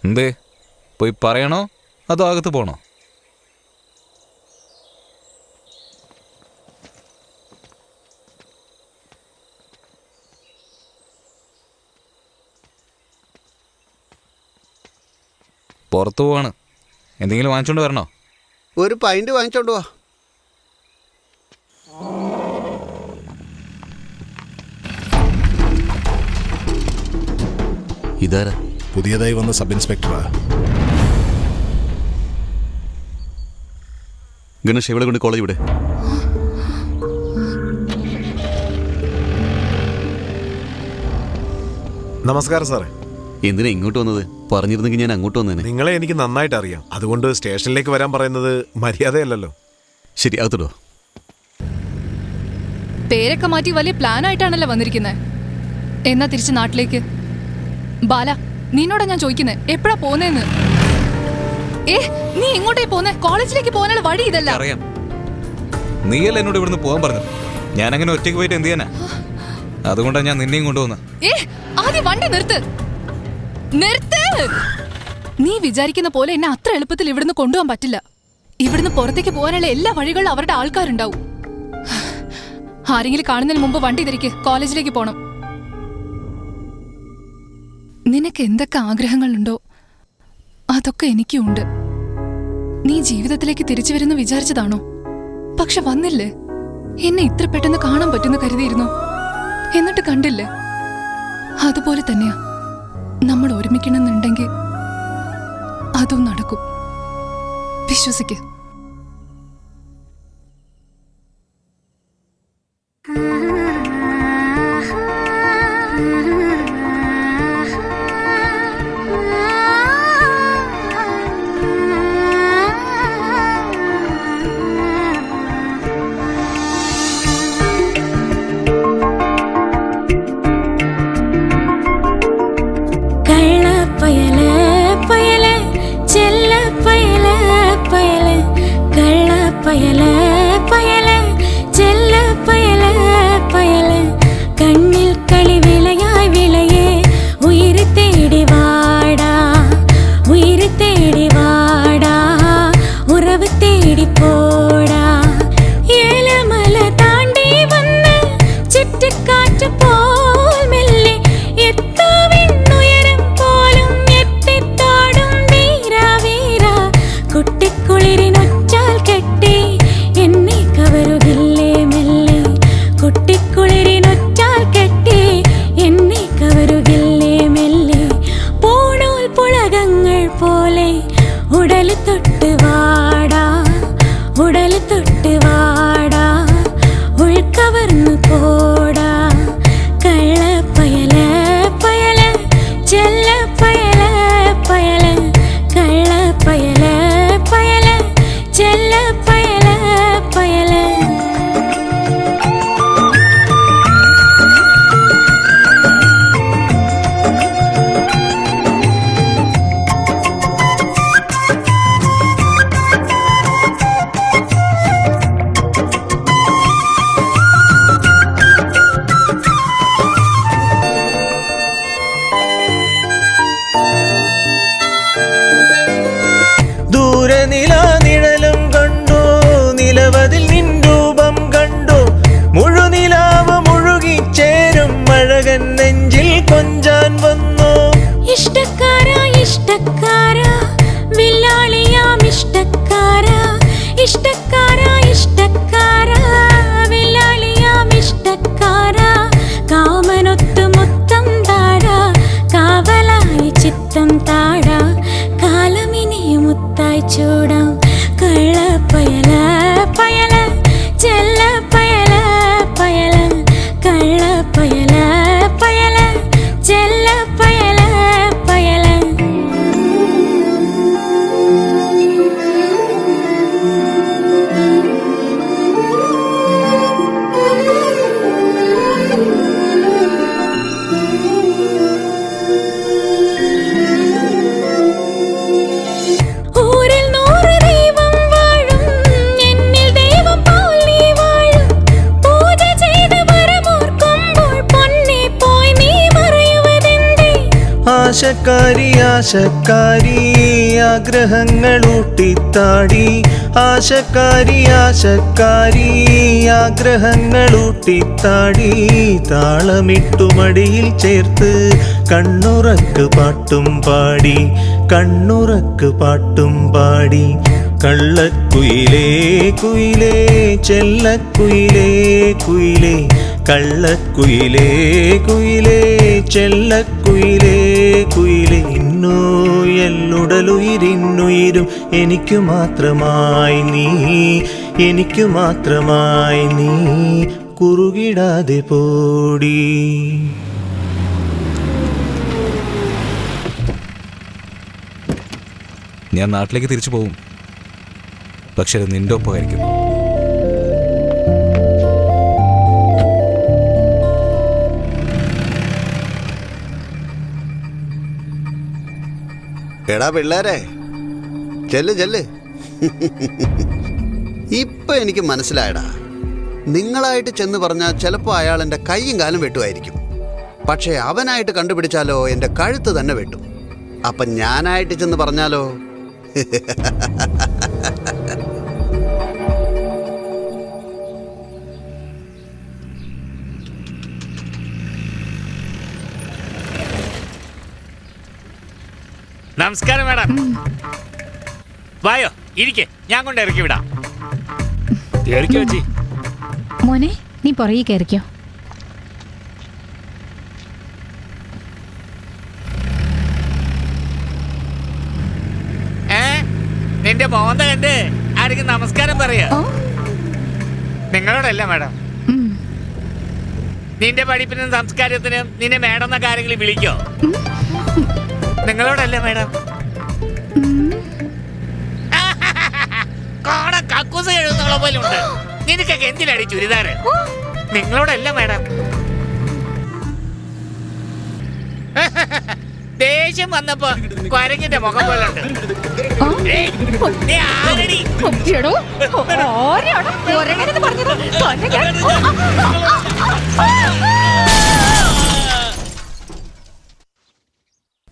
എന്തേ, പോയി പറയണോ അതോ അകത്ത് പോണോ? പുറത്തു പോവാണ്. എന്തെങ്കിലും വാങ്ങിച്ചോണ്ട് വരണോ? ഒരു പൈന്റ് വാങ്ങിച്ചോണ്ട് വാ. ഇതാരാ? പുതിയതായി വന്ന സബ് ഇൻസ്പെക്ടറാ. ഗണേഷ്, ഇവളെ കൊണ്ട് കോളേജ് വിടെ. നമസ്കാരം സാറേ. എന്തിനാ ഇങ്ങോട്ട് വന്നത്? പറഞ്ഞിരുന്നെങ്കിൽ ഞാൻ അങ്ങോട്ട് വന്നേനെ. നിങ്ങളെ എനിക്ക് നന്നായിട്ട് അറിയാം. അതുകൊണ്ട് സ്റ്റേഷനിലേക്ക് വരാൻ പറയുന്നത് മര്യാദയല്ലല്ലോ. ശരി, അകത്തിടോ. പേരൊക്കെ മാറ്റി വലിയ പ്ലാൻ ആയിട്ടാണല്ലോ വന്നിരിക്കുന്നത്. എന്നാ തിരിച്ച് നാട്ടിലേക്ക്. ബാല, നിന്നോടാ ഞാൻ ചോദിക്കുന്നത്, എപ്പോഴാ പോന്നേന്ന്? നീ എങ്ങോട്ടേ പോന്നെ? കോളേജിലേക്ക് പോകാനുള്ള വഴി ഇതല്ല. അറിയാം, നീയല്ല എന്നോട് ഇവിടുന്ന് പോകാൻ പറഞ്ഞത്. ഞാൻ അങ്ങനെ ഒറ്റയ്ക്ക് പോയിട്ട് എന്ത് ചെയ്യാനാ? അതുകൊണ്ടാണ് ഞാൻ നിന്നെയും കൊണ്ടുപോകുന്നത്. ആദ്യം വണ്ടി നിർത്ത്. നീ വിചാരിക്കുന്ന പോലെ എന്നെ അത്ര എളുപ്പത്തിൽ ഇവിടുന്ന് കൊണ്ടുപോകാൻ പറ്റില്ല. ഇവിടുന്ന് പുറത്തേക്ക് പോകാനുള്ള എല്ലാ വഴികളിലും അവരുടെ ആൾക്കാരുണ്ടാവും. ആരെങ്കിലും കാണുന്നതിന് മുമ്പ് വണ്ടി തിരിക്ക്. കോളേജിലേക്ക് പോണം. നിനക്ക് എന്തൊക്കെ ആഗ്രഹങ്ങളുണ്ടോ അതൊക്കെ എനിക്കും ഉണ്ട്. നീ ജീവിതത്തിലേക്ക് തിരിച്ചു വരുന്ന വിചാരിച്ചതാണോ? പക്ഷെ വന്നില്ലേ. എന്നെ ഇത്ര പെട്ടെന്ന് കാണാൻ പറ്റുന്ന കരുതിയിരുന്നു. എന്നിട്ട് കണ്ടില്ലേ. അതുപോലെ തന്നെയാ നമ്മൾ ഒരുമിക്കണമെന്നുണ്ടെങ്കിൽ അതും നടക്കും. വിശ്വസിക്ക്. നിലാ നിഴലും കണ്ടു, നിലവതിൽ നിൻ രൂപം കണ്ടു. മുഴുനിലാവ് മുഴുകിച്ചേരും അഴകൻ നെഞ്ചിൽ കൊഞ്ചാൻ വന്നു. ഇഷ്ടക്കാരാ ഇഷ്ടക്കാരാ വില്ലാളിയാം ഇഷ്ടക്കാരാ, ഇഷ്ടക്കാരാ ഇഷ്ടക്കാരാ വില്ലാളിയാം ഇഷ്ടക്കാരാ. കാമനൊത്തു മുത്തം താടാ, കാവലായി ചിത്തം താടാ. കാലമിനിയും മുത്തായി ചൂടാം. കള്ളപ്പയല പയല ചെല്ല പയല പയല, കള്ളപ്പയല പയല ചെല്ല പയല പയല. ഊരിൽ 100 ദൈവം വാഴും, എന്നിൽ ദൈവം പോൽ നീ വാഴും. പൂജ ചെയ്ത് വരമോർക്കുമ്പോൾ പൊന്നെ പോയി നീ മറയുവതെന്തേ? ആശക്കാരി ആശക്കാരി ആഗ്രഹങ്ങൾ ഊട്ടിത്താടി, ആശക്കാരി ആശക്കാരി ആഗ്രഹങ്ങൾ ഊട്ടിത്താടി. താളമിട്ടു മടിയിൽ ചേർത്ത് കണ്ണുറക്ക് പാട്ടും പാടി, കണ്ണുറക്ക് പാട്ടും പാടി. കള്ളക്കുയിലേ കുയിലേ ചെല്ലക്കുയിലേ കുയിലേ, കള്ളക്കുയിലേ കുയിലേ ചെല്ലക്കുയിലേ കുയിലേ. ഇന്നോ എല്ലുടലുയിരിന്നുയിരും എനിക്കു മാത്രമായി നീ, എനിക്കു മാത്രമായി നീ. കുറുകിടാതെ പോടി. ഞാൻ നാട്ടിലേക്ക് തിരിച്ചു പോകും, പക്ഷെ അത് നിന്റെ ഒപ്പമായിരിക്കും. എടാ പിള്ളേരെ, ചെല്ല് ചെല്ല്. ഇപ്പൊ എനിക്ക് മനസ്സിലായടാ. നിങ്ങളായിട്ട് ചെന്ന് പറഞ്ഞാൽ ചിലപ്പോൾ അയാൾ എൻ്റെ കൈയും കാലും വെട്ടുമായിരിക്കും. പക്ഷേ അവനായിട്ട് കണ്ടുപിടിച്ചാലോ എൻ്റെ കഴുത്ത് തന്നെ വെട്ടും. അപ്പം ഞാനായിട്ട് ചെന്ന് പറഞ്ഞാലോ? നമസ്കാരം മാഡം. വായോ ഇരിക്കെ, ഞാൻ കൊണ്ട് ഇറക്കി വിടാം. മോനെ നീ പുറകെ കയറിക്കോ. നിന്റെ മോന്ത കണ്ട് ആരെങ്കിലും നമസ്കാരം പറയാ? നിങ്ങളോടല്ല മാഡം. നിന്റെ പഠിപ്പിനും സംസ്കാരത്തിനും നിന്നെ മാഡം എന്നൊക്കെ ആരെങ്കിലും വിളിക്കോ? നിങ്ങളോടല്ല മാഡം. കക്കൂസ് എഴുതുന്നുള്ള പോലെ ഉണ്ട്. നിനക്കൊക്കെ എന്തിനാടി ചുരിദാറ്? നിങ്ങളോടല്ല മാഡം. ദേഷ്യം വന്നപ്പോ കൊരങ്ങിന്റെ മുഖം പോലെ ഉണ്ട്.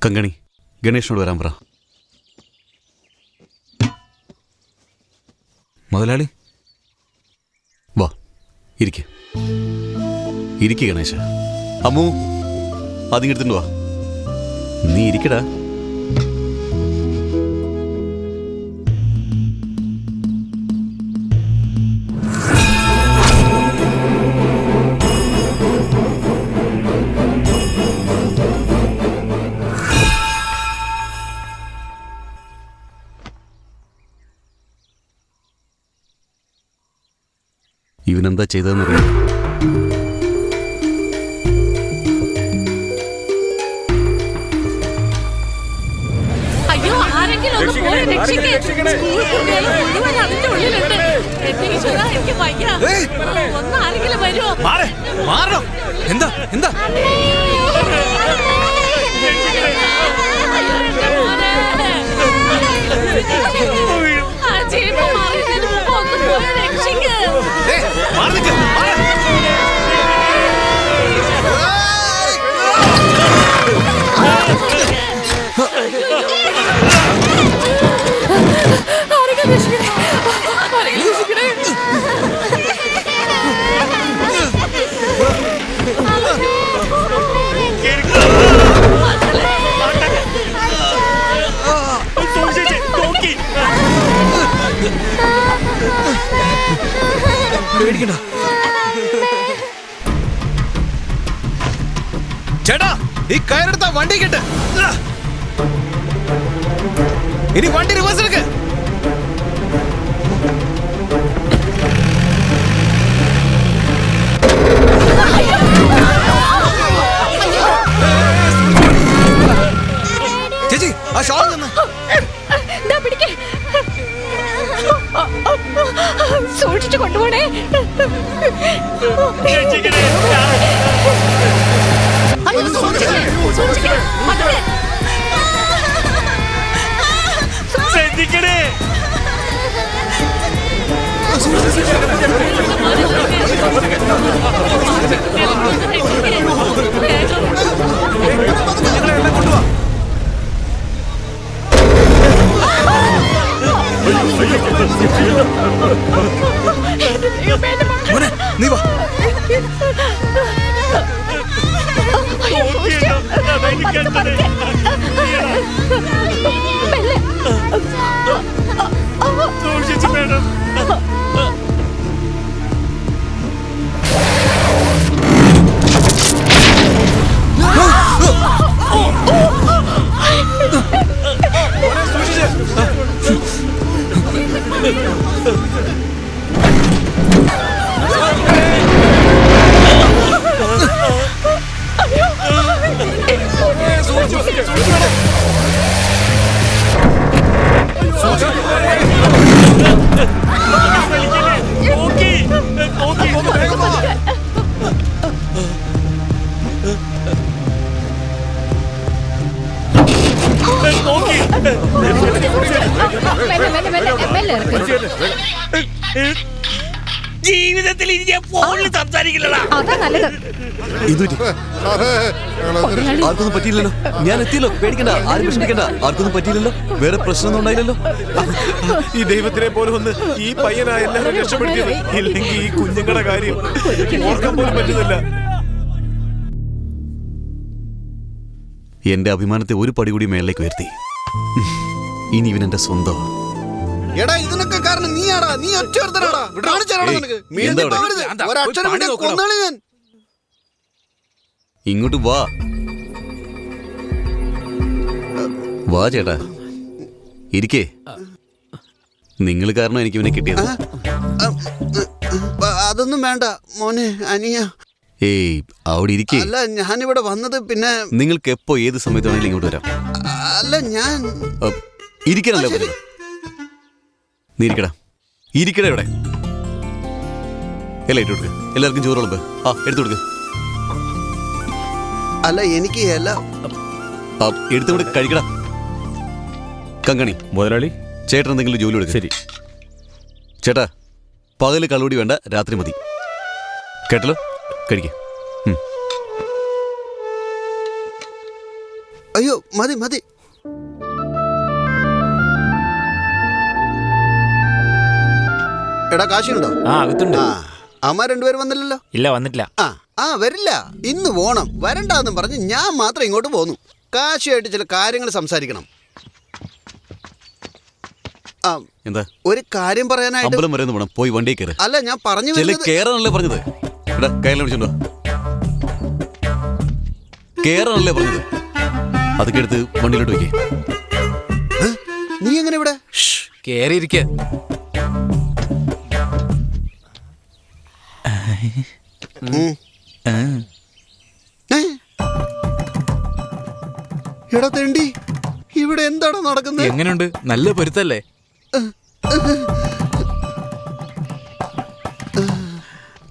കങ്കണി, ഗണേഷിനോട് വരാൻ പറ. മുതലാളി വാ, ഇരിക്ക് ഇരിക്ക് ഗണേശ. അമ്മു, അതിങ്ങെടുത്തിട്ട് വാ. നീ ഇരിക്കടാ. ഇവനെന്താ ചെയ്തതെന്നറിയാം? അയ്യോ, ആരെങ്കിലും ഒന്ന് പോയി രക്ഷിക്ക്. സ്കൂൾ കുട്ടികൾ മുഴുവൻ അതിന്റെ ഉള്ളിലുണ്ട്. എന്റെ ഈശ്വരാ, എനിക്ക് വയ്യ. ഒന്ന് ആരെങ്കിലും വരുമോ? എന്താ എന്താ? ആ ജീപ്പ് മാറിയതിന് മുമ്പ് ഒന്ന് പോയി രക്ഷിക്ക്. പേടിക്കണ്ട ചേട്ടാ, ഈ കയറെടുത്ത വണ്ടി കിട്ട്. ഇനി വണ്ടി റിവേഴ്സ് എടുക്ക്. ചേച്ചി, ആ ഷോൾ നിന്ന് സൂക്ഷിച്ചു കൊണ്ടുപോണേ. ശ്രദ്ധിക്കണേ. നീ വാ. സൂക്ഷിച്ചു മേഡം. ജീവിതത്തിൽ ഇനി ഞാൻ ഫോണിൽ സംസാരിക്കില്ലടാ. അതാ നല്ലത്. ആർക്കൊന്നും പറ്റിയില്ലല്ലോ. ഞാൻ എത്തിയല്ലോ, പേടിക്കണ്ട, ആരും വിഷമിക്കണ്ട. ആർക്കൊന്നും പറ്റിയില്ലല്ലോ, വേറെ പ്രശ്നമൊന്നും ഉണ്ടായില്ലല്ലോ. ഈ ദൈവത്തിനെ പോലെ ഒന്ന് ഈ പയ്യനാ എല്ലാവരും രക്ഷപ്പെടുത്തിയത്. ഇല്ലെങ്കിൽ ഈ കുഞ്ഞുങ്ങളുടെ കാര്യം ഓർക്കാൻ പോലും പറ്റുന്നില്ല. എന്റെ അഭിമാനത്തെ ഒരു പടി കൂടി മേളിലേക്ക് ഉയർത്തി. ഇനി ഇവൻ എന്റെ സ്വന്തം. എടാ, ഇതിനൊക്കെ കാരണം നീയാടാ. നീ ഒറ്റ ഒരുത്തനാടാ. കാണിച്ചുതരാടാ നിനക്ക്. എന്താ ഇവിടെ? മിണ്ടുപോകരുത്. ഒരക്ഷരം വിട്ടാ കൊന്നാളി ഞാൻ. ഇങ്ങോട്ട് വാ. വാ ചേട്ടാ, ഇരിക്കേ. നിങ്ങൾ കാരണം എനിക്ക് ഇവനെ കിട്ടിയത്. അതൊന്നും വേണ്ട മോനെ, അനിയ. ഏയ്, അവിടെ ഇരിക്കേ. അല്ല, ഞാനിവിടെ വന്നത് പിന്നെ. നിങ്ങൾക്ക് എപ്പോ ഏത് സമയത്ത് വേണമെങ്കിലും ഇങ്ങോട്ട് വരാം. അല്ല, ഞാൻ ഇരിക്കാനല്ലോ പറഞ്ഞത്. നീ ഇരിക്കടാ, ഇരിക്കടാ ഇവിടെ. എല്ലാം ഇട്ട് കൊടുക്ക്. എല്ലാവർക്കും ചോറ് വിളമ്പ്. ആ, എടുത്തു കൊടുക്ക്. അല്ല, എനിക്ക് എല്ലാം എടുത്തുകൊണ്ട് കഴിക്കടാ. കങ്കണി മുതലാളി, ചേട്ടൻ എന്തെങ്കിലും ജോലി കൊടുക്കും. ശരി ചേട്ടാ, പകല് കള്ളുകൂടി വേണ്ട, രാത്രി മതി. കേട്ടല്ലോ, കഴിക്ക. അയ്യോ, മതി മതി. എടാ, കാശിയുണ്ടോ? അകത്തുണ്ട്. അമ്മ രണ്ടുപേരും വന്നില്ലല്ലോ. ഇല്ല, വന്നിട്ടില്ല. ആ വരില്ല. ഇന്ന് പോണം. വരണ്ടെന്നും പറഞ്ഞ് ഞാൻ മാത്രം ഇങ്ങോട്ട് പോന്നു. കാശിയായിട്ട് ചില കാര്യങ്ങൾ സംസാരിക്കണം. എന്താ? ഒരു കാര്യം പറയാനായിട്ട്. അമ്പലം വരെ വേണം, പോയി വണ്ടി കയറ്. അല്ല, ഞാൻ പറഞ്ഞു കേറാനല്ലേ പറഞ്ഞത്. എടാ, കയ്യിലെ വിളിച്ചോണ്ടോ. കേറാനല്ലേ പറഞ്ഞത്. അതൊക്കെ എടുത്ത് വണ്ടിയിലോട്ട് വയ്ക്കേ. നീ എങ്ങനെ ഇവിടെ കേറിയിരിക്ക? എടാ തെണ്ടി, ഇവിടെ എന്താണ് നടക്കുന്നത്? എങ്ങനെയുണ്ട്? നല്ല പൊരുത്തല്ലേ?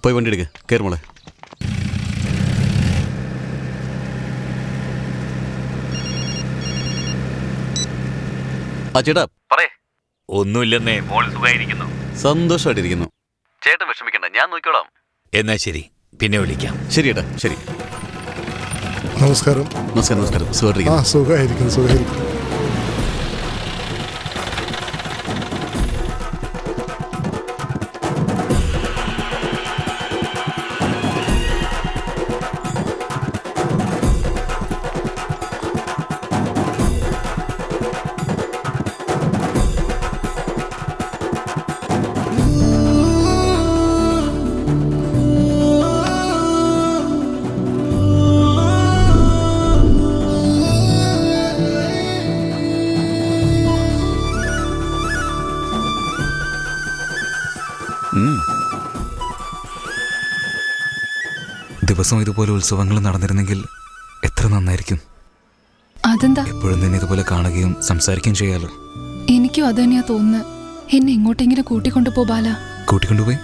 പോയി വണ്ടി എടുക്ക, കയറുമോളെ. ആ ചേട്ടാ, പറയേ. ഒന്നുമില്ലെന്നേ, മോൾ സുഖമായിരിക്കുന്നു. സന്തോഷമായിട്ടിരിക്കുന്നു. ചേട്ടൻ വിഷമിക്കണ്ട, ഞാൻ നോക്കിക്കോളാം. എന്നാ ശരി, പിന്നെ വിളിക്കാം. ശരി ഏട്ടാ, ശരി. നമസ്കാരം. നമസ്കാരം. നമസ്കാരം. സുഖമായിരിക്കുന്നു. സുഖമായിരിക്കുന്നു. ദിവസവും ഇതുപോലെ ഉത്സവങ്ങൾ നടന്നിരുന്നെങ്കിൽ എത്ര നന്നായിരിക്കും. അതെന്താ? എപ്പോഴും തന്നെ ഇതുപോലെ കാണുകയും സംസാരിക്കുകയും ചെയ്യാലോ. എനിക്കും അത് തന്നെയാ തോന്നുന്നത്. എന്നെ എങ്ങോട്ടെങ്കിലും കൂട്ടിക്കൊണ്ടുപോ ബാല. കൂട്ടിക്കൊണ്ടുപോയി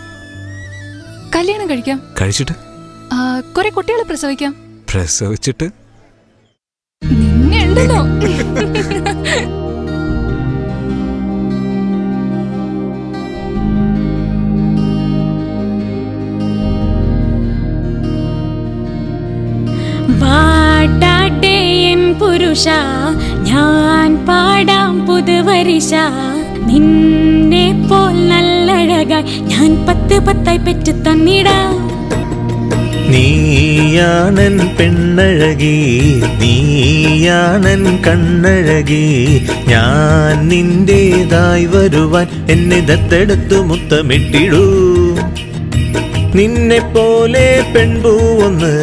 കല്യാണം കഴിക്കാം. കഴിച്ചിട്ട് കുറെ കുട്ടികളെ പ്രസവിക്കാം. പ്രസവിച്ചിട്ട് നിന്നെ ഉണ്ടല്ലോ. വാടാട്ടെ എൻ പുരുഷ, ഞാൻ പാടാം പുതുവരിശ. നിന്നെ പോൽ നല്ലഴകായി ഞാൻ 10 10 പെറ്റ് തന്നിടാം. നീയാണൻ പെണ്ണഴകി, നീയാണൻ കണ്ണഴകി. ഞാൻ നിന്റേതായി വരുവാൻ എന്നെ ദത്തെടുത്തു മുത്തമിട്ടിടൂ. നിന്നെ പോലെ പെൺപൂവൊന്ന്,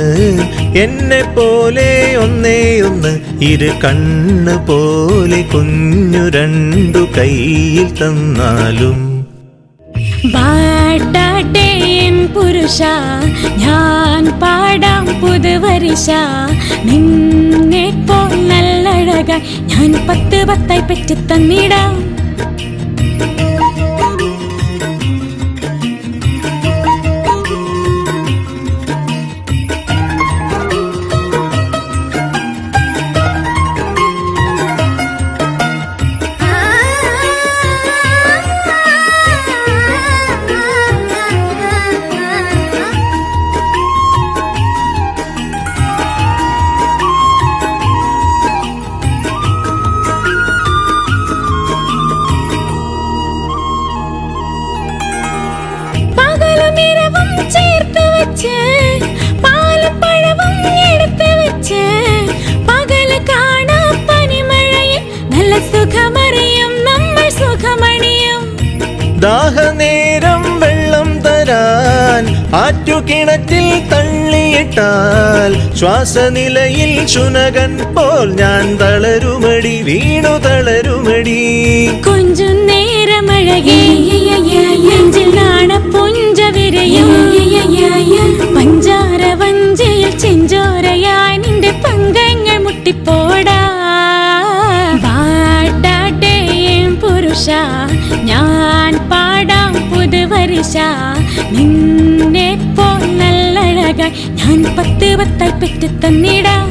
എന്നെ പോലെ ഒന്നേ ഒന്ന്. ഇരു കണ്ണ് പോലെ കുഞ്ഞു 2 കയ്യിൽ തന്നാലും. വാടാട്ടെ എൻ പുരുഷ, ഞാൻ പാടാം പുതുവരിശ. നിന്നെ പോൽ നല്ലഴകായി ഞാൻ 10 10 പെറ്റ് തന്നിടാം. ചേർത്ത് വെച്ച് പാലും പഴവും എടുത്ത് വെച്ച് പകല് കാണാ പനിമഴയിൽ നല്ല സുഖമറിയും നമ്മൾ സുഖമണിയും. ദാഹനേരം വെള്ളം തരാൻ ആറ്റുകിണറ്റിൽ തള്ളിയിട്ടാൽ ശ്വാസനിലയിൽ ശുനകൻ പോൽ ഞാൻ തളരുമടി, വീണു തളരുമടി. കൊഞ്ചും നേരമഴകേ നെഞ്ചിൽ നാണപ്പുഞ്ച വിരയും. പഞ്ചാര വഞ്ചിയിൽ ചെഞ്ചോരയായി നിന്റെ പങ്കങ്ങൾ മുട്ടിപ്പോടാ. വാടാട്ടെ എൻ പുരുഷ, ഞാൻ പാടാം പുതുവരിശ. നിന്നെ പോൽ നല്ലഴകായി ഞാൻ 10 10 പെറ്റ് തന്നിടാം.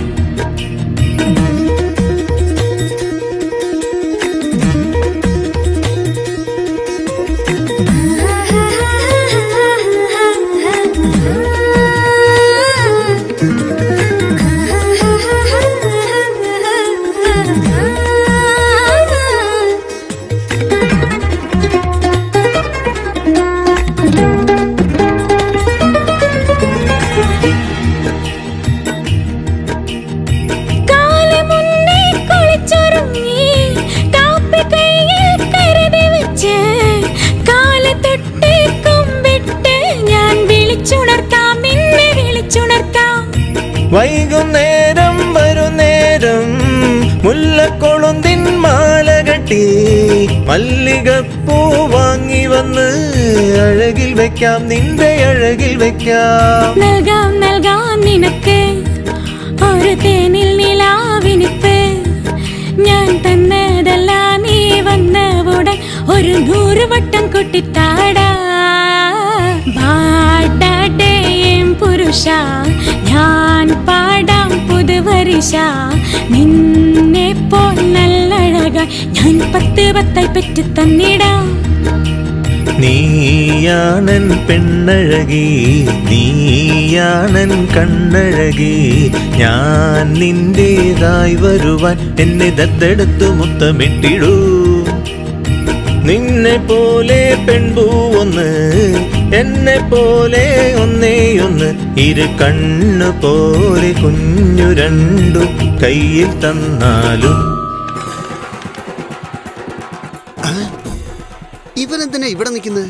വൈകുന്നേരം വരുന്നേരം മുല്ലക്കൊളുന്തിൻ മാല കെട്ടി മല്ലികപ്പൂ വാങ്ങി വന്ന് അഴകിൽ വെക്കാം, നിന്റെ അഴകിൽ വെക്കാം. നൽകാം നൽകാം നിനക്ക് ഒരു തേനിൽ നിലാവിനിപ്പ്. ഞാൻ തന്നതല്ല നീ വന്നവുടൻ ഒരു 100 വട്ടം കൊട്ടിത്താടാ. വാടാട്ടെ എൻ പുരുഷ, ഞാൻ പാടാം പുതുവരിശ. നിന്നെ പോൽ നല്ലഴകായി ഞാൻ 10 10 പെറ്റ് തന്നിടാം. നീയാണൻ പെണ്ണഴകി, നീയാണൻ കണ്ണഴകി. ഞാൻ നിന്റേതായി വരുവാൻ എന്നെ ദത്തെടുത്തു മുത്തമിട്ടിടൂ. നിന്നെ പോലെ പെൺപൂവൊന്ന്, എന്നെ പോലെ ഒന്നേ ഒന്ന്. ഇരു കണ്ണ് പോലെ കുഞ്ഞു 2 കയ്യിൽ തന്നാലും. ഇവനെന്തിനാ ഇവിടെ നിൽക്കുന്നത്?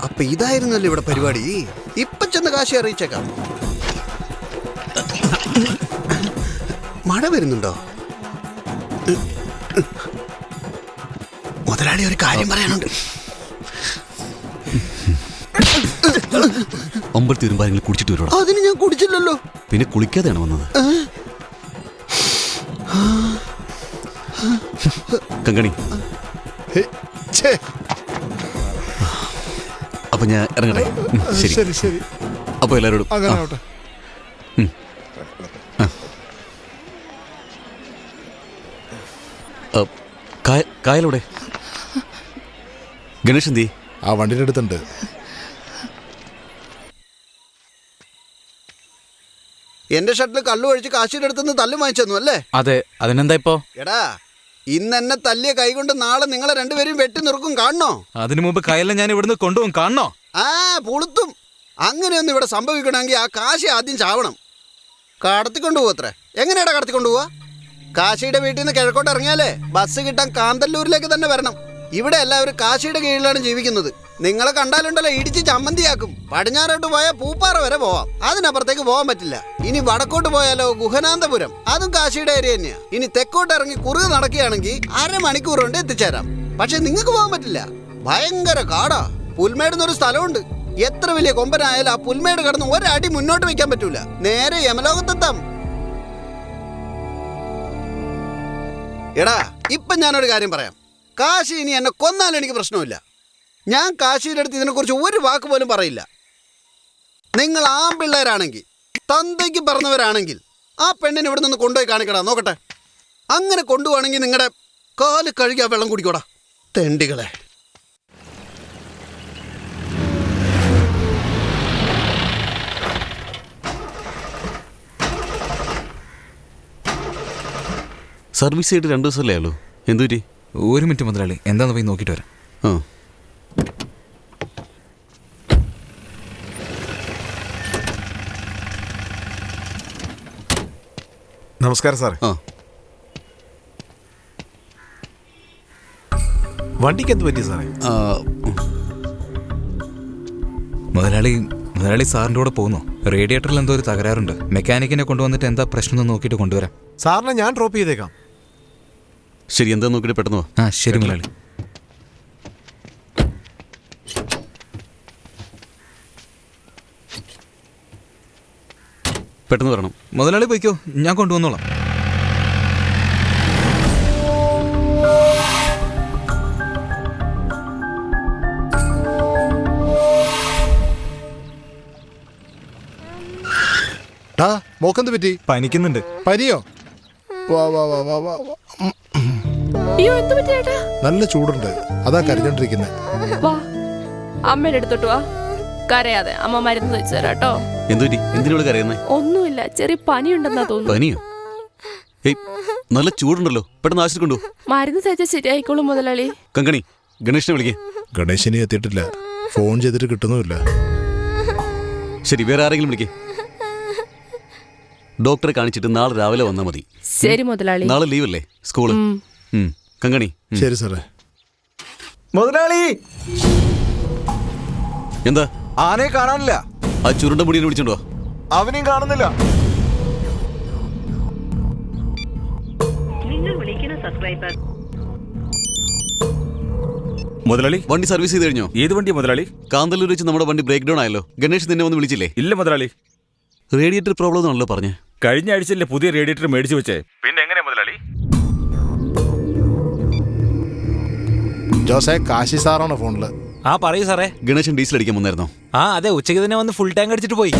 അപ്പൊ ഇതായിരുന്നല്ലോ ഇവിടെ പരിപാടി. ഇപ്പൊ ചെന്ന് കാശി അറിയിച്ചേക്കാം. മഴ വരുന്നുണ്ടോ? മുതലാളി ഒരു കാര്യം പറയാനുണ്ട്. അമ്പലത്തിൽ വരുമ്പോൾ ആരെങ്കിലും കുടിച്ചിട്ട് വരോടാ. അതിന് ഞാൻ കുടിച്ചില്ലല്ലോ. പിന്നെ കുളിക്കാതെയാണ് വന്നത്. കങ്കണി, അപ്പൊ ഞാൻ ഇറങ്ങട്ടെ. ശരി ശരി. അപ്പൊ എല്ലാവരോടും അങ്ങനെ ആവട്ടെ. കായലോടെ ഗണേഷ് എന്തി? ആ വണ്ടിയുടെ അടുത്തുണ്ട്. എന്റെ ഷട്ടിൽ കള്ളു ഒഴിച്ച് കാശിയുടെ അടുത്തുനിന്ന് തല്ലു വാങ്ങിച്ചു അല്ലേ? അതെ, അതിനെന്താ ഇപ്പോ? എടാ, ഇന്ന് എന്നെ തല്ലിയ കൈകൊണ്ട് നാളെ നിങ്ങളെ രണ്ടുപേരും വെട്ടി നിറുക്കും, കാണണോ? അതിനു മുമ്പ് കയലിനെ ഞാൻ ഇവിടുന്ന് കൊണ്ടുപോകും, കാണണോ? ആ പുളുത്തും. അങ്ങനെയൊന്നും ഇവിടെ സംഭവിക്കണമെങ്കിൽ ആ കാശി ആദ്യം ചാവണം. കടത്തിക്കൊണ്ടു പോവത്രേ. എങ്ങനെയാടാ കടത്തിക്കൊണ്ടു പോവാ? കാശിയുടെ വീട്ടിൽ നിന്ന് കിഴക്കോട്ട് ഇറങ്ങിയാലേ ബസ് കിട്ടാൻ കാന്തല്ലൂരിലേക്ക് തന്നെ വരണം. ഇവിടെ എല്ലാവരും കാശിയുടെ കീഴിലാണ് ജീവിക്കുന്നത്. നിങ്ങളെ കണ്ടാലുണ്ടല്ലോ ഇടിച്ച് ചമ്മന്തിയാക്കും. പടിഞ്ഞാറോട്ട് പോയാൽ പൂപ്പാറ വരെ പോവാം, അതിനപ്പുറത്തേക്ക് പോകാൻ പറ്റില്ല. ഇനി വടക്കോട്ട് പോയാലോ ഗുഹനാന്തപുരം, അതും കാശിയുടെ ഏരിയ തന്നെയാ. ഇനി തെക്കോട്ട് ഇറങ്ങി കുറുക് നടക്കുകയാണെങ്കിൽ 1/2 മണിക്കൂർ കൊണ്ട് എത്തിച്ചേരാം. പക്ഷെ നിങ്ങൾക്ക് പോകാൻ പറ്റില്ല, ഭയങ്കര കാടാ. പുൽമേടുന്നൊരു സ്ഥലമുണ്ട്. എത്ര വലിയ കൊമ്പനായാലും ആ പുൽമേട് കടന്ന് ഒരടി മുന്നോട്ട് വെക്കാൻ പറ്റൂല, നേരെ യമലോകത്തെത്താം. എടാ, ഇപ്പൊ ഞാനൊരു കാര്യം പറയാം. കാശി ഇനി എന്നെ കൊന്നാലും എനിക്ക് പ്രശ്നമില്ല. ഞാൻ കാശിയുടെ അടുത്ത് ഇതിനെക്കുറിച്ച് ഒരു വാക്ക് പോലും പറയില്ല. നിങ്ങൾ ആൺപിള്ളേരാണെങ്കിൽ, തന്തയ്ക്ക് പറഞ്ഞവരാണെങ്കിൽ ആ പെണ്ണിനെ ഇവിടെ നിന്ന് കൊണ്ടുപോയി കാണിക്കടാ, നോക്കട്ടെ. അങ്ങനെ കൊണ്ടുപോവാണെങ്കിൽ നിങ്ങളുടെ കാല് കഴുകി ആ വെള്ളം കുടിക്കോടാ, തെണ്ടികളെ. സർവീസ് ചെയ്തിട്ട് 2 ദിവസമല്ലേ ഉള്ളൂ, എന്തുപറ്റി? 1 മിനിറ്റ് മുതലാളി, എന്താന്ന് പോയി നോക്കിയിട്ട് വരാം. നമസ്കാരം സാറേ. വണ്ടിക്ക് എന്ത് പറ്റി സാറേ? മുതലാളി സാറിൻ്റെ കൂടെ പോകുന്നു. റേഡിയേറ്ററിൽ എന്തോ ഒരു തകരാറുണ്ട്. മെക്കാനിക്കിനെ കൊണ്ടുവന്നിട്ട് എന്താ പ്രശ്നം നോക്കിയിട്ട് കൊണ്ടുവരാം. സാറിനെ ഞാൻ ഡ്രോപ്പ് ചെയ്തേക്കാം. ശരി, എന്താ നോക്കിയിട്ട് പെട്ടെന്ന്. ശരി മുതലാളി. പെട്ടെന്ന് വരണം. മുതലാളി പോയിക്കോ, ഞാൻ കൊണ്ടുവന്നോളാം. മോക്കെന്ത് പറ്റി? പനിക്കുന്നുണ്ട്. പനിയോ? വാ വാ വാ വാ വാ. അയ്യോ, എന്ത് പറ്റി ചേട്ടാ? നല്ല ചൂടുണ്ട്, അതാ കരഞ്ഞോണ്ടിരിക്കുന്നത്. വാ, അമ്മയുടെ അടുത്തോട്ട് വാ. കരയാതെ, അമ്മ മരുന്ന് വെച്ച് തരാം കേട്ടോ. എന്തിനോട് കരയുന്നേ? ഒന്നുമില്ല, ചെറിയ പനിയുണ്ടെന്നാ തോന്നുന്നു. പനിയോ? നല്ല ചൂടുണ്ടല്ലോ, പെട്ടെന്ന് ആശുപത്രി കൊണ്ടു. മരുന്ന് തേച്ചാൽ ശരിയായിക്കോളും മുതലാളി. കങ്കണി, ഗണേഷിനെ വിളിക്കേ. ഗണേശിനെ എത്തിയിട്ടില്ല, ഫോൺ ചെയ്തിട്ട് കിട്ടുന്നുമില്ല. ശരി, വേറെ ആരെങ്കിലും വിളിക്കേ. ഡോക്ടറെ കാണിച്ചിട്ട് നാളെ രാവിലെ വന്നാൽ മതി. ശരി മുതലാളി. നാളെ ലീവല്ലേ സ്കൂള്? കങ്കണി. ശരി സാറേ. മുതലാളി, എന്താ? ആനയെ കാണാനില്ല. ആ ചുരുണ്ട മുടിയെ വിളിച്ചോണ്ടോ? അവനെയും കാണുന്നില്ല. മുതലാളി, വണ്ടി സർവീസ് ചെയ്ത് കഴിഞ്ഞോ? ഏത് വണ്ടി മുതലാളി? കാന്തല്ലൂർ വെച്ച് നമ്മുടെ വണ്ടി ബ്രേക്ക് ഡൗൺ ആയല്ലോ. ഗണേഷ് നിന്നെ വന്ന് വിളിച്ചില്ലേ? ഇല്ല മുതലാളി. റേഡിയേറ്റർ പ്രോബ്ലം ആണല്ലോ പറഞ്ഞേ. കഴിഞ്ഞ ആഴ്ചയല്ലേ പുതിയ റേഡിയേറ്റർ മേടിച്ചു വെച്ചേ. പിന്നെ എങ്ങനെയാ മുതലാളി? ജോസേ, കാശി സാറാണോ ഫോണില്? പറയൂ സാറേ. ഗണേശൻ ഡീസൽ അടിക്കാൻ വന്നായിരുന്നോ? അതെ, ഉച്ചയ്ക്ക് തന്നെ വന്ന് ഫുൾ ടാങ്ക് അടിച്ചിട്ട് പോയി.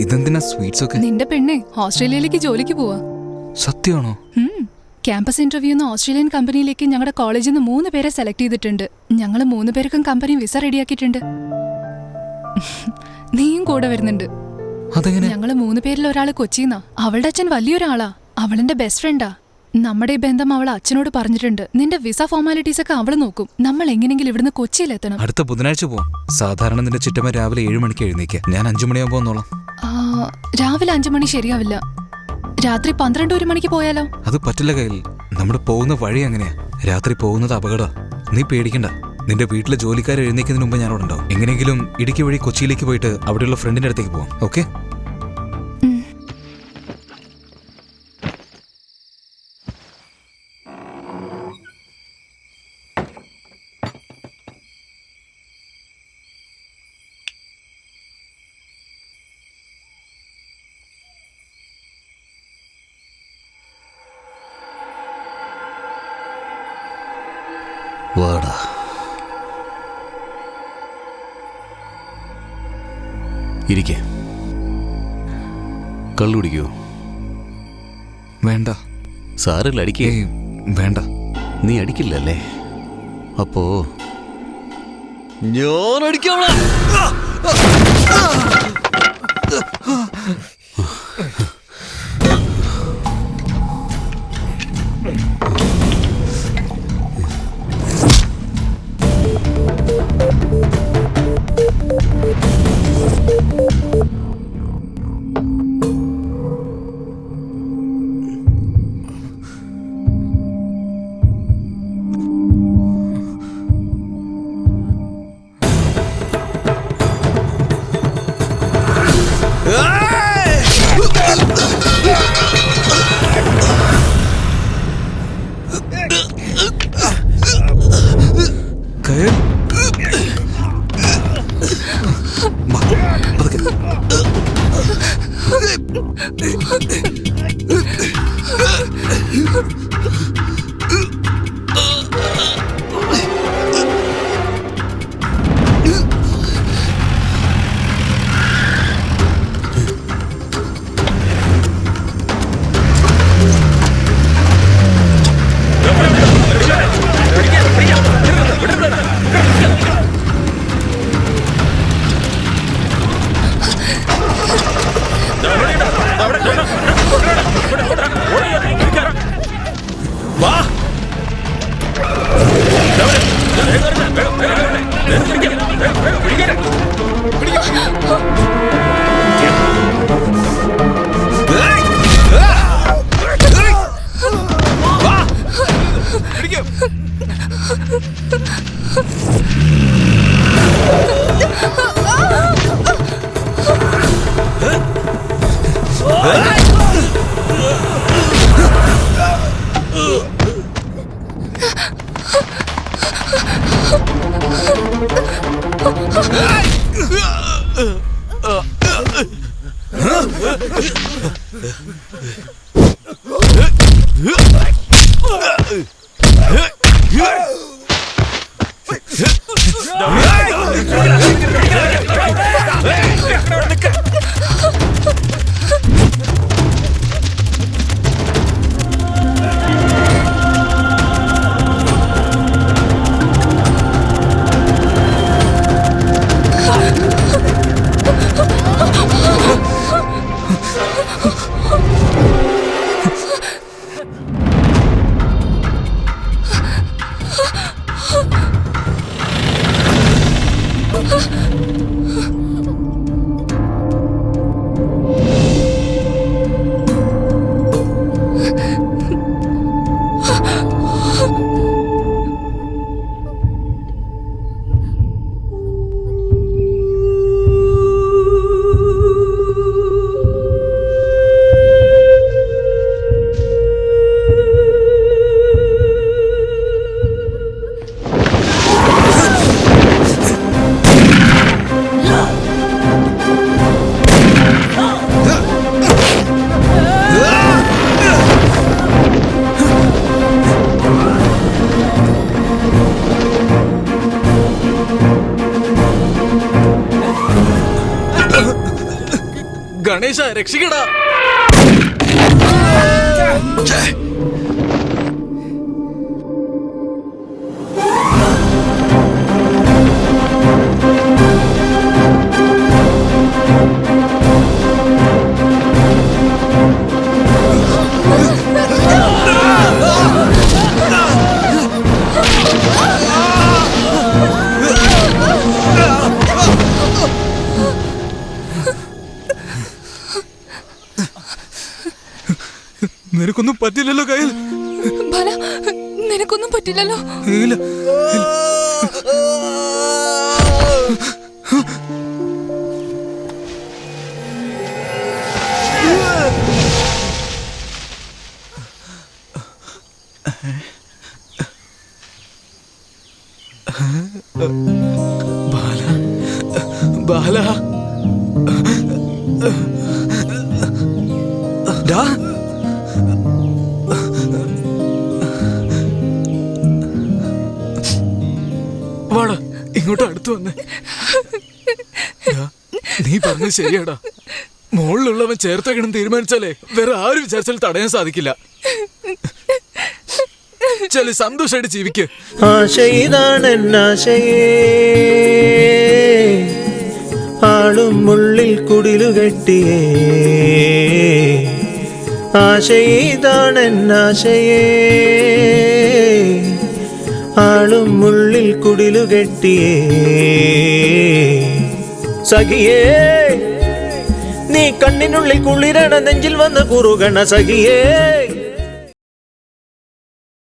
ഇതെന്തിനാ സ്വീറ്റ്സ് ഒക്കെ? നിന്റെ പെണ്ണെ ഓസ്ട്രേലിയയിലേക്ക് ജോലിക്ക് പോവാ. സത്യമാണോ? ക്യാമ്പസ് ഇന്റർവ്യൂന്ന് ഓസ്ട്രേലിയൻ കമ്പനിയിലേക്ക് ഞങ്ങളുടെ കോളേജിൽ നിന്ന് 3 പേരെ സെലക്ട് ചെയ്തിട്ടുണ്ട്. ഞങ്ങൾ 3 പേർക്കും കമ്പനി വിസ റെഡിയാക്കിയിട്ടുണ്ട്. നീയും കൂടെ വരുന്നുണ്ട്. അതെങ്ങനെ? ഞങ്ങള് 3 പേരിൽ ഒരാള് കൊച്ചിന്നാ. അവളുടെ അച്ഛൻ വലിയൊരാളാ. അവളെന്റെ ബെസ്റ്റ് ഫ്രണ്ടാ. നമ്മുടെ ഈ ബന്ധം അവൾ അച്ഛനോട് പറഞ്ഞിട്ടുണ്ട്. നിന്റെ വിസ ഫോർമാലിറ്റീസ് ഒക്കെ അവള് നോക്കും. നമ്മൾ എങ്ങനെയെങ്കിലും ഇവിടുന്ന് കൊച്ചിയിലെത്തണം. അടുത്ത ബുധനാഴ്ച പോവാം. സാധാരണ നിന്റെ ചിറ്റമ്മ രാവിലെ 7 മണിക്ക് എഴുന്നേക്കുക. ഞാൻ 5 മണിയാകുമ്പോ വന്നോളാം. രാവിലെ 5 മണി ശരിയാവില്ല. രാത്രി 12-1 മണിക്ക് പോയാലോ? അത് പറ്റില്ല കയ്യിൽ. നമ്മുടെ പോകുന്ന വഴി എങ്ങനെയാ? രാത്രി പോകുന്നത് അപകട. നീ പേടിക്കണ്ട. നിന്റെ വീട്ടിലെ ജോലിക്കാർ എഴുന്നേക്കുന്നതിന് മുമ്പ് ഞാനവിടെ ഉണ്ടാവും. എങ്ങനെയെങ്കിലും ഇടുക്കി വഴി കൊച്ചിയിലേക്ക് പോയിട്ട് അവിടെയുള്ള ഫ്രണ്ടിന്റെ അടുത്തേക്ക് പോവാം. ഓക്കെ? വാടാ. ഇരിക്കേ. കള്ളു കുടിക്കോ? വേണ്ട. സാറില്ല, അടിക്കേ. വേണ്ട. നീ അടിക്കില്ലല്ലേ? അപ്പോ ഞാൻ അടിക്കാം. ഗണേശ രക്ഷിക്കടാ. നിനക്കൊന്നും പറ്റില്ലല്ലോ കയ്യിൽ. ബാല നിനക്കൊന്നും പറ്റില്ലല്ലോ. ഇല്ല. ബാല ബാല ഡാ വാടാ ഇങ്ങോട്ട് അടുത്ത് വന്നേ. നീ പറഞ്ഞത് ശരിയാടാ. മുകളിലുള്ളവൻ ചേർത്തേക്കണം തീരുമാനിച്ചാലേ വേറെ ആരും വിചാരിച്ചാൽ തടയാൻ സാധിക്കില്ല. ചെല് സന്തോഷമായിട്ട് ജീവിക്ക്. ആശയിതാണ് എന്നാശയേ, ആളും ഉള്ളിൽ കുടിലുകെട്ടിയേ. ആശയിതാണ് എന്നാശയേ, ആളും ഉള്ളിൽ കുടിലുകെട്ടിയേ. സഖിയേ നീ കണ്ണിനുള്ളിൽ കുളിരണ നെഞ്ചിൽ വന്ന് കുറുകണ സഖിയേ.